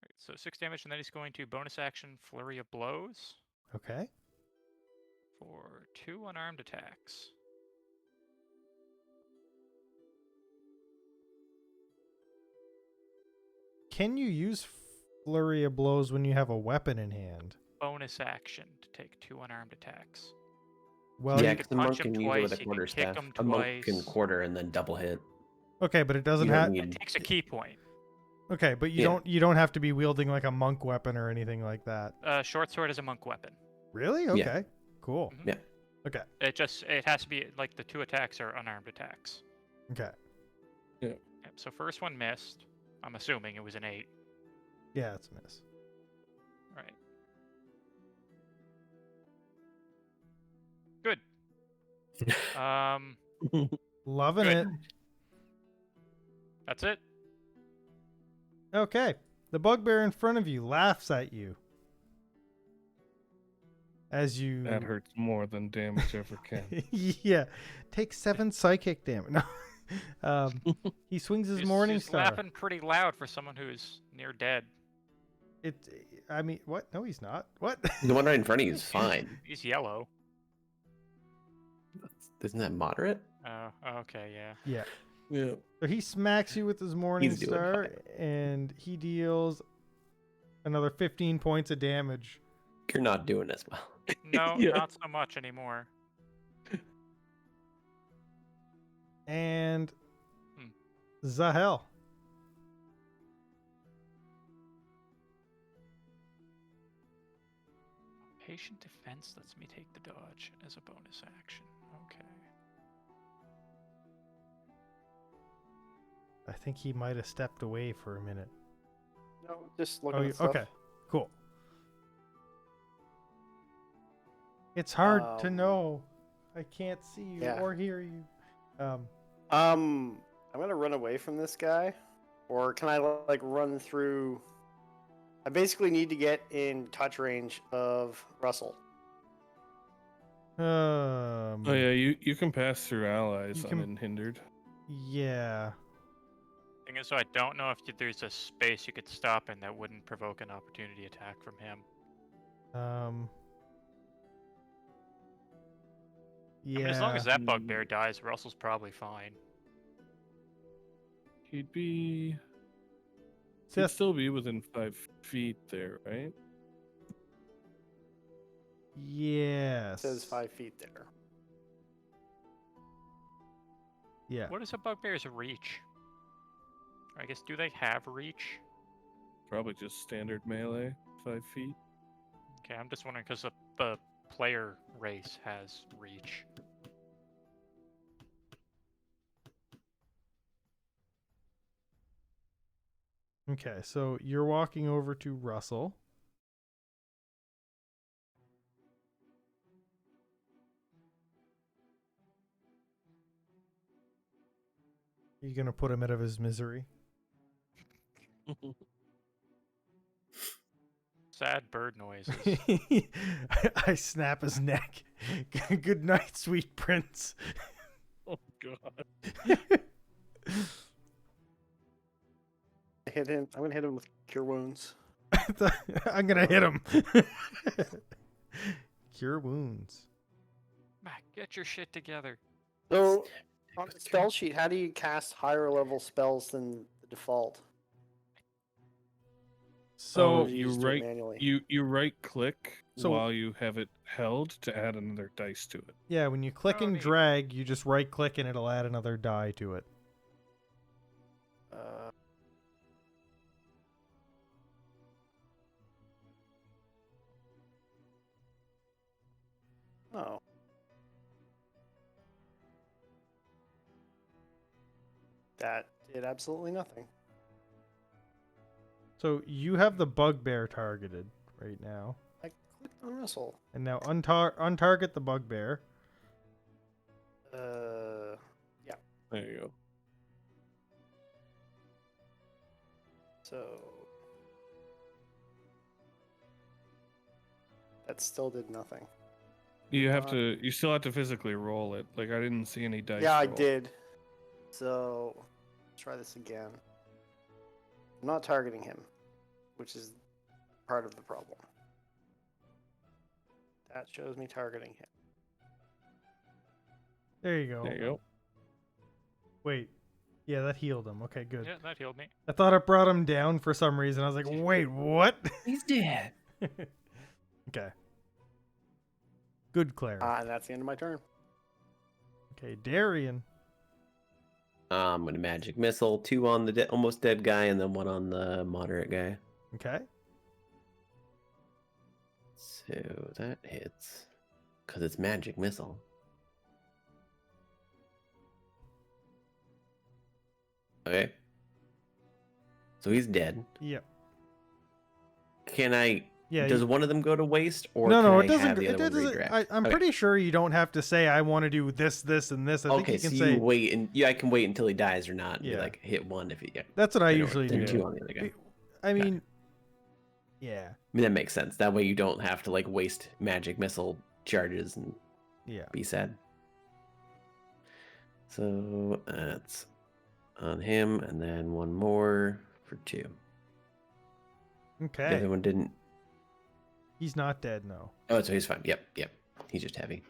Right, so 6 damage, and then he's going to bonus action Flurry of Blows Okay. for 2 unarmed attacks. Can you use Flurry of Blows when you have a weapon in hand? Bonus action to take 2 unarmed attacks. Well, Yeah, you because could the monk punch him can use it with twice, a you quarter can kick staff. him A monk can twice. quarter and then double hit. okay, but it doesn't You don't have. need- It takes a key point. Okay, but you don't have to be wielding like a monk weapon or anything like that. Short sword is a monk weapon. Really? Okay. Cool. Mhm. Yeah. Okay. It has to be like the 2 attacks are unarmed attacks. Okay. Yep, so first one missed. I'm assuming it was an 8. Yeah, it's a miss. Right. Good. Loving Good. it. That's it. Okay. The bugbear in front of you laughs at you. As you That hurts more than damage ever can. yeah. Take 7 psychic damage. No. He swings his morning He's star. laughing pretty loud for someone who's near dead. I mean, what? No, he's not. What? The one right in front of you is fine. He's yellow. Isn't that moderate? Oh, okay, yeah. Yeah. Yeah. So he smacks you with his morning He's doing star, fine. and he deals another 15 points of damage. You're not doing as well. No, Yeah. not so much anymore. And Hmm. Zahel. Patient defense lets me take the dodge as a bonus action. Okay. I think he might have stepped away for a minute. No, just looking at stuff. Okay. Cool. It's hard to know. I can't see you Yeah. or hear you. I'm gonna run away from this guy, or can I like run through? I basically need to get in touch range of Russell. Oh yeah, you can pass through allies You can- unhindered. Yeah. Thing is, so I don't know if there's a space you could stop in that wouldn't provoke an opportunity attack from him. Yeah. I mean, as long as that bugbear dies, Russell's probably fine. He'd be. He'd Seth- still be within 5 feet there, right? Yes. It says 5 feet there. Yeah. What is a bugbear's reach? Or I guess, do they have reach? Probably just standard melee, 5 feet. Okay, I'm just wondering because the player race has reach. Okay, so you're walking over to Russell. You gonna put him out of his misery? Sad bird noises. I snap his neck. Good night, sweet prince. Oh god. I hit him. I'm gonna hit him with cure wounds. I'm gonna hit him. Cure wounds. Mac, get your shit together. So on the spell sheet, how do you cast higher level spells than the default? So Or do you just do it right manually? you right click So- while you have it held to add another dice to it. yeah, when you click Oh, and neat. drag, you just right click and it'll add another die to it. Oh. That did absolutely nothing. So you have the bugbear targeted right now. I clicked on Russell. And now untarget the bugbear. Yeah. There you go. So that still did nothing. You have to. You still have to physically roll it. Like I didn't see any dice. Yeah, I roll. did. So let's try this again. I'm not targeting him, which is part of the problem. That shows me targeting him. There you go. There you go. Wait. Yeah, that healed him. Okay, good. Yeah, that healed me. I thought it brought him down for some reason. I was like, wait, what? He's dead. Okay. Good, Claire. And that's the end of my turn. Okay, Darian. I'm gonna magic missile 2 on the almost dead guy, and then 1 on the moderate guy. Okay. So that hits because it's magic missile. Okay. So he's dead. Yep. Can I? Yeah. Does one of them go to waste, or no, can no, I it doesn't. have the It other one doesn't. redirect? I'm Okay. pretty sure you don't have to say I want to do this, this, and this. I think Okay, you can so say. you wait, and I can wait until he dies or not. And Yeah. be like hit 1 if he. Yeah. That's what I Then usually then do. 2 on the other guy. I Okay. mean, yeah, I mean that makes sense. That way you don't have to like waste magic missile charges and yeah. be sad. So that's on him, and then 1 more for 2. The Okay. other one didn't. He's not dead, no. Oh, so he's fine. Yep. He's just heavy.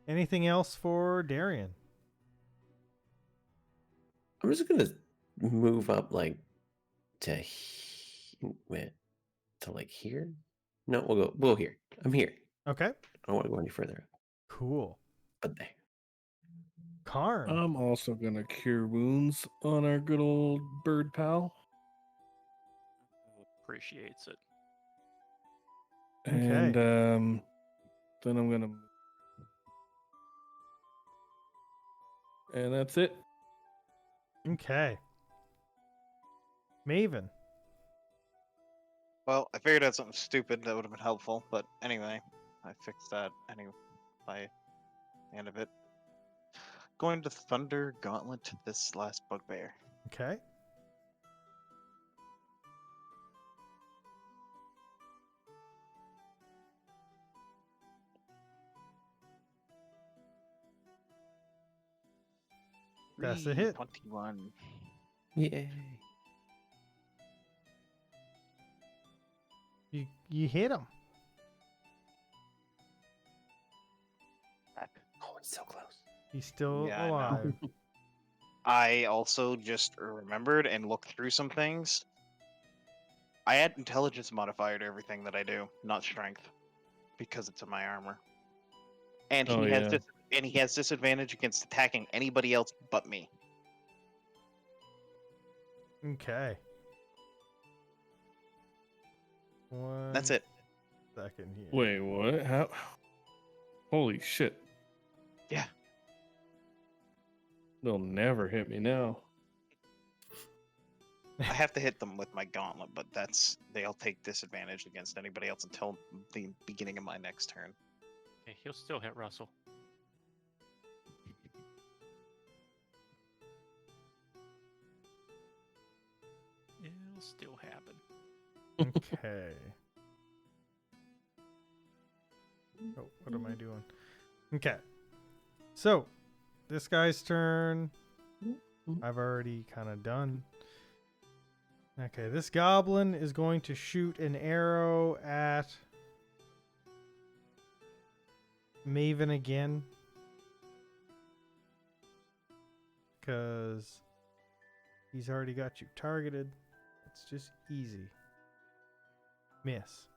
Anything else for Darian? I'm just gonna move up like to wait to like here. No, we'll go here. I'm here. Okay. I don't want to go any further. Cool. But there. Karn. I'm also gonna cure wounds on our good old bird pal. Appreciates it. And then I'm gonna, and that's it. Okay. Maven. Well, I figured out something stupid that would have been helpful, but anyway, I fixed that by the end of it. Going to Thunder Gauntlet this last bugbear. Okay. That's a hit. 21. Yay. You hit him. Oh, it's so close. He's still Yeah, I know. alive. I also just remembered and looked through some things. I add intelligence modifier to everything that I do, not strength, because it's in my armor. And Oh, he has disadvantage against attacking anybody else but me. Okay. That's 1 it. second here. Wait, what? How? Holy shit! Yeah. They'll never hit me now. I have to hit them with my gauntlet, but they'll take disadvantage against anybody else until the beginning of my next turn. Okay, he'll still hit Russell. It'll still happen. Okay. Oh, what am I doing? Okay. So, this guy's turn. I've already kind of done. Okay, this goblin is going to shoot an arrow at Maven again. Because he's already got you targeted. It's just easy. Miss.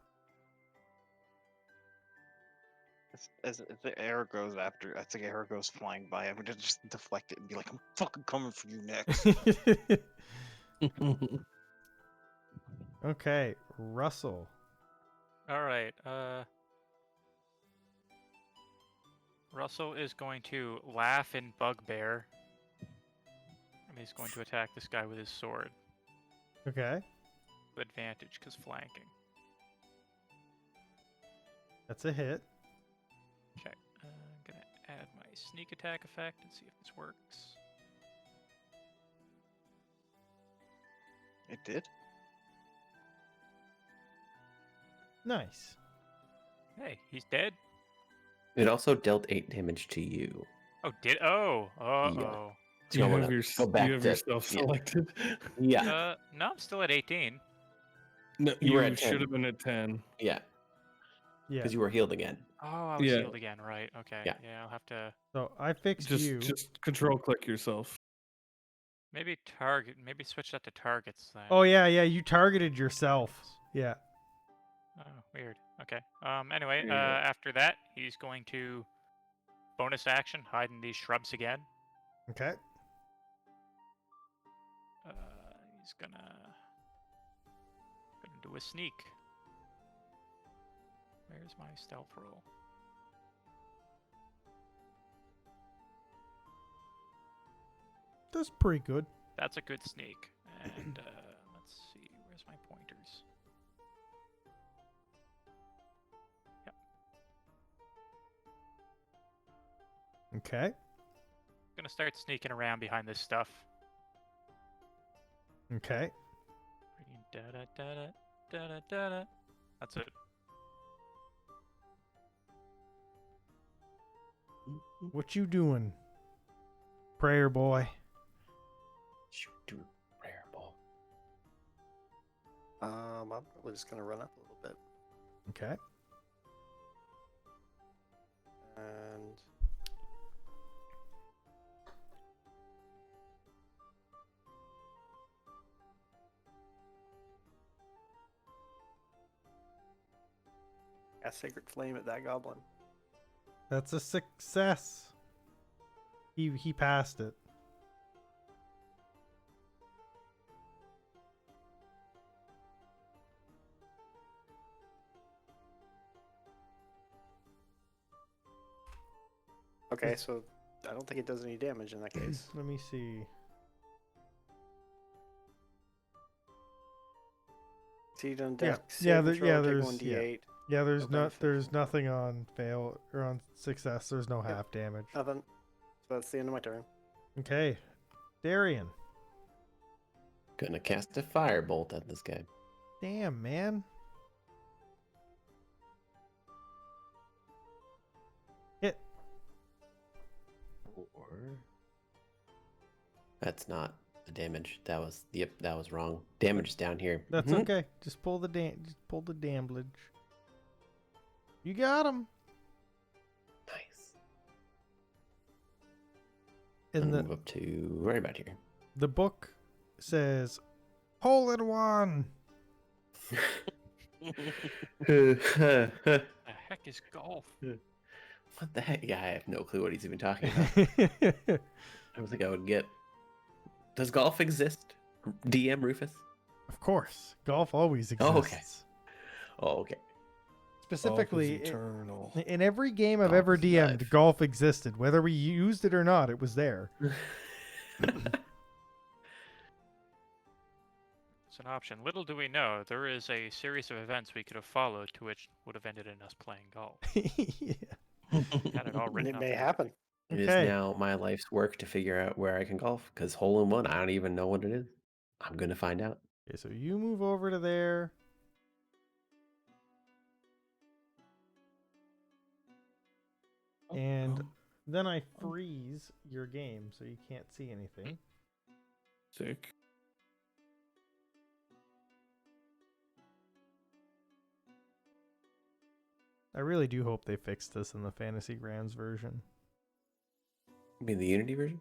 As the arrow goes after, I think arrow goes flying by. I'm gonna just deflect it and be like, "I'm fucking coming for you next." Okay, Russell. All right. Russell is going to laugh in bugbear, and he's going to attack this guy with his sword Okay, with advantage because flanking. that's a hit. Okay. I'm gonna add my sneak attack effect and see if this works. It did. Nice. Hey, he's dead. It also dealt 8 damage to you. Oh, did oh oh. So You I wanna have, go back you have to yourself yeah. selected. Yeah. No, I'm still at 18. No, You were you at should 10. have been at 10. Yeah. Yeah. Because you were healed again. Oh, I was Yeah. healed again. Right. Okay. Yeah. Yeah, I'll have to So I fixed you. Just control click yourself. maybe switch that to targets then. Oh yeah, you targeted yourself. Yeah. Oh, weird. Okay. Anyway, Yeah. after that, he's going to bonus action hide in these shrubs again. Okay. He's gonna do a sneak. Where's my stealth roll? That's pretty good. That's a good sneak. And let's see, where's my pointers? Yep. Okay. Gonna start sneaking around behind this stuff. Okay. Da-da-da-da-da-da-da. That's it. What you doing, prayer boy? Shoot, do prayer ball. I'm probably just gonna run up a little bit Okay. and cast Sacred Flame at that goblin. That's a success. He passed it. Okay, so I don't think it does any damage in that case. Let me see. Exceed on Yeah, dex. yeah, saving yeah, throw, take there's- yeah. 1d8. Yeah, there's No benefit. there's nothing on fail or on success. There's no half damage. Nothing. So that's the end of my turn. Okay, Darian. Gonna cast a firebolt at this guy. Damn, man. Hit. Or that's not the damage. That was that was wrong. Damage is down here. That's Mhm. okay. Just pull the damage. You got him. Nice. And Move up to right about here. the book says hole in one. The heck is golf? What the heck? Yeah, I have no clue what he's even talking about. I don't think I would get. Does golf exist? DM Rufus? Of course, golf always exists. Oh, okay. Oh, okay. Specifically, eternal. in every game I've Golf ever is DM'd, life. golf existed. Whether we used it or not, it was there. It's an option. Little do we know, there is a series of events we could have followed to which would have ended in us playing golf. Yeah. Had it all And written it up may there. happen. It is Okay. now my life's work to figure out where I can golf, because hole in one, I don't even know what it is. I'm gonna find out. Okay, so you move over to there. And then I freeze your game so you can't see anything. Sick. I really do hope they fix this in the Fantasy Grounds version. You mean the Unity version?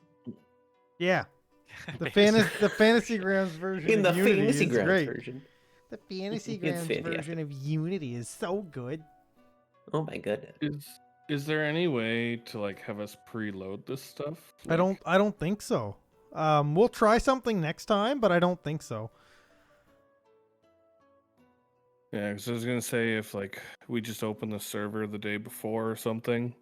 Yeah, the Basically. Fantasy Grounds version In the of Unity Fantasy is Grounds great. version. The Fantasy It's Grounds fantastic. version of Unity is so good. Oh my goodness. Is there any way to like have us preload this stuff? I don't think so. We'll try something next time, but I don't think so. Yeah, because I was gonna say if like we just open the server the day before or something,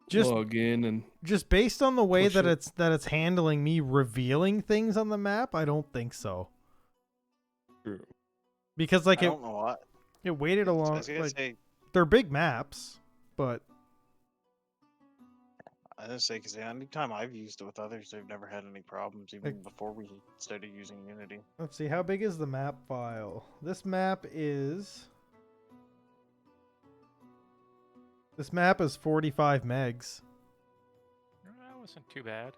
Just log in and just based on the way Push that it. it's handling me revealing things on the map, I don't think so. Because like I don't know what. it waited a I long was gonna like say, they're big maps, but because anytime I've used it with others, they've never had any problems, even before we started using Unity. let's see, how big is the map file? This map is 45 megs. That wasn't too bad.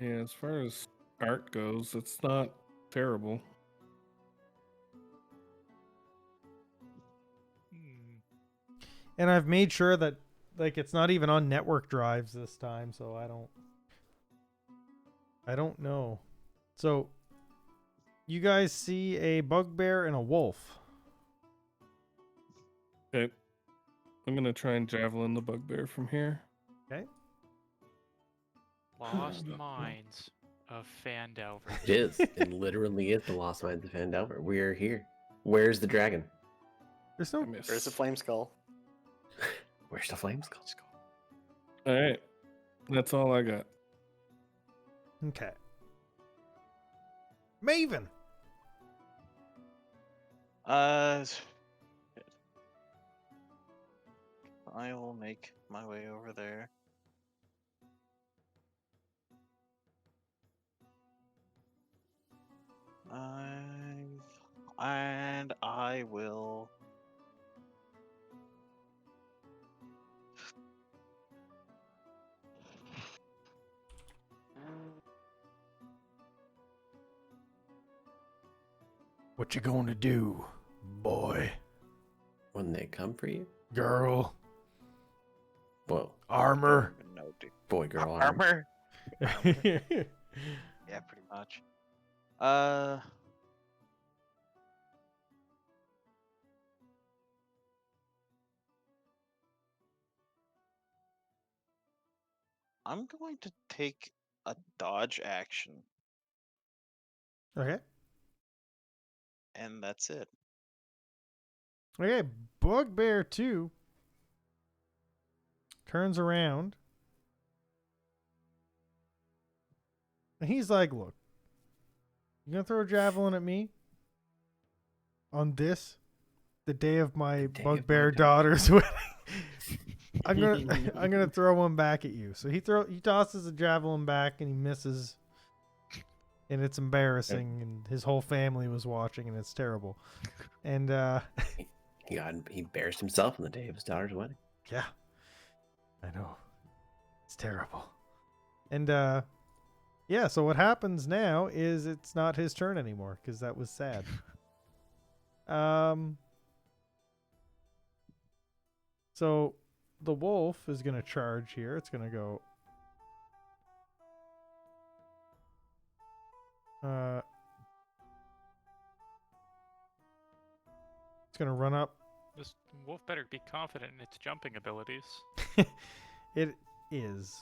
Yeah, as far as art goes, it's not terrible. And I've made sure that like it's not even on network drives this time, so I don't know. So you guys see a bugbear and a wolf. Okay. I'm gonna try and javelin the bugbear from here. Okay. Lost mines. of Fandelver. It is. It literally is the Lost Mines of Fandelver. We're here. Where's the dragon? There's I no. miss. Where's the flame skull? Where's the flame skull? All right, that's all I got. Okay. Maven. I will make my way over there. And I will. What you gonna do, boy, When they come for you? girl, Whoa. armor? No, dude. Boy, girl, arm. Armor. Yeah, pretty much. I'm going to take a dodge action, Okay. and that's it. Okay. Bugbear 2 turns around. And he's like, look, you gonna throw a javelin at me on this, the day of my The day of bugbear my daughter's wedding? I'm gonna throw one back at you. So he tosses a javelin back and he misses. And it's embarrassing, and his whole family was watching, and it's terrible. And He embarrassed himself on the day of his daughter's wedding. yeah, I know, it's terrible. And yeah, so what happens now is it's not his turn anymore because that was sad. So the wolf is gonna charge here. It's gonna go. It's gonna run up. This wolf better be confident in its jumping abilities. It is.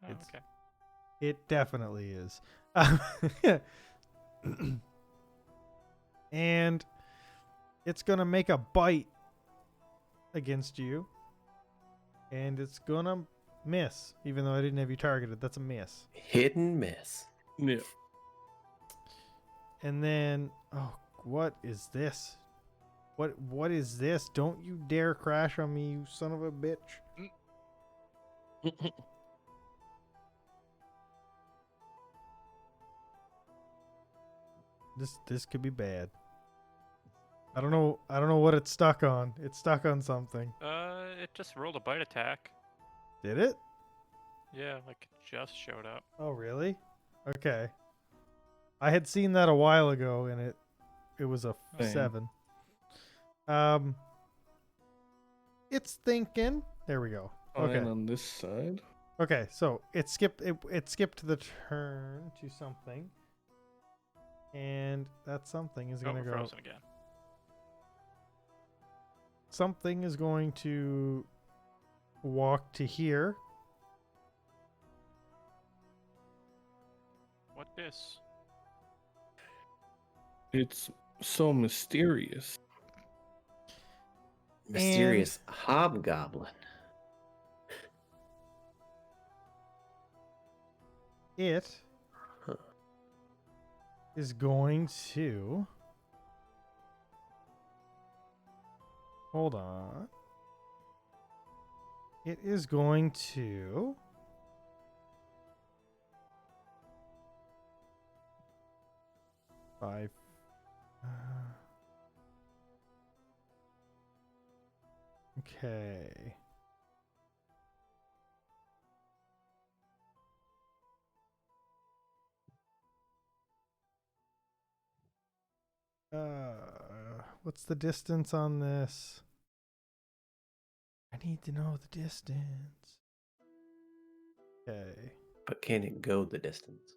Oh, It's- okay. It definitely is. And it's going to make a bite against you. And it's going to miss, even though I didn't have you targeted. That's a miss. Hit and miss. Yeah. And then, oh, what is this? What is this? Don't you dare crash on me, you son of a bitch. This could be bad. I don't know what it's stuck on. It's stuck on something. It just rolled a bite attack. Did it? Yeah, like it just showed up. Oh, really? Okay. I had seen that a while ago and it was a Same. 7. It's thinking. There we go. Okay. Fine on this side. Okay, so it skipped the turn to something. And that something is Oh, going to we're go. frozen again. Something is going to walk to here. What this? It's so mysterious. Mysterious hobgoblin. It Huh. is going to. Hold on. It is going to. Five. Okay. What's the distance on this? I need to know the distance. Okay. But can it go the distance?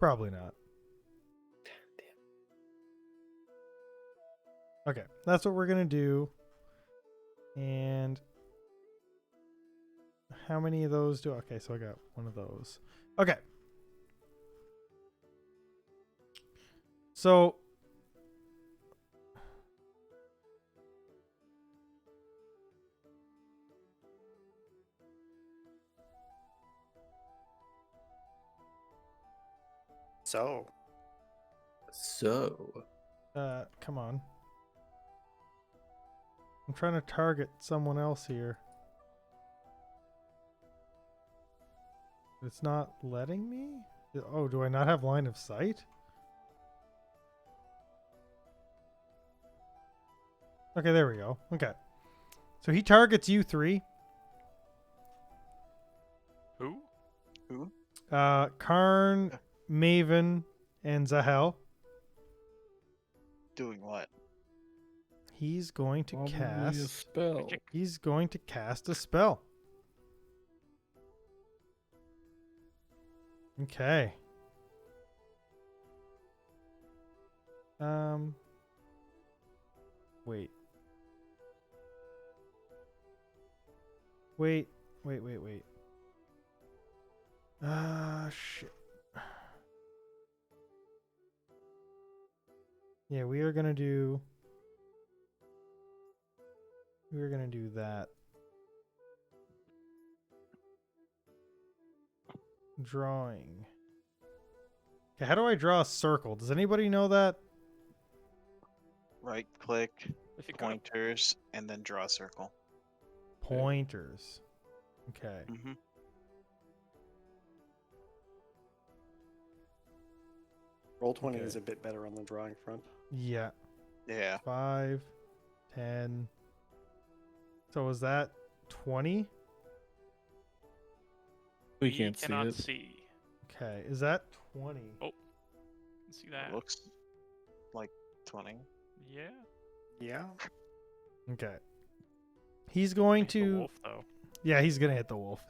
Probably not. Okay, that's what we're gonna do. And how many of those do? Okay, so I got one of those. Okay. So So, come on. I'm trying to target someone else here. It's not letting me? Oh, do I not have line of sight? Okay, there we go. Okay. So he targets you three. Who? Karn, Maven, and Zahel. Doing what? He's going to Probably a cast. spell. He's going to cast a spell. Okay. Wait. Wait. Shit. Yeah, we are gonna do that. Drawing. Okay, how do I draw a circle? Does anybody know that? Right click, If you go to pointers, and then draw a circle. Pointers. Okay. Mm-hmm. Roll 20 Okay. is a bit better on the drawing front. Yeah. Yeah. 5, 10. So is that 20? We can't see cannot it. see. Okay. Is that 20? See that? It looks like 20. Yeah. Yeah. Okay. He's going Hit the to. wolf, though. Yeah, he's going to hit the wolf.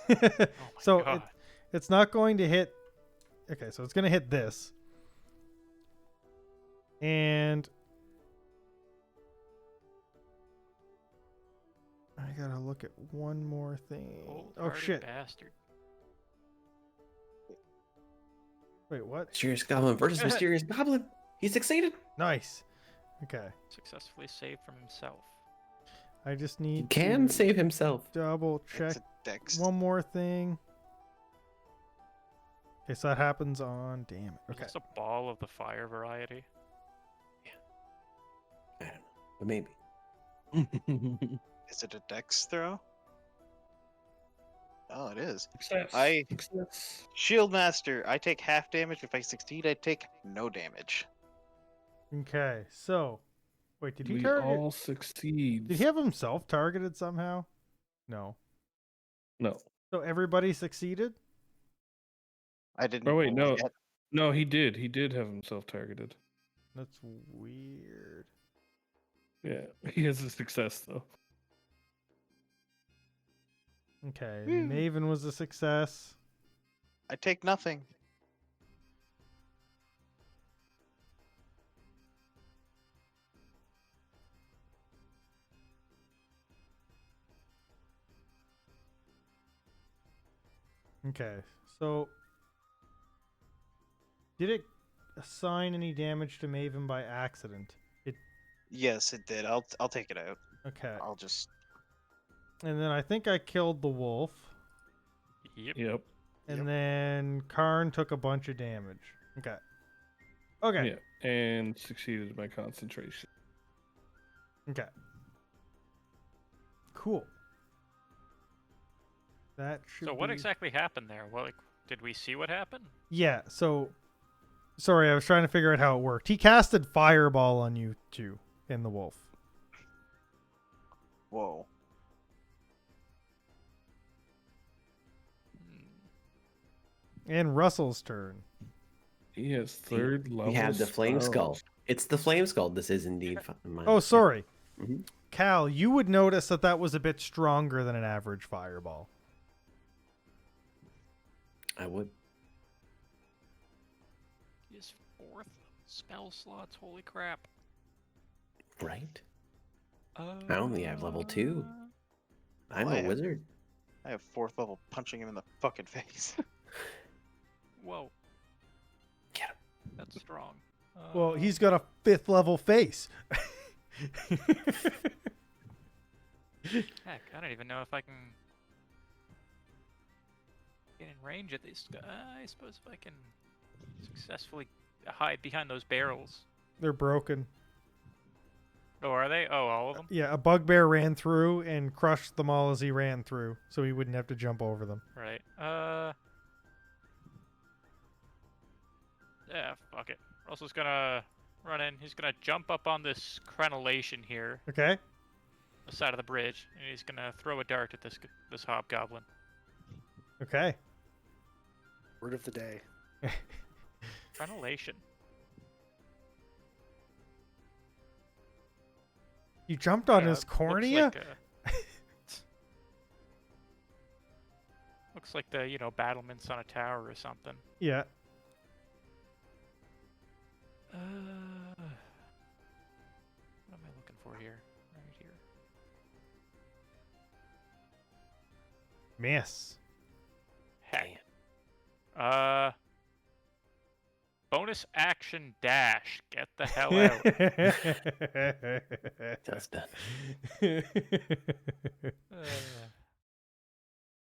Oh my So god. it's not going to hit. Okay, so it's going to hit this. And I gotta look at one more thing. Oh Cold-hearted shit! Bastard. Wait, what? Mysterious Goblin versus Mysterious Goblin. He succeeded. Nice. Okay, Successfully saved from himself. I just He need can to save himself. double check It's a dex. one more thing. Okay, so that happens on. Damn it. Is Okay. this a ball of the fire variety? I don't know, but maybe. Is it a dex throw? Oh, it is. Success. I- Success. Shield Master. I take half damage. If I succeed, I take no damage. Okay, so wait, did he We target? all succeed. Did he have himself targeted somehow? No. No. So everybody succeeded? I didn't. Oh wait, roll no. yet. No, he did. He did have himself targeted. That's weird. Yeah, he has a success though. Okay, Whew. Maven was a success. I take nothing. Okay, so did it assign any damage to Maven by accident? It Yes, it did. I'll take it out. okay, I'll just. and then I think I killed the wolf, Yep. Yep. and Yep. then Karn took a bunch of damage. Okay, okay, Yeah, and succeeded my concentration. okay, cool. That should. So what be- exactly happened there? Well, like, did we see what happened? Yeah. So, sorry, I was trying to figure out how it worked. He casted fireball on you too, in the wolf. Whoa. And Russell's turn. He has third level. We have the Flame Skull. spells. It's the Flame Skull. This is indeed. Oh, sorry. Mhm. Cal, you would notice that that was a bit stronger than an average fireball. I would. His fourth spell slots. Holy crap. Right? I only have level 2. I'm Oh, a yeah. wizard. I have 4th level punching him in the fucking face. Whoa. Get him. That's strong. Well, he's got a 5th level face. Heck, I don't even know if I can get in range of this guy. I suppose if I can successfully hide behind those barrels. They're broken. Oh, are they? Oh, all of them? Yeah, a bugbear ran through and crushed them all as he ran through, so he wouldn't have to jump over them. Right. Yeah, fuck it. Russell's gonna run in. He's gonna jump up on this crenellation here, Okay? the side of the bridge, and he's gonna throw a dart at this hobgoblin. Okay. Word of the day. Crenellation. You jumped on Yeah, his it cornea? Looks like the, battlements on a tower or something. Yeah. What am I looking for here? Right here. Miss. Heck. Bonus action dash. Get the hell out. That's done.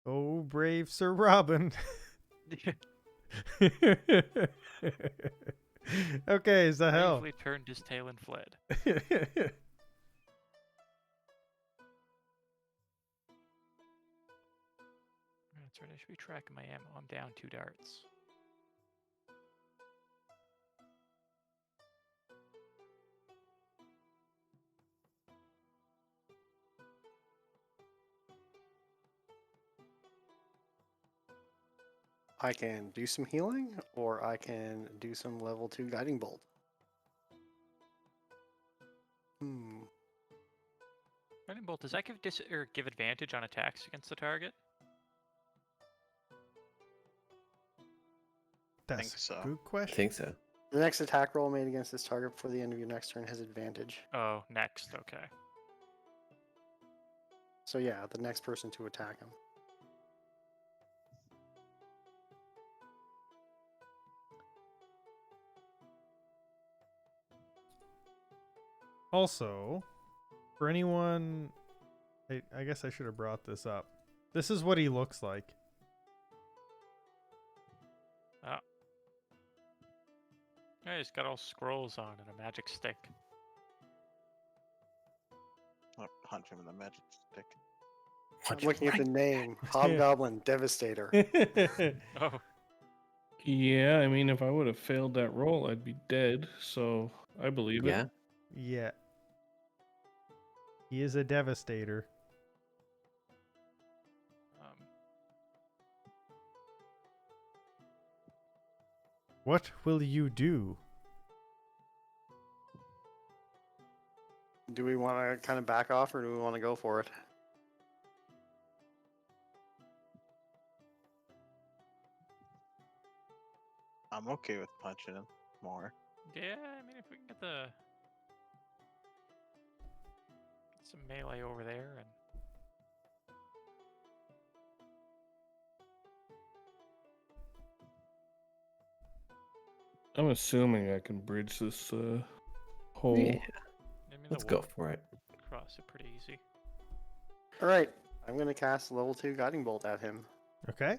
Oh, brave Sir Robin. Okay, is the hell? Bravely turned his tail and fled. That's right, I should be tracking my ammo. I'm down 2 darts. I can do some healing, or I can do some level 2 guiding bolt. Lightning bolt, does that give advantage on attacks against the target? That's think so. a good I question. think so. The next attack roll made against this target before the end of your next turn has advantage. Oh, next, okay. So yeah, the next person to attack him. Also, for anyone, I guess I should have brought this up. This is what he looks like. Yeah, he's got all scrolls on and a magic stick. I'll punch him in the magic stick. I'm looking at the name, Hobgoblin Devastator. Oh, Yeah, I mean, if I would have failed that roll, I'd be dead. So I believe Yeah. it. Yeah. He is a devastator. What will you do? Do we want to kind of back off, or do we want to go for it? I'm okay with punching him more. yeah, I mean, if we can get some melee over there and... I'm assuming I can bridge this hole. Yeah. I mean, Let's the go wall for it. cross it pretty easy. All right, I'm going to cast level 2 guiding bolt at him. Okay.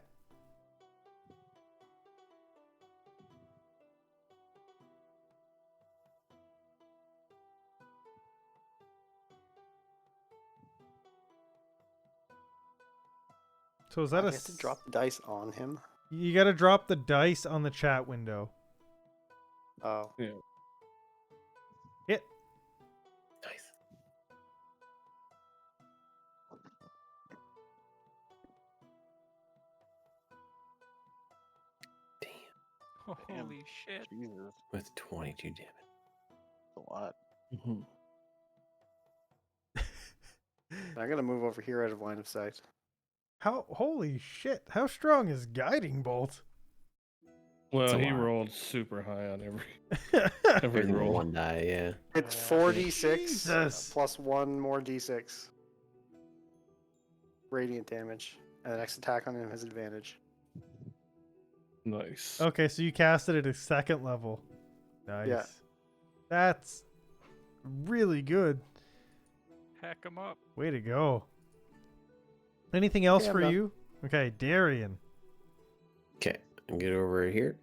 So is that I a... have to drop the dice on him. You gotta drop the dice on the chat window. Oh, Yeah. Hit. Nice. Damn. Damn. Holy shit. Jesus, With 22 damage. that's a lot. Mhm. I got to move over here out of line of sight. Holy shit. How strong is Guiding Bolt? Well, a he lot. rolled super high on every Everything with roll. 1 die, yeah. It's 4d6 Jesus. plus 1 more d6. Radiant damage. And the next attack on him has advantage. Nice. Okay, so you cast it at a second level. Nice. Yeah. That's really good. Hack him up. Way to go. Anything else I'm for done. you? Okay, Darian. Okay, I'll get over here.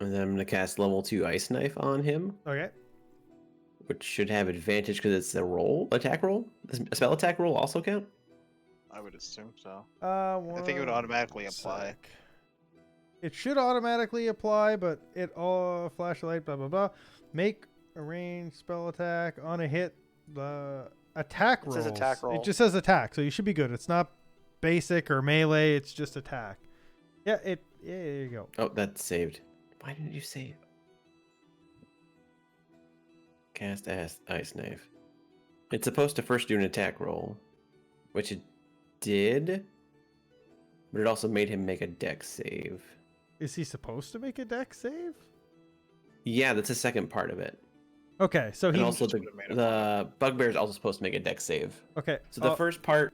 And then I'm going to cast level 2 Ice Knife on him, Okay. which should have advantage because it's a attack roll. Does a spell attack roll also count? I would assume so. I I think it would automatically apply. It should automatically apply, but it all flashlight, blah blah blah. Make a ranged spell attack on a hit. The attack It rolls. says attack roll. It just says attack, so you should be good. It's not basic or melee. It's just attack. Yeah, yeah, there you go. Oh, that's saved. Why didn't you save? Cast Ice Knife. It's supposed to first do an attack roll, which it did, but it also made him make a dex save. Is he supposed to make a dex save? Yeah, that's the second part of it. Okay, so And he also just would've made it the bugbear is also supposed to make a dex save. okay. So the first part.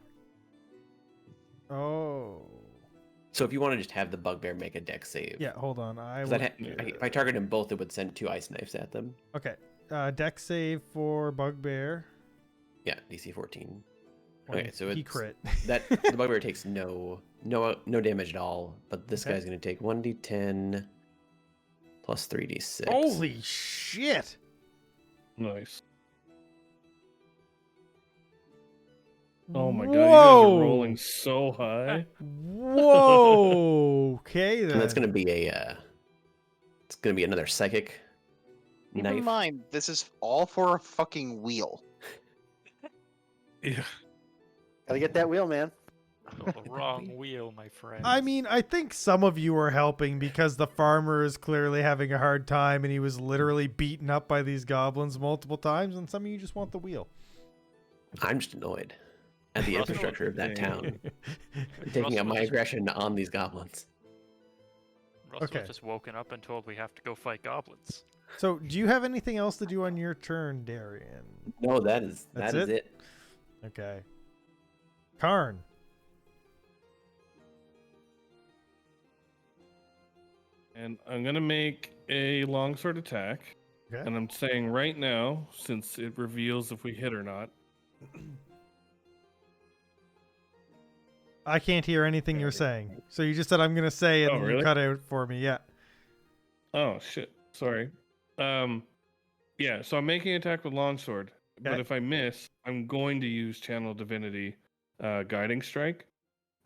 Oh. So if you want to just have the bugbear make a dex save. Yeah, hold on. 'Cause if I target them both, it would send 2 ice knives at them. Okay. Dex save for bugbear. Yeah, DC 14. Well, Okay, so he it's crit. that the bugbear takes no damage at all, but this Okay. guy's going to take 1d10 plus 3d6. Holy shit! Nice. Oh my god, you guys Whoa! are rolling so high. Whoa! Okay then. And that's going to be it's going to be another psychic Keep knife. in mind, this is all for a fucking wheel. Yeah. Gotta get that wheel, man. Oh, the wrong wheel, my friend. I mean, I think some of you are helping because the farmer is clearly having a hard time and he was literally beaten up by these goblins multiple times, and some of you just want the wheel. I'm just annoyed at the Russell, infrastructure of that town, Russell taking out was my just- aggression on these goblins. Russell Okay. was just woken up and told we have to go fight goblins. So, do you have anything else to do on your turn, Darian? No, that is That's it. it? Okay. Karn. And I'm gonna make a longsword attack. Okay. And I'm saying right now, since it reveals if we hit or not. I can't hear anything you're saying. So you just said I'm gonna say it Oh, and you really? cut out for me. Yeah. Oh shit. Sorry. Yeah, so I'm making an attack with longsword. But Okay. if I miss, I'm going to use Channel Divinity Guiding Strike.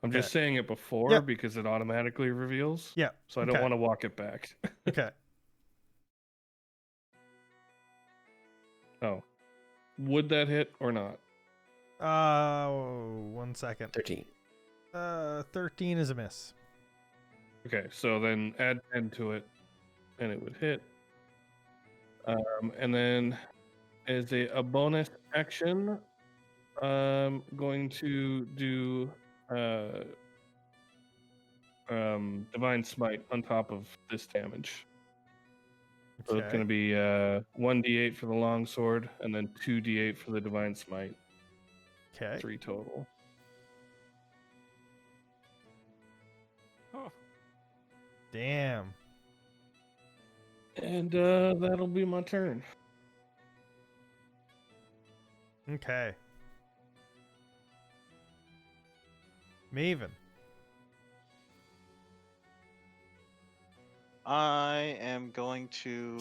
I'm just Okay. saying it before Yep. because it automatically reveals. Yeah. So I don't Okay. want to walk it back. Okay. Oh. Would that hit or not? 1 second. 13. 13 is a miss. Okay, so then add 10 to it, and it would hit. And then as a bonus action, I'm going to do Divine Smite on top of this damage. So it's going to be 1d8 for the longsword, and then 2d8 for the Divine Smite. Okay. 3 total. Oh, Damn. And that'll be my turn. Okay. Maven. I am going to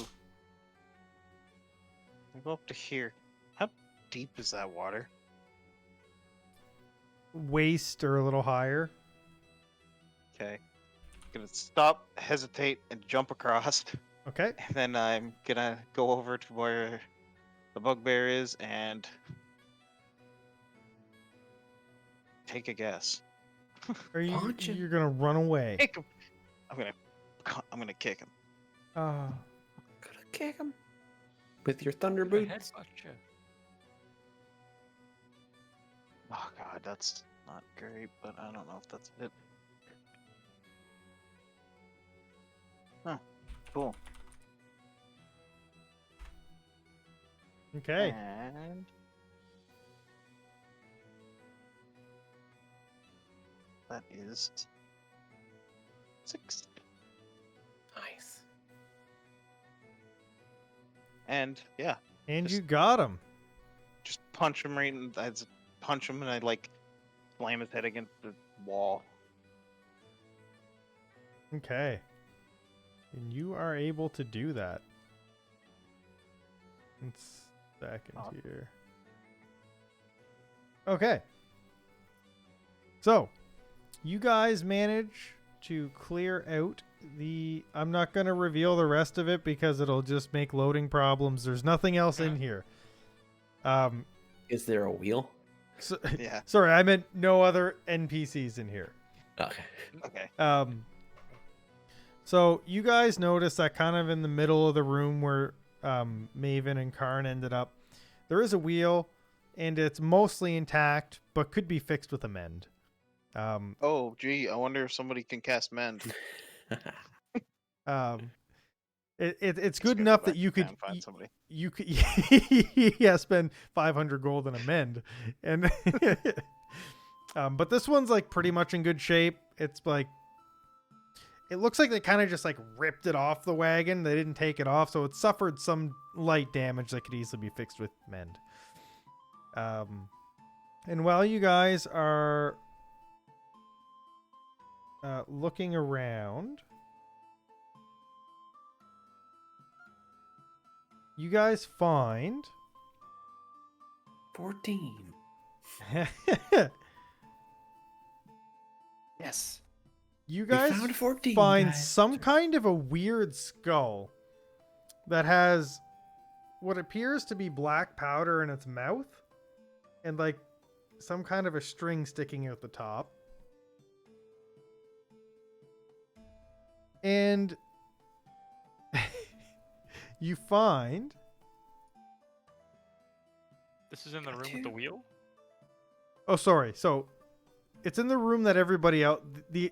go up to here. How deep is that water? Waist or a little higher. Okay. Gonna stop, hesitate, and jump across. Okay. And then I'm gonna go over to where the bugbear is and take a guess. Are you? Punch him. You're gonna run away. Kick him. I'm gonna kick him. Oh. Gonna kick him with your thunder I boots. headbutt you. Oh god, that's not great, but I don't know if that's it. Huh. Cool. Okay. And that is 6. Nice. And yeah, And Just- you got him. just punch him right in. I just punch him and I like slam his head against the wall. Okay. And you are able to do that. It's second Odd. here. Okay. So, you guys manage to clear out the... I'm not going to reveal the rest of it because it'll just make loading problems. There's nothing else in here. Is there a wheel? So, Yeah. sorry, I meant no other NPCs in here. Okay. Okay. So you guys notice that kind of in the middle of the room where Maven and Karn ended up, there is a wheel, and it's mostly intact, but could be fixed with a mend. Oh, gee, I wonder if somebody can cast mend. It's good Just gotta enough go that back you to could town, find somebody. you could yeah, spend 500 gold on a mend, and but this one's like pretty much in good shape. It's like, it looks like they kind of just like ripped it off the wagon. They didn't take it off, so it suffered some light damage that could easily be fixed with mend. And while you guys are looking around, you guys find 14. Yes. you We guys found 14. find guys. some kind of a weird skull that has what appears to be black powder in its mouth and like some kind of a string sticking out the top. And you find This is in the Got room with you. the wheel? oh sorry, so it's in the room that everybody else, the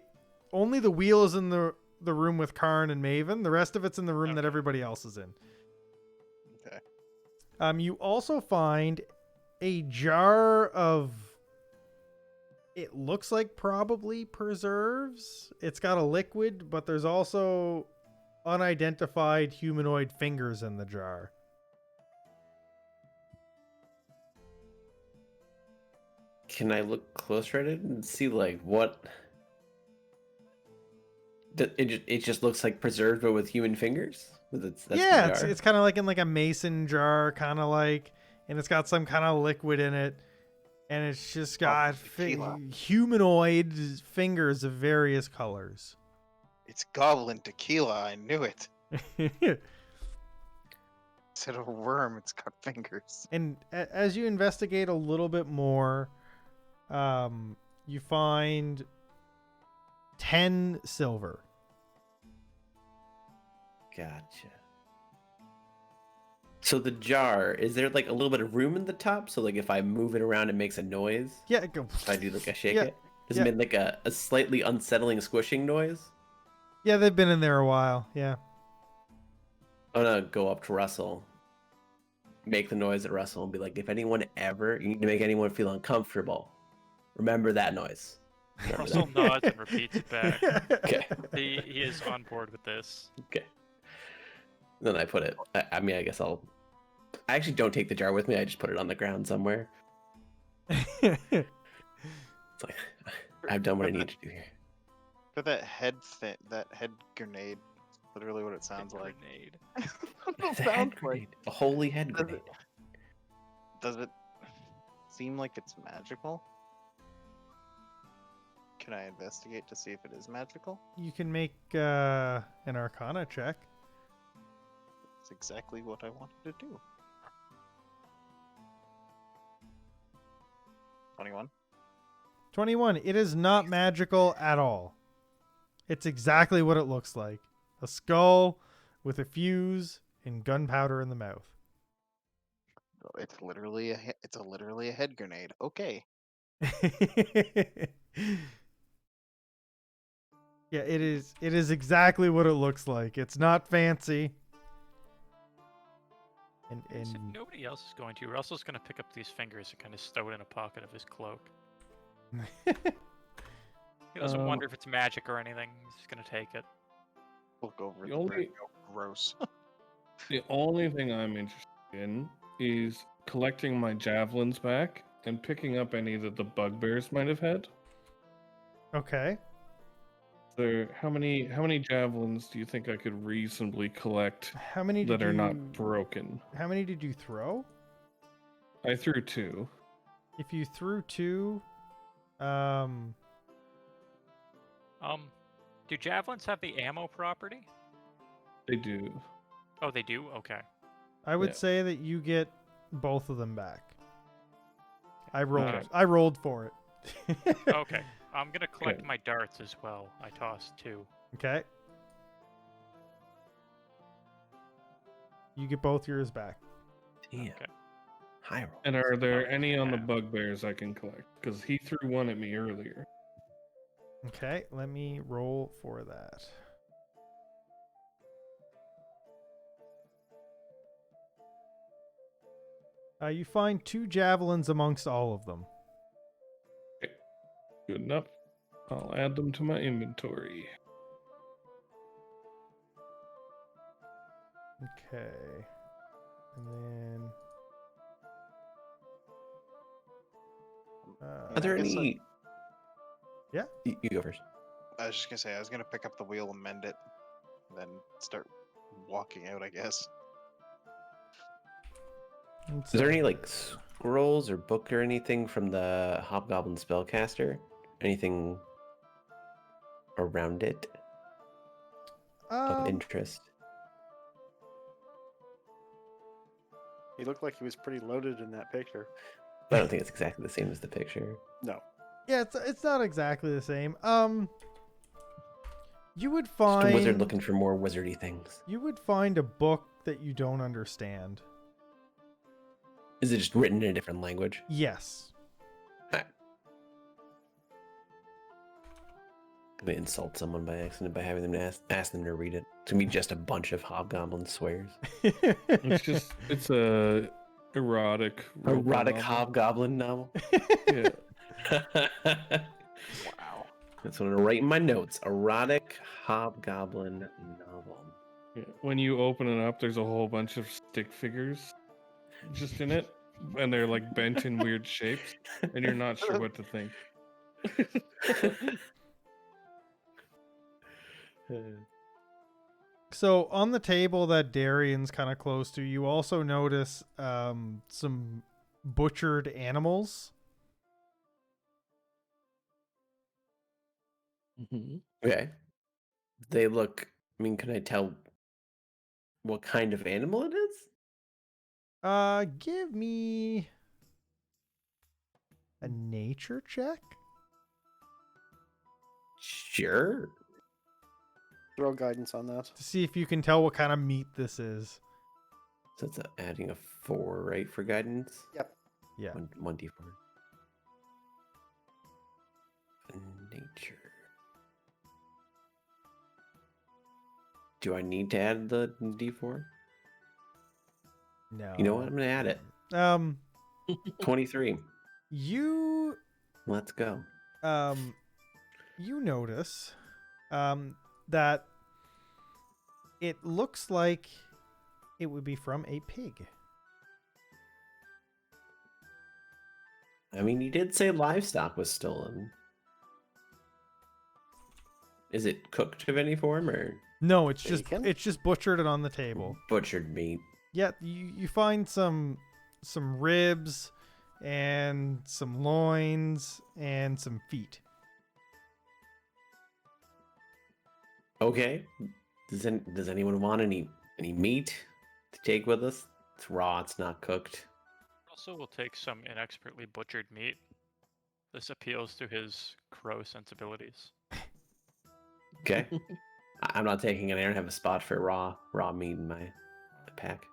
only the wheel is in the room with Karn and Maven. The rest of it's in the room that Okay. everybody else is in. Okay. You also find a jar of, it looks like probably preserves. It's got a liquid, but there's also unidentified humanoid fingers in the jar. Can I look closer at it and see like what? It just looks like preserved, but with human fingers. That's Yeah, the jar? it's kind of like in like a mason jar, kind of like, and it's got some kind of liquid in it, and it's just got tequila. humanoid fingers of various colors. It's goblin tequila. I knew it. Instead of a worm, it's got fingers. And as you investigate a little bit more, you find 10 silver. Gotcha. So the jar, is there like a little bit of room in the top? So like if I move it around, it makes a noise. Yeah, go. If I do like a shake Yeah, it, does yeah. it make like a slightly unsettling squishing noise? Yeah, they've been in there a while. Yeah. I'm gonna go up to Russell, make the noise at Russell, and be like, if anyone ever, you need to make anyone feel uncomfortable, remember that noise. Remember Russell that. nods and repeats it back. Okay. He is on board with this. Okay. Then I put it. I mean, I guess I actually don't take the jar with me. I just put it on the ground somewhere. It's like I've done what I need to do here. For that head that head grenade, literally what it sounds like. Grenade. What it It's a sounds head like. grenade, a holy head Does it- grenade. Does it seem like it's magical? Can I investigate to see if it is magical? You can make an Arcana check. It's exactly what I wanted to do. 21. 21. It is not magical at all. It's exactly what it looks like. A skull with a fuse and gunpowder in the mouth. Oh, it's literally a head grenade. Okay. Yeah, it is. It is exactly what it looks like. It's not fancy. And So if nobody else is going to, Russell's going to pick up these fingers and kind of stow it in a pocket of his cloak. He doesn't wonder if it's magic or anything. He's just gonna take it. Look over The the only- bird. Oh, gross. The only thing I'm interested in is collecting my javelins back and picking up any that the bugbears might have had. Okay. So how many javelins do you think I could reasonably collect How many that did are you not broken? How many did you throw? I threw 2. If you threw 2, Do javelins have the ammo property? They do. Oh, they do. Okay. I would Yeah. say that you get both of them back. I Okay. rolled for it. Okay. I'm gonna collect Okay. my darts as well. I tossed 2. Okay. You get both yours back. Damn. Okay. High roll. And are there Oh, any on the yeah. bugbears I can collect? Because he threw one at me earlier. Okay, let me roll for that. You find 2 javelins amongst all of them. Good enough. I'll add them to my inventory. Okay. And then... Are there I guess any? Yeah? You go first. I was just gonna say I was gonna pick up the wheel and mend it, and then start walking out. I guess. Is there any like scrolls or book or anything from the Hobgoblin spellcaster? Anything around it of interest? He looked like he was pretty loaded in that picture. But I don't think it's exactly the same as the picture. No. Yeah, it's not exactly the same. You would Just find a wizard looking for more wizardy things. You would find a book that you don't understand. Is it just written in a different language? Yes. I'm gonna insult someone by accident by having them ask them to read it. It's gonna be just a bunch of hobgoblin swears. It's a erotic Erotic novel. hobgoblin novel. Yeah. Wow. That's what I'm gonna write in my notes. Erotic hobgoblin novel. Yeah. When you open it up, there's a whole bunch of stick figures just in it, and they're like bent in weird shapes, and you're not sure what to think. So on the table that Darian's kind of close to, you also notice some butchered animals. Okay. They look. I mean, can I tell what kind of animal it is? Give me a nature check. Sure. Throw guidance on that. To see if you can tell what kind of meat this is. So it's adding a 4, right, for guidance? Yep. Yeah. 1d4. Nature. Do I need to add the d4? No. You know what? I'm gonna add it. 23. You Let's go. you notice that it looks like it would be from a pig. I mean, you did say livestock was stolen. Is it cooked of any form or No, it's Bacon? just butchered and on the table. butchered meat? Yeah, you find some ribs and some loins and some feet. Okay. Does anyone want any meat to take with us? It's raw. It's not cooked. Also, we'll take some inexpertly butchered meat. This appeals to his crow sensibilities. Okay. I'm not taking any. I don't have a spot for raw meat in my pack.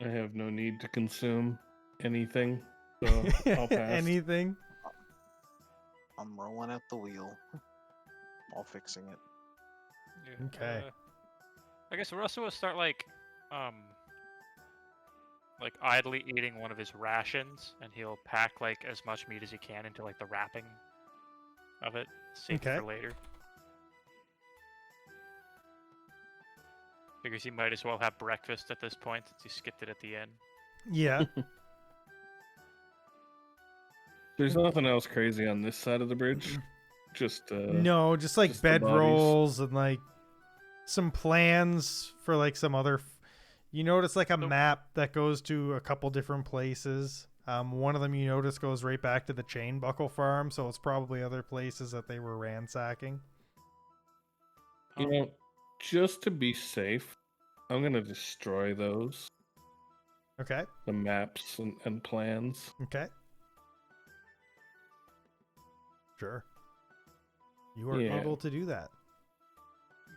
I have no need to consume anything, so I'll pass. Anything? I'm rolling out the wheel. All fixing it. Yeah, Okay. I guess we're also gonna start like idly eating one of his rations, and he'll pack like as much meat as he can into like the wrapping of it, Save it Okay. for later. Figures he might as well have breakfast at this point since he skipped it at the end. Yeah. There's nothing else crazy on this side of the bridge. Just No, just like just the bodies. bedrolls and like some plans for like some other. You notice like a Nope. map that goes to a couple different places. One of them you notice goes right back to the Chainbuckle farm, so it's probably other places that they were ransacking. You know, just to be safe, I'm gonna destroy those, Okay. the maps and plans. Okay. Sure. You are Yeah. able to do that.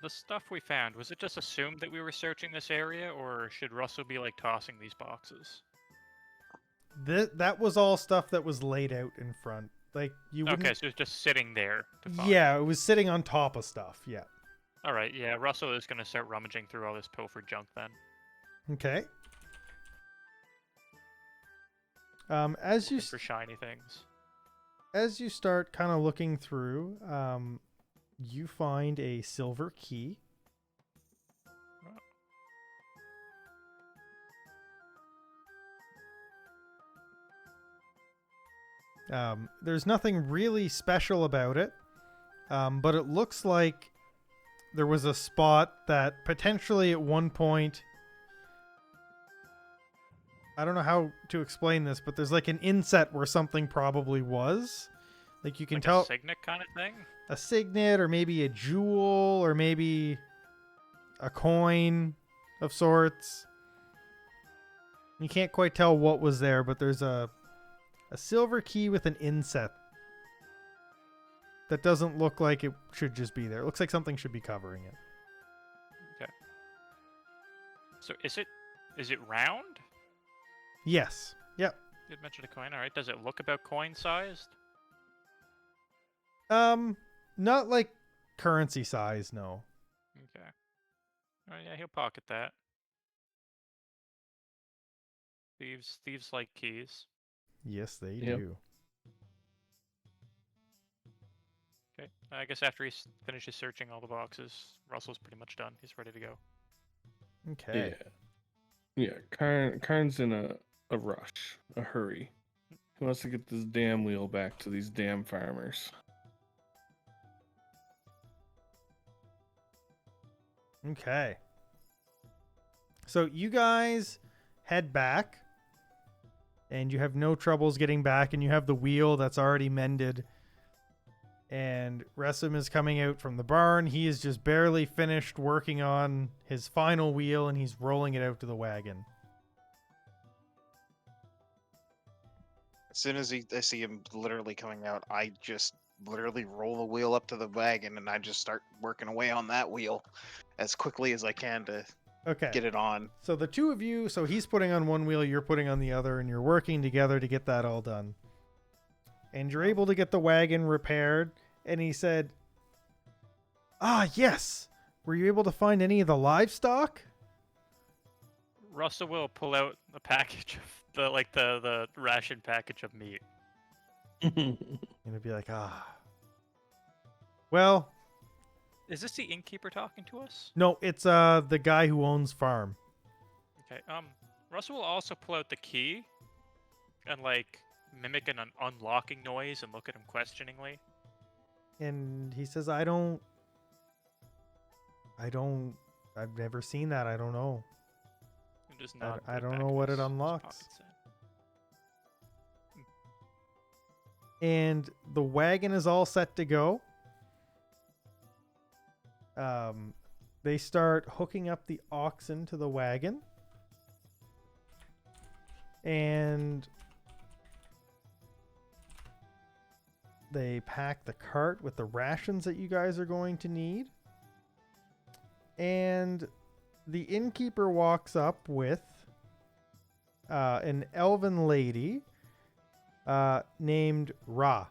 The stuff we found, was it just assumed that we were searching this area, or should Russell be like tossing these boxes? That was all stuff that was laid out in front. Like you wouldn't. Okay, so it's just sitting there to find. Yeah, it was sitting on top of stuff. Yeah. All right, yeah, Russell is going to start rummaging through all this pilfered junk then. Okay. As you Looking for shiny things. as you start kind of looking through, you find a silver key. There's nothing really special about it, but it looks like there was a spot that potentially at one point, I don't know how to explain this, but there's like an inset where something probably was. Like you can Like tell a signet kind of thing? a signet or maybe a jewel or maybe a coin of sorts. You can't quite tell what was there, but there's a silver key with an inset that doesn't look like it should just be there. It looks like something should be covering it. So is it round? Yes. Yep. You had mentioned a coin. All right, does it look about coin sized? Not like currency size, no. Okay. Oh yeah, he'll pocket that. Thieves like keys. Yes, they Yep. do. Okay. I guess after he finishes searching all the boxes, Russell's pretty much done. He's ready to go. Okay. Yeah. Karn's in a rush, a hurry. He wants to get this damn wheel back to these damn farmers. Okay. So you guys head back, and you have no troubles getting back, and you have the wheel that's already mended. And Resim is coming out from the barn. He is just barely finished working on his final wheel, and he's rolling it out to the wagon. As soon as I see him literally coming out, I just literally roll the wheel up to the wagon and I just start working away on that wheel as quickly as I can to Okay. get it on. So the two of you, so he's putting on one wheel, you're putting on the other, and you're working together to get that all done. And you're able to get the wagon repaired. And he said, "Ah, yes. Were you able to find any of the livestock?" Russell will pull out the package of the ration package of meat. And it'd be like, well, Is this the innkeeper talking to us? no, it's the guy who owns farm. Okay. Russell will also pull out the key and like mimic an unlocking noise and look at him questioningly. And he says, I've never seen that. I don't know. And just nod I and put don't back know in what it his unlocks. pockets. And the wagon is all set to go. They start hooking up the oxen to the wagon. And they pack the cart with the rations that you guys are going to need. And the innkeeper walks up with an elven lady named Ra.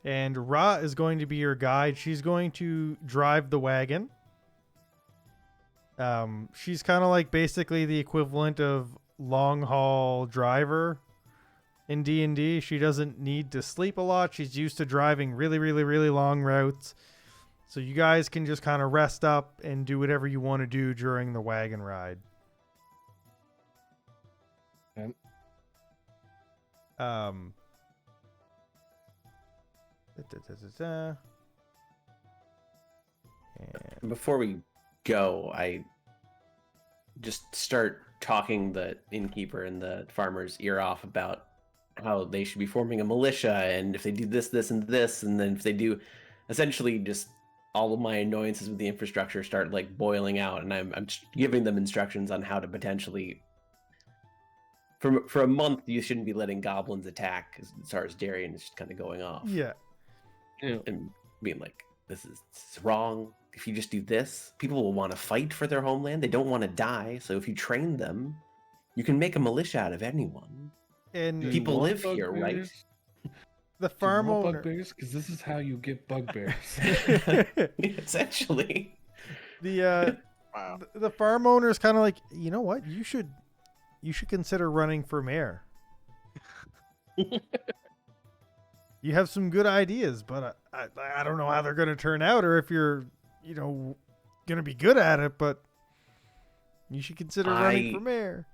And Ra is going to be your guide. She's going to drive the wagon. She's kind of like basically the equivalent of long haul driver in D&D. She doesn't need to sleep a lot. She's used to driving really, really, really long routes. So you guys can just kind of rest up and do whatever you want to do during the wagon ride. And Um. And Before we go, I just start talking the innkeeper and the farmer's ear off about how they should be forming a militia, and if they do this, this, and this, and then if they do, essentially just all of my annoyances with the infrastructure start like boiling out, and I'm just giving them instructions on how to potentially. For a month, you shouldn't be letting goblins attack, as far as Darien is just kind of going off. yeah. And being like, this is wrong. If you just do this, people will want to fight for their homeland. They don't want to die. So if you train them, you can make a militia out of anyone. And People live here, right? the farm owner. Bugbears, because this is how you get bugbears. Essentially. The Wow. the farm owner is kind of like, you know what? You should consider running for mayor. You have some good ideas, but I don't know how they're going to turn out, or if you're, going to be good at it, but you should consider running for mayor.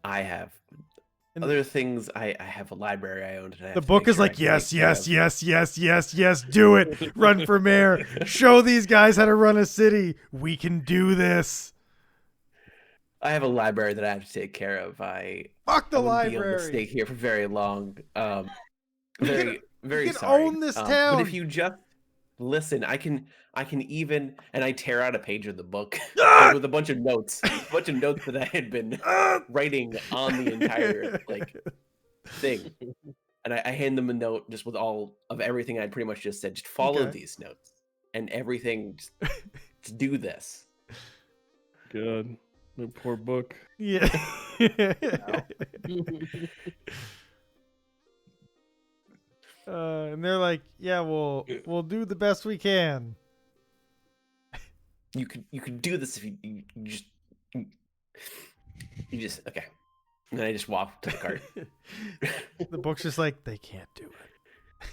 I have And other things. I have a library I own. the book is like, yes, do it. Run for mayor. Show these guys how to run a city. We can do this. I have a library that I have to take care of. Fuck the I wouldn't be able to library. stay here for very long. Very you can sorry. own this town. But if you just listen, I can even, and I tear out a page of the book Ah! with a bunch of notes that I had been writing on the entire thing, and I hand them a note just with all of everything I'd pretty much just said. Just follow Okay. these notes and everything. Just do this. Good. The poor book. Yeah. And they're like, yeah, we'll do the best we can. You could do this if you just okay. And then I just walk to the cart. The book's just like, they can't do it.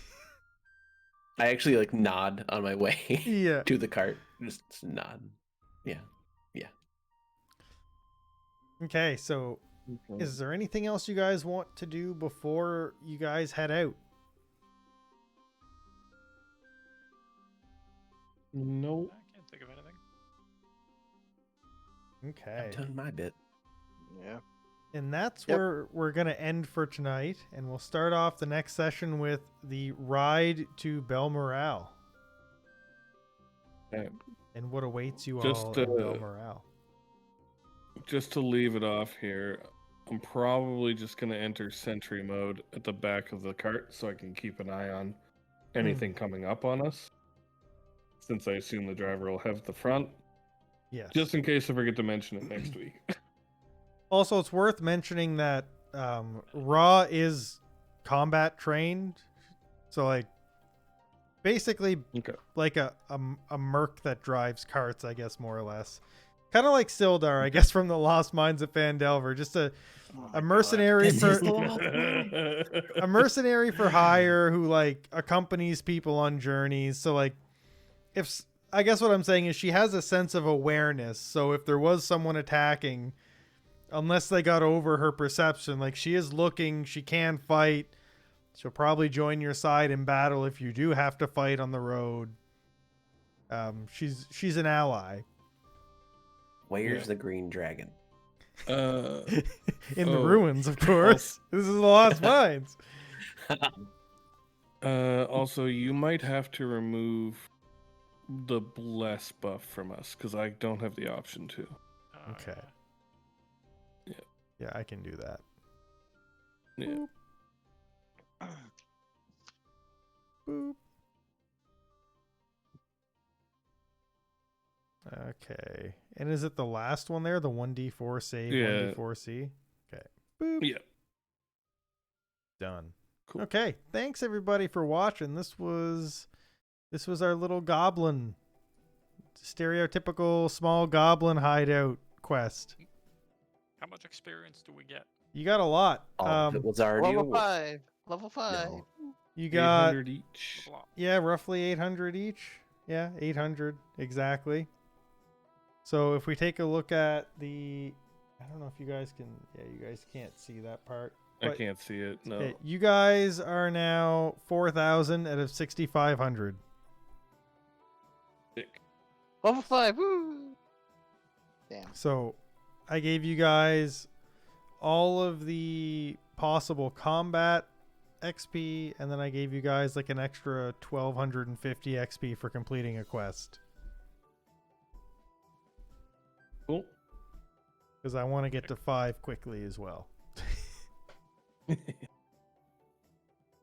I actually nod on my way Yeah. to the cart. Just nod. Yeah. Okay, so is there anything else you guys want to do before you guys head out? No. I can't think of anything. Okay. I've done my bit. Yeah. And that's Yep. where we're going to end for tonight. And we'll start off the next session with the ride to Belmoral Okay. and what awaits you Just, all in Belmoral. Just to leave it off here, I'm probably just going to enter sentry mode at the back of the cart so I can keep an eye on anything coming up on us. Since I assume the driver will have the front. Yes. Just in case I forget to mention it next week. Also, it's worth mentioning that Ra is combat trained. So, basically, Okay. like a merc that drives carts, I guess, more or less. Kind of like Sildar, I guess, from the Lost Mines of Phandelver. Just a mercenary for a mercenary for hire who accompanies people on journeys. So if I guess what I'm saying is she has a sense of awareness. So if there was someone attacking, unless they got over her perception, she is looking, she can fight. She'll probably join your side in battle if you do have to fight on the road. She's an ally. Where's the green dragon? In the Oh. ruins, of course. This is the Lost Mines. Also, you might have to remove the bless buff from us because I don't have the option to. Okay. Yeah. Yeah, I can do that. Yeah. Boop. Okay. And is it the last one there? The 1d4 save, Yeah. 1d4c? Okay. Boop. Yeah. Done. Cool. Okay. Thanks everybody for watching. This was our little goblin, stereotypical small goblin hideout quest. How much experience do we get? You got a lot. All of it was already Level awarded. 5. Level 5. No. You got 800 each. yeah, roughly 800 each. Yeah, 800 exactly. So if we take a look at the, I don't know if you guys can. Yeah, you guys can't see that part. I But, can't see it. No. okay, you guys are now 4,000 out of 6,500. Sick. Level 5. Woo! Damn. So I gave you guys all of the possible combat XP, and then I gave you guys like an extra 1,250 XP for completing a quest. Cool. Because I want to get to 5 quickly as well.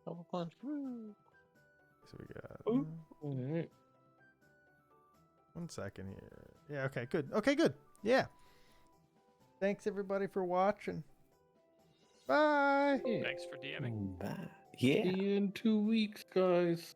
Level 5. Woo! So we got Ooh. Alright. 1 second here. Yeah, okay, good. Okay, good. Yeah. Thanks everybody for watching. Bye. Yeah. Thanks for DMing. Bye. Yeah. See you in 2 weeks, guys.